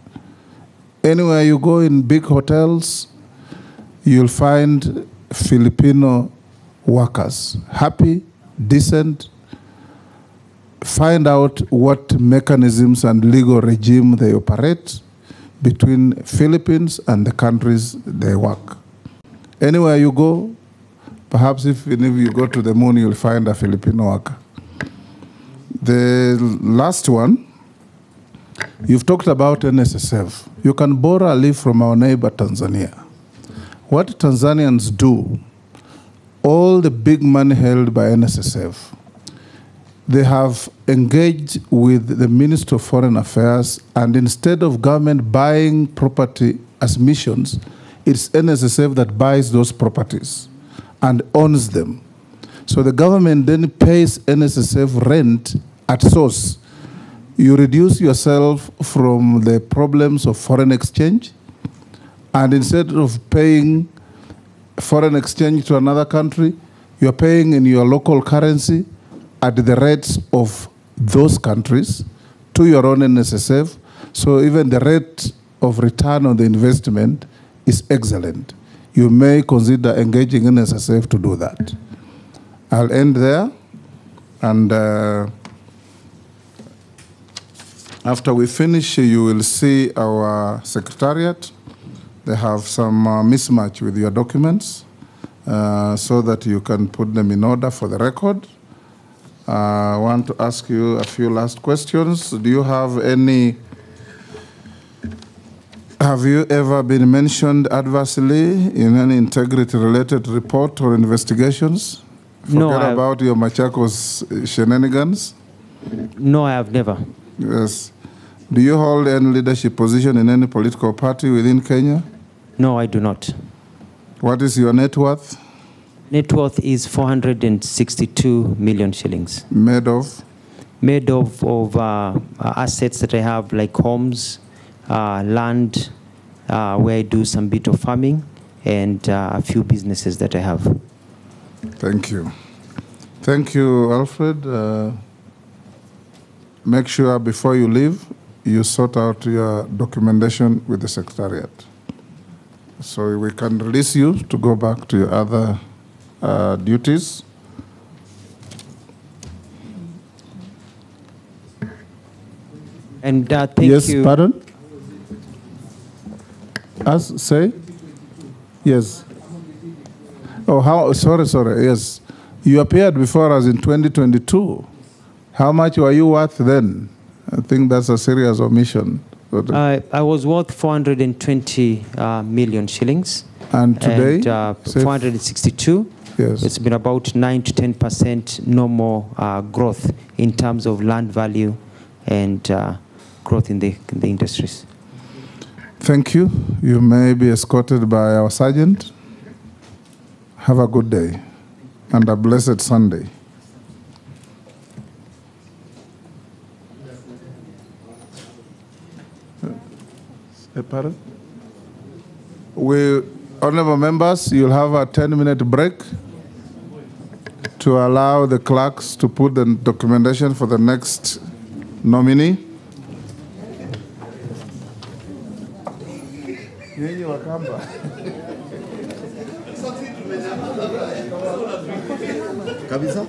Anywhere you go in big hotels, you'll find Filipino workers, happy, decent. Find out what mechanisms and legal regime they operate between Philippines and the countries they work. Anywhere you go, perhaps if you go to the moon, you'll find a Filipino worker. The last one, you've talked about NSSF. You can borrow a leaf from our neighbor Tanzania. What Tanzanians do, all the big money held by NSSF, they have engaged with the Minister of Foreign Affairs, and instead of government buying property as missions, it's NSSF that buys those properties and owns them. So the government then pays NSSF rent at source. You reduce yourself from the problems of foreign exchange, and instead of paying foreign exchange to another country, you're paying in your local currency at the rates of those countries to your own NSSF. So even the rate of return on the investment is excellent. You may consider engaging NSSF to do that. I'll end there, and after we finish, you will see our secretariat. They have some mismatch with your documents so that you can put them in order for the record. I want to ask you a few last questions. Do you have you ever been mentioned adversely in any integrity-related report or investigations? No, Forget about your Machakos shenanigans? No, I have never. Yes. Do you hold any leadership position in any political party within Kenya? No, I do not. What is your net worth? Net worth is 462 million shillings. Made of? Made of assets that I have, like homes, land, where I do some bit of farming, and a few businesses that I have. Thank you. Thank you, Alfred. Make sure before you leave, you sort out your documentation with the Secretariat, so we can release you to go back to your other duties. And thank yes, you. Yes, pardon? Say? Yes. Oh, how? Sorry. Yes. You appeared before us in 2022. How much were you worth then? I think that's a serious omission. I was worth 420 million shillings. And today? And 462. Yes. It's been about 9 to 10% normal growth in terms of land value and growth in the industries. Thank you. You may be escorted by our sergeant. Have a good day and a blessed Sunday. Honorable members, you'll have a 10-minute break to allow the clerks to put the documentation for the next nominee. Kabisa?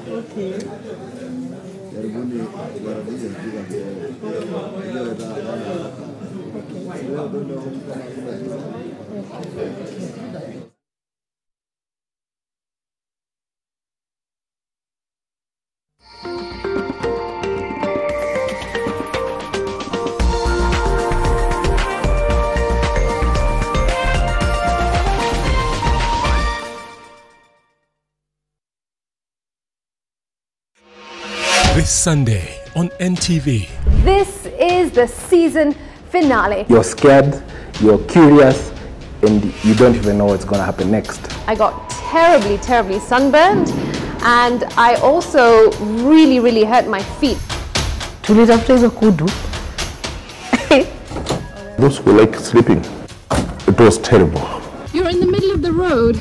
This Sunday on NTV. This is the season finale. You're scared, you're curious, and you don't even know what's going to happen next. I got terribly, terribly sunburned, and I also really, really hurt my feet. Tulitafuta hizo kudu. Those who like sleeping, it was terrible. You're in the middle of the road.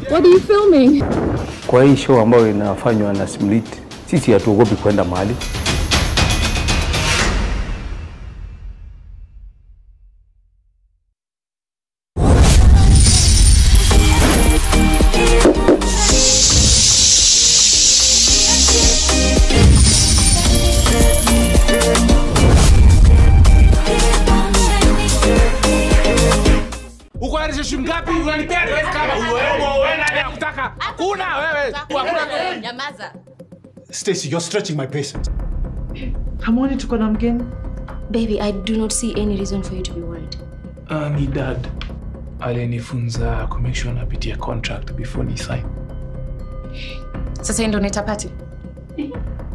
What are you filming? Kwa hii show ambayo inafanywa na Simulate, sisi hatuogopi kwenda mahali. Stacy, you're stretching my patience. Hamoni tuko na mgeni. Baby, I do not see any reason for you to be worried. Ni dad alinifunza ku make sure napitia contract before ni sign. Sasa ndio nitapati.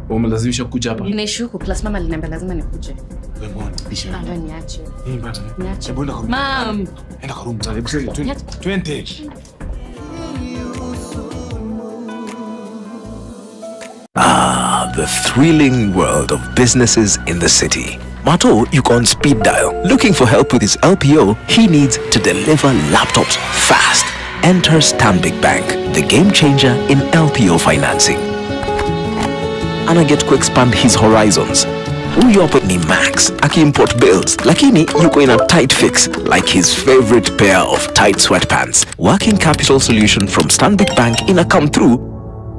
Umelazimisha kuja hapa. Ninashuku plus mama aliniambia lazima nikuje. Wewe mbona bisha? Ndio niache. Bana. Niache. Enda kwa room. Mom. Enda kwa room. Hebu sasa 20. Ah, the thrilling world of businesses in the city. Mato, you can speed dial. Looking for help with his LPO, he needs to deliver laptops fast. Enter Stanbic Bank, the game changer in LPO financing. And I get to expand his horizons. Huyu hapo ni Max, aki-import bills, lakini yuko in a tight fix, like his favorite pair of tight sweatpants. Working capital solution from Stanbic Bank in a come through,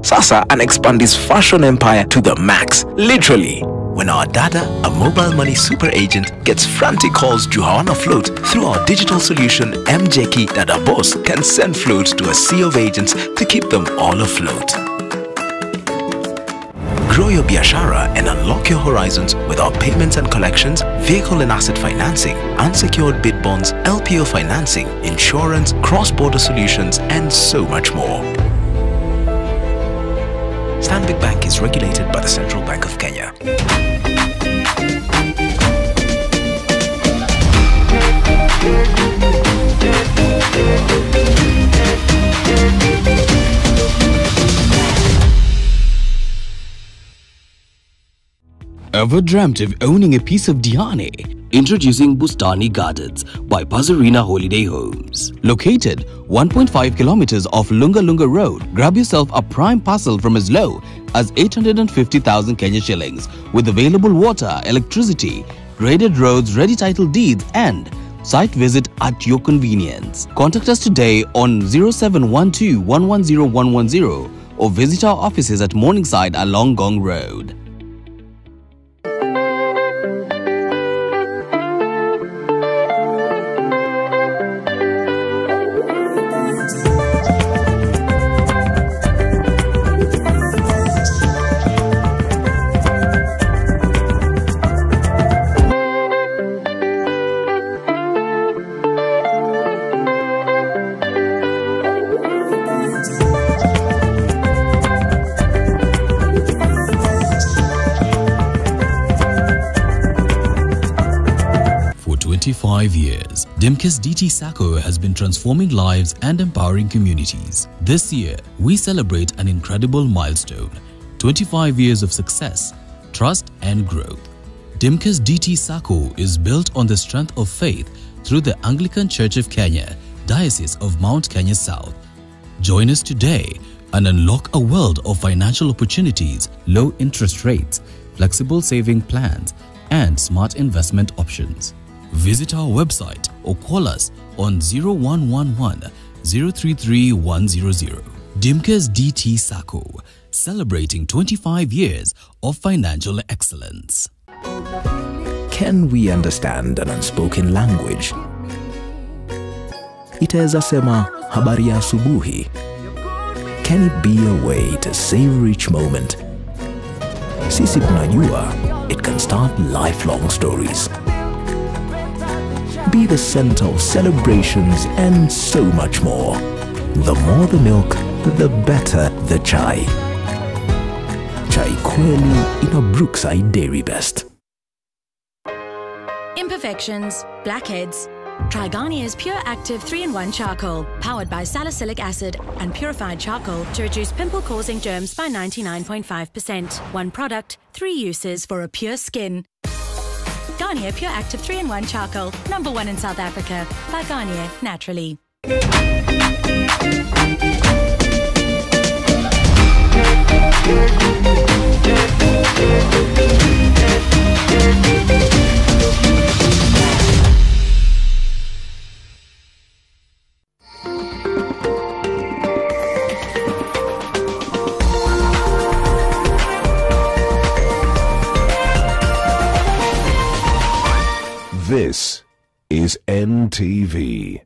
Sasa and expand his fashion empire to the max, literally. When our dada, a mobile money super agent, gets frantic calls to Hawana Float through our digital solution, MJK Dada Boss can send floats to a sea of agents to keep them all afloat. Grow your biashara and unlock your horizons with our payments and collections, vehicle and asset financing, unsecured bid bonds, LPO financing, insurance, cross-border solutions, and so much more. Stanbic Bank is regulated by the Central Bank of Kenya. Ever dreamt of owning a piece of Diane? Introducing Bustani Gardens by Pazarina Holiday Homes. Located 1.5 kilometers off Lunga Lunga Road, grab yourself a prime parcel from as low as 850,000 Kenya shillings with available water, electricity, graded roads, ready title deeds and site visit at your convenience. Contact us today on 0712 110 110 or visit our offices at Morningside along Gong Road. 25 years, Dimkes DT Sacco has been transforming lives and empowering communities. This year, we celebrate an incredible milestone: 25 years of success, trust and growth. Dimkes DT Sacco is built on the strength of faith through the Anglican Church of Kenya, Diocese of Mount Kenya South. Join us today and unlock a world of financial opportunities, low interest rates, flexible saving plans, and smart investment options. Visit our website or call us on 0111 033 100. Dimkes DT Sacco, celebrating 25 years of financial excellence. Can we understand an unspoken language? Itaweza sema habari ya asubuhi. Can it be a way to savor each moment? Sisi tunajua it can start lifelong stories. Be the center of celebrations and so much more. The more the milk, the better the chai. Chai kweli ina Brookside Dairy Best. Imperfections, blackheads. Try Garnier's Pure Active 3-in-1 Charcoal, powered by salicylic acid and purified charcoal to reduce pimple-causing germs by 99.5%. One product, 3 uses for a pure skin. Garnier Pure Active 3-in-1 Charcoal, #1 in South Africa, by Garnier Naturally. This is NTV.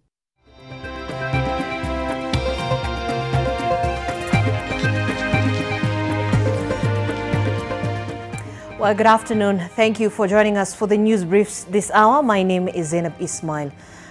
Well, good afternoon. Thank you for joining us for the news briefs this hour. My name is Zainab Ismail.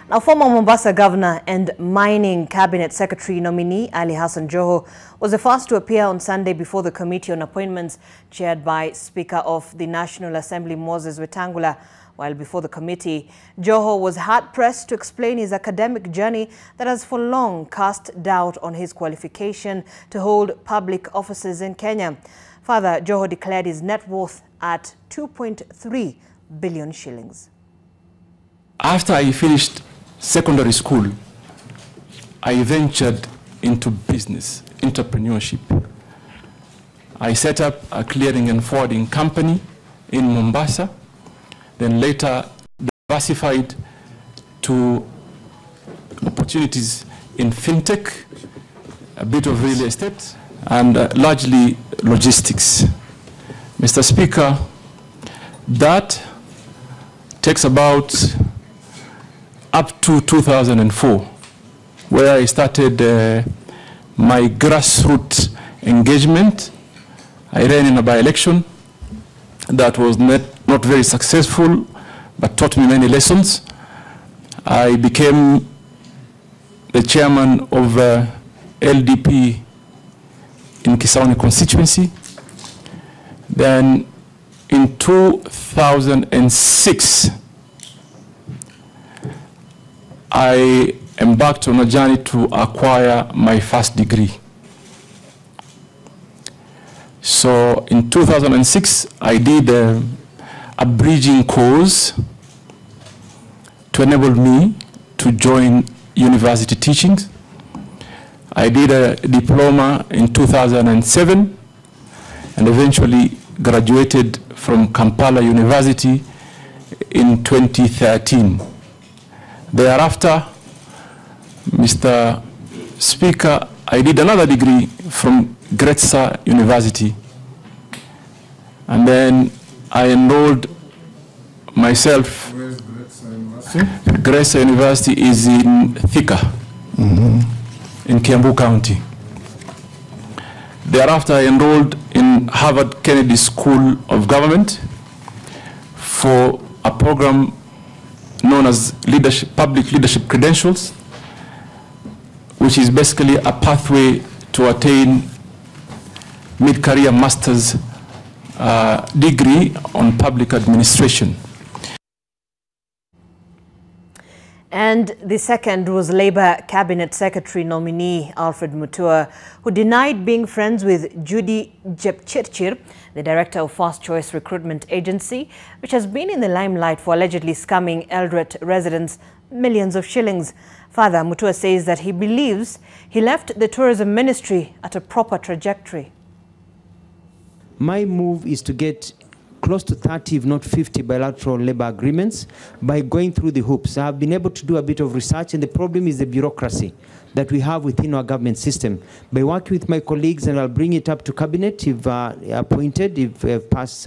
Now, former Mombasa Governor and Mining Cabinet Secretary nominee Ali Hassan Joho was the first to appear on Sunday before the Committee on Appointments chaired by Speaker of the National Assembly Moses Wetangula. While before the committee, Joho was hard-pressed to explain his academic journey that has for long cast doubt on his qualification to hold public offices in Kenya. Further, Joho declared his net worth at 2.3 billion shillings. After I finished secondary school, I ventured into business, entrepreneurship. I set up a clearing and forwarding company in Mombasa, then later diversified to opportunities in fintech, a bit of real estate, and largely logistics. Mr. Speaker, that takes about up to 2004, where I started my grassroots engagement. I ran in a by-election that was not very successful, but taught me many lessons. I became the chairman of LDP in Kisauni constituency. Then in 2006, I embarked on a journey to acquire my first degree. So in 2006, I did a bridging course to enable me to join university teachings. I did a diploma in 2007 and eventually graduated from Kampala University in 2013. Thereafter, Mr. Speaker, I did another degree from Gretsa University. And then I enrolled myself. Where is Gretsa University? Gretsa University is in Thika, in Kiambu County. Thereafter, I enrolled in Harvard Kennedy School of Government for a program known as Public Leadership Credentials, which is basically a pathway to attain mid-career master's degree on public administration. And the second was Labour Cabinet Secretary nominee Alfred Mutua, who denied being friends with Judy Jepchirchir, the director of First Choice Recruitment Agency, which has been in the limelight for allegedly scamming Eldoret residents millions of shillings. Further, Mutua says that he believes he left the tourism ministry at a proper trajectory. My move is to get close to 30, if not 50 bilateral labor agreements by going through the hoops. I have been able to do a bit of research, and the problem is the bureaucracy that we have within our government system. By working with my colleagues, and I'll bring it up to cabinet if appointed, if passed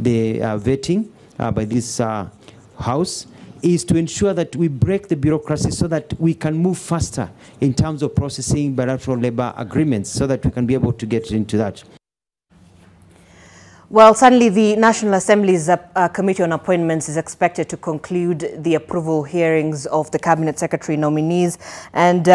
the vetting by this house, is to ensure that we break the bureaucracy so that we can move faster in terms of processing bilateral labor agreements, so that we can be able to get into that. Well, suddenly the National Assembly's Committee on Appointments is expected to conclude the approval hearings of the Cabinet Secretary nominees, and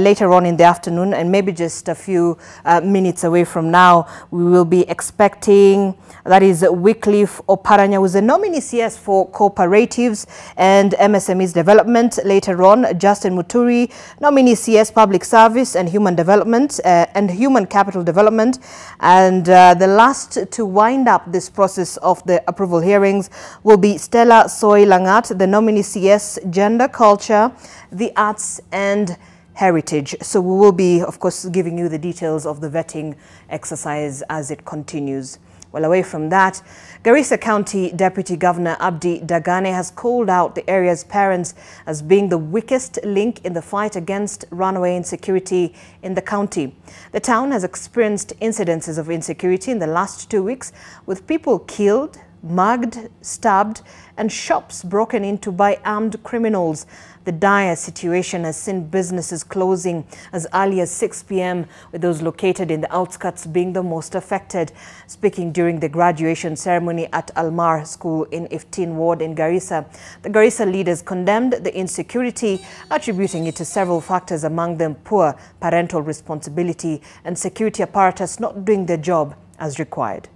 later on in the afternoon, and maybe just a few minutes away from now, we will be expecting, that is Wycliffe Oparanya, who is the nominee CS for Cooperatives and MSMEs Development. Later on, Justin Muturi, nominee CS Public Service and Human Development and Human Capital Development. And the last to wind up this process of the approval hearings will be Stella Soy Langat, the nominee CS Gender, Culture, the Arts and Heritage. So we will be, of course, giving you the details of the vetting exercise as it continues. Well, away from that, Garissa County Deputy Governor Abdi Dagane has called out the area's parents as being the weakest link in the fight against runaway insecurity in the county. The town has experienced incidences of insecurity in the last 2 weeks, with people killed, mugged, stabbed, and shops broken into by armed criminals. The dire situation has seen businesses closing as early as 6 p.m, with those located in the outskirts being the most affected. Speaking during the graduation ceremony at Almar School in Iftin Ward in Garissa, the Garissa leaders condemned the insecurity, attributing it to several factors, among them poor parental responsibility and security apparatus not doing their job as required.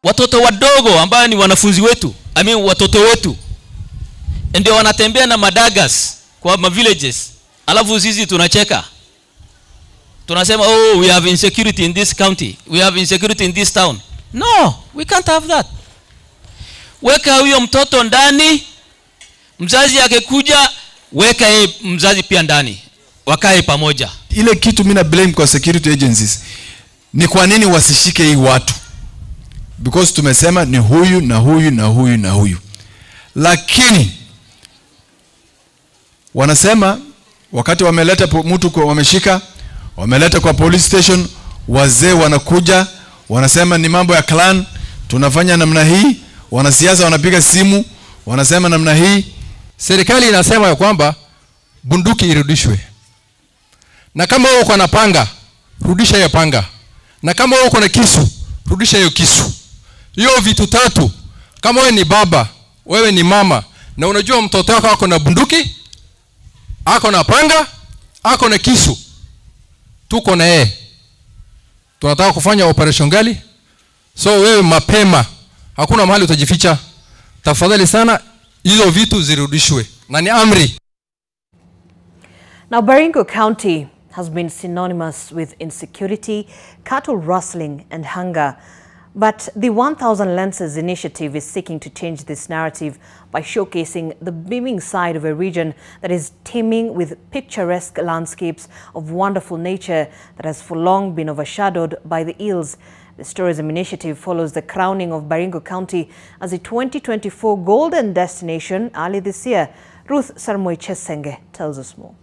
Watoto wadogo ambao ni wanafunzi wetu, watoto wetu ndio wanatembea na madagas kwa ma villages, alafu sisi tunacheka, tunasema oh, we have insecurity in this county, we have insecurity in this town. No, we can't have that. Weka huyo mtoto ndani, mzazi akikuja weka mzazi pia ndani, wakae pamoja. Ile kitu mina blame kwa security agencies ni kwa nini wasishike hii watu, because tumesema ni huyu na huyu na huyu na huyu, lakini wanasema wakati wameleta mtu kwa wameshika, wameleta kwa police station, wazee wanakuja wanasema ni mambo ya clan, tunafanya namna hii, wanasiasa wanapiga simu wanasema namna hii. Serikali inasema ya kwamba bunduki irudishwe, na kama wewe uko na panga rudisha hiyo panga, na kama wewe uko na kisu rudisha hiyo kisu. Hiyo vitu tatu, kama wewe ni baba, wewe ni mama, na unajua mtoto wako ako na bunduki, ako na panga, ako na kisu, tuko na yeye, tunataka kufanya operation gali, so wewe mapema, hakuna mahali utajificha, tafadhali sana hizo vitu zirudishwe, na ni amri. Now, Baringo County has been synonymous with insecurity, cattle rustling and hunger. But the 1,000 Lenses initiative is seeking to change this narrative by showcasing the beaming side of a region that is teeming with picturesque landscapes of wonderful nature that has for long been overshadowed by the ills. This tourism initiative follows the crowning of Baringo County as a 2024 Golden Destination early this year. Ruth Sarmoy Chesenge tells us more.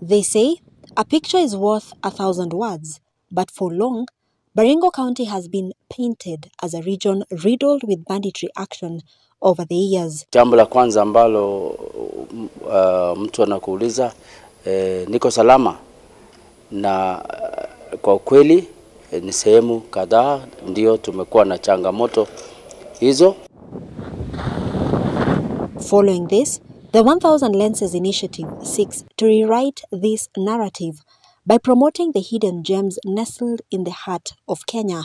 They say a picture is worth 1,000 words. But for long, Baringo County has been painted as a region riddled with banditry action over the years. Jambo la kwanza ambalo mtu anakuuliza niko salama, na kwa kweli ni sehemu kadhaa ndio tumekuwa na changamoto hizo. Following this, the 1,000 Lenses initiative seeks to rewrite this narrative by promoting the hidden gems nestled in the heart of Kenya.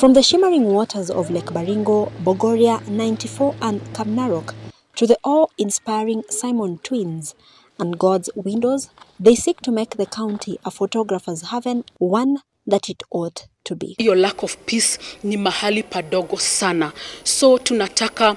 From the shimmering waters of Lake Baringo, Bogoria 94 and Kamnarok to the awe-inspiring Simon Twins and God's Windows, they seek to make the county a photographer's heaven, one that it ought to be. Your lack of peace ni mahali padogo sana. So tunataka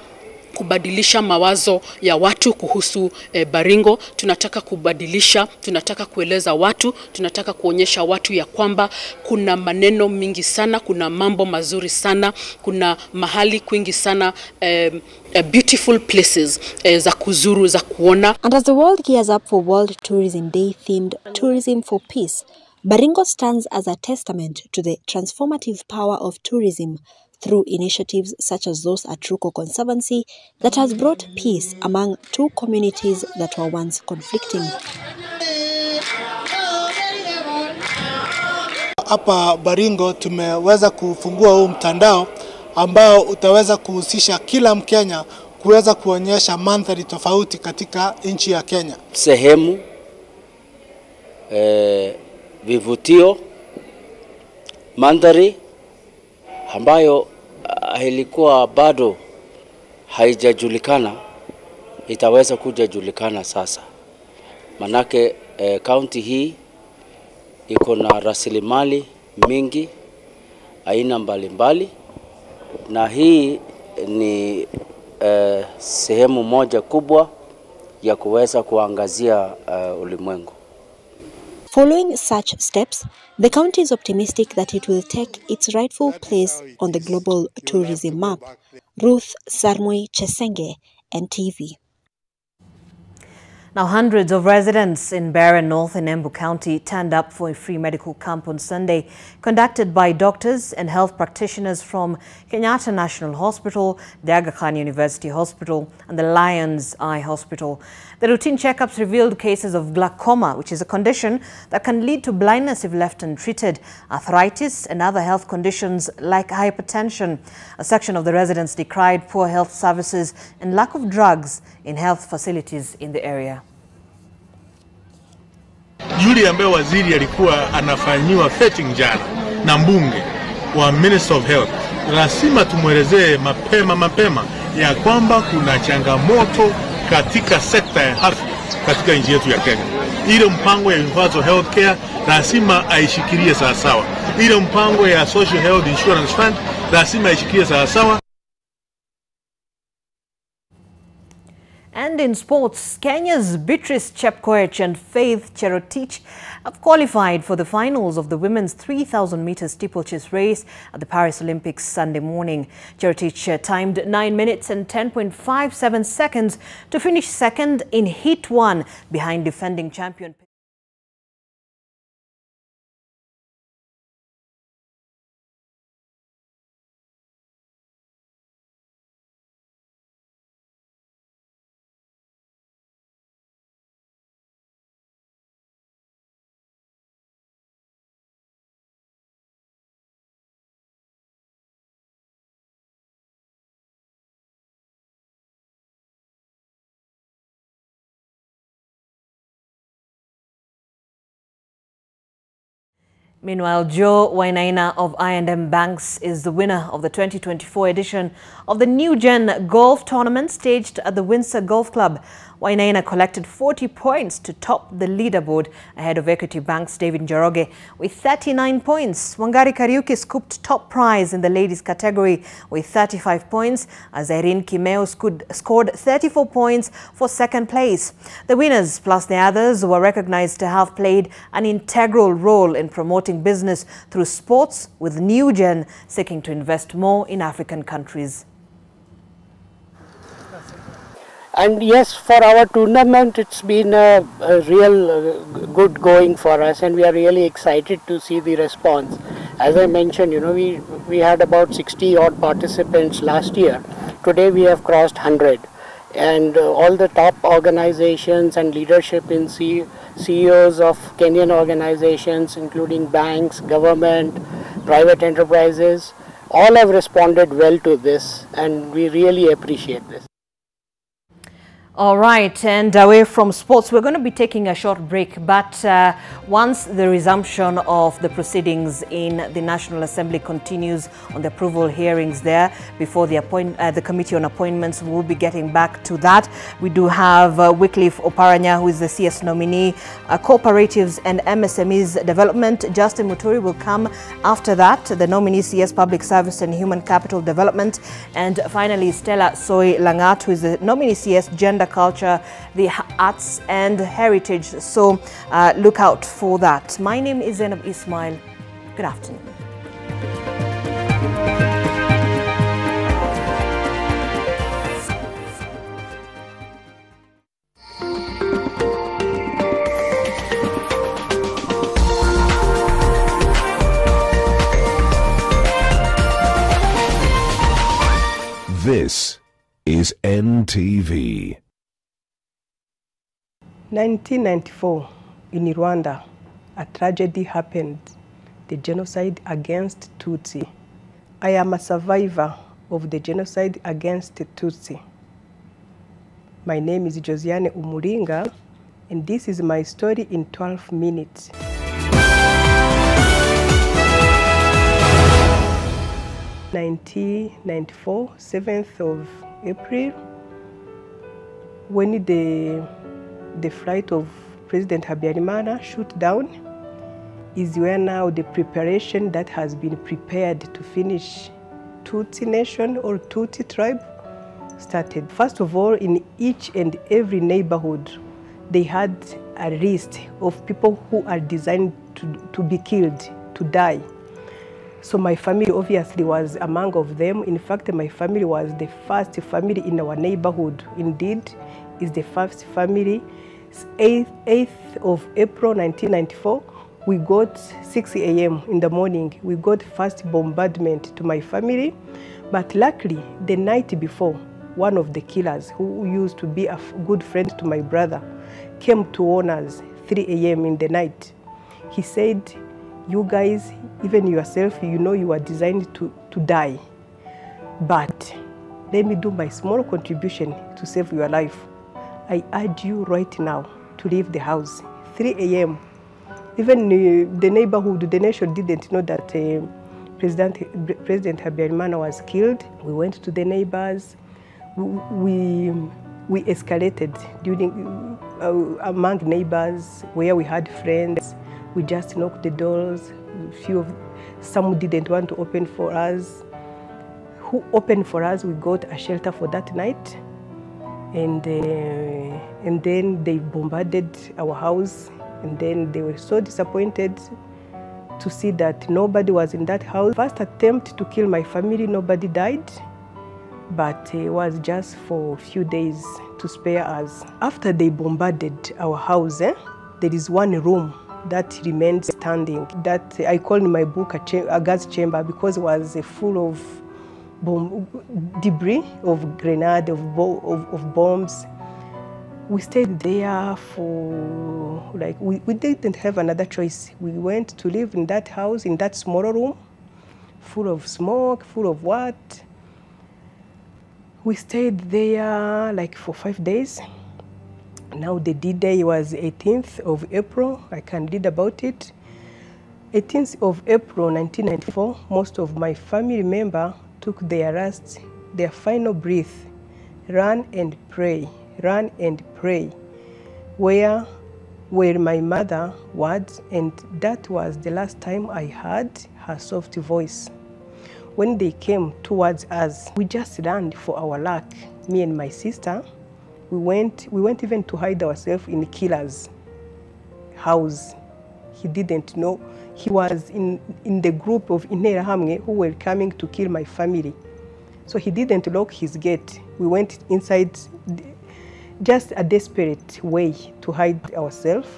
kubadilisha mawazo ya watu kuhusu Baringo, tunataka kubadilisha, tunataka kueleza watu, tunataka kuonyesha watu ya kwamba kuna maneno mingi sana, kuna mambo mazuri sana, kuna mahali kwingi sana, beautiful places za kuzuru, za kuona. And as the world gears up for World Tourism Day themed Tourism for Peace, Baringo stands as a testament to the transformative power of tourism through initiatives such as those at Ruko Conservancy that has brought peace among two communities that were once conflicting. Hapa Baringo tumeweza kufungua huu mtandao ambao utaweza kuhusisha kila Mkenya kuweza kuonyesha mandhari tofauti katika nchi ya Kenya. Sehemu vivutio, mandhari ambayo ilikuwa bado haijajulikana itaweza kujulikana sasa. Manake county hii iko na rasilimali mingi aina mbalimbali, na hii ni sehemu moja kubwa ya kuweza kuangazia ulimwengu. Following such steps, the county is optimistic that it will take its rightful place on the global tourism map. Ruth Sarmui Chesenge, NTV. Now, hundreds of residents in Barren North in Embu County turned up for a free medical camp on Sunday, conducted by doctors and health practitioners from Kenyatta National Hospital, the Aga Khan University Hospital, and the Lions Eye Hospital. The routine checkups revealed cases of glaucoma, which is a condition that can lead to blindness if left untreated, arthritis, and other health conditions like hypertension. A section of the residents decried poor health services and lack of drugs in health facilities in the area. Yule ambaye waziri alikuwa anafanyiwa vetting jana na mbunge wa Minister of Health, lazima tumwelezee mapema ya kwamba kuna changamoto katika sekta ya afya katika nchi yetu ya Kenya. Ile mpango ya universal health care lazima aishikilie sawa sawa. Ile mpango ya social health insurance fund lazima aishikilie sawa sawa. And in sports, Kenya's Beatrice Chepkoech and Faith Cherotich have qualified for the finals of the women's 3,000 meter steeplechase race at the Paris Olympics Sunday morning. Cherotich timed 9 minutes and 10.57 seconds to finish second in Heat 1 behind defending champion. Meanwhile, Joe Wainaina of I&M Banks is the winner of the 2024 edition of the New Gen Golf Tournament staged at the Windsor Golf Club. Wainaina collected 40 points to top the leaderboard ahead of Equity Bank's David Njoroge with 39 points. Wangari Kariuki scooped top prize in the ladies category with 35 points as Irene Kimeo scored 34 points for second place. The winners plus the others were recognized to have played an integral role in promoting business through sports, with New Gen seeking to invest more in African countries. And yes, for our tournament, it's been a real good going for us, and we are really excited to see the response. As I mentioned, you know, we had about 60 odd participants last year. Today we have crossed 100, and all the top organizations and leadership in CEOs of Kenyan organizations, including banks, government, private enterprises, all have responded well to this, and we really appreciate this. All right, and away from sports, we're going to be taking a short break, but once the resumption of the proceedings in the National Assembly continues on the approval hearings there before the Committee on Appointments, we'll be getting back to that. We do have Wycliffe Oparanya, who is the CS nominee, Cooperatives and MSMEs Development. Justin Muturi will come after that, the nominee CS Public Service and Human Capital Development, and finally Stella Soy Langat, who is the nominee CS Gender, Culture, the Arts and Heritage. So look out for that. My name is Zainab Ismail. Good afternoon. This is NTV. 1994, in Rwanda, a tragedy happened, the genocide against Tutsi. I am a survivor of the genocide against Tutsi. My name is Josiane Umuringa, and this is my story in 12 minutes. (1994, 7th of April, when the flight of President Habyarimana shot down, is where now the preparation that has been prepared to finish Tutsi nation or Tutsi tribe started. First of all, in each and every neighborhood, they had a list of people who are designed to be killed, to die. So my family obviously was among of them. In fact, my family was the first family in our neighborhood. Indeed, is the first family. 8th of April 1994, we got 6 a.m. in the morning. We got first bombardment to my family. But luckily, the night before, one of the killers, who used to be a good friend to my brother, came to warn us 3 a.m. in the night. He said, "You guys, even yourself, you know you are designed to die. But let me do my small contribution to save your life. I urge you right now to leave the house." 3 a.m. Even the neighborhood, the nation didn't know that President Habyarimana was killed. We went to the neighbors. We escalated among neighbors where we had friends. We just knocked the doors. Some didn't want to open for us. Who opened for us? We got a shelter for that night. And then they bombarded our house. And then they were so disappointed to see that nobody was in that house. First attempt to kill my family, nobody died. But it was just for a few days to spare us. After they bombarded our house, there is one room that remained standing, that I call in my book a gas chamber, because it was full of debris, of grenade, of bombs. We stayed there for, we didn't have another choice. We went to live in that house, in that smaller room, full of smoke, full of what. We stayed there for 5 days. Now the D-Day was 18th of April. I can read about it. 18th of April 1994, most of my family members took their final breath. Run and pray, run and pray. Where my mother was, and that was the last time I heard her soft voice. When they came towards us, we just ran for our luck. Me and my sister, we went even to hide ourselves in the killer's house. He didn't know. He was in the group of Interahamwe who were coming to kill my family. So he didn't lock his gate. We went inside, just a desperate way to hide ourselves.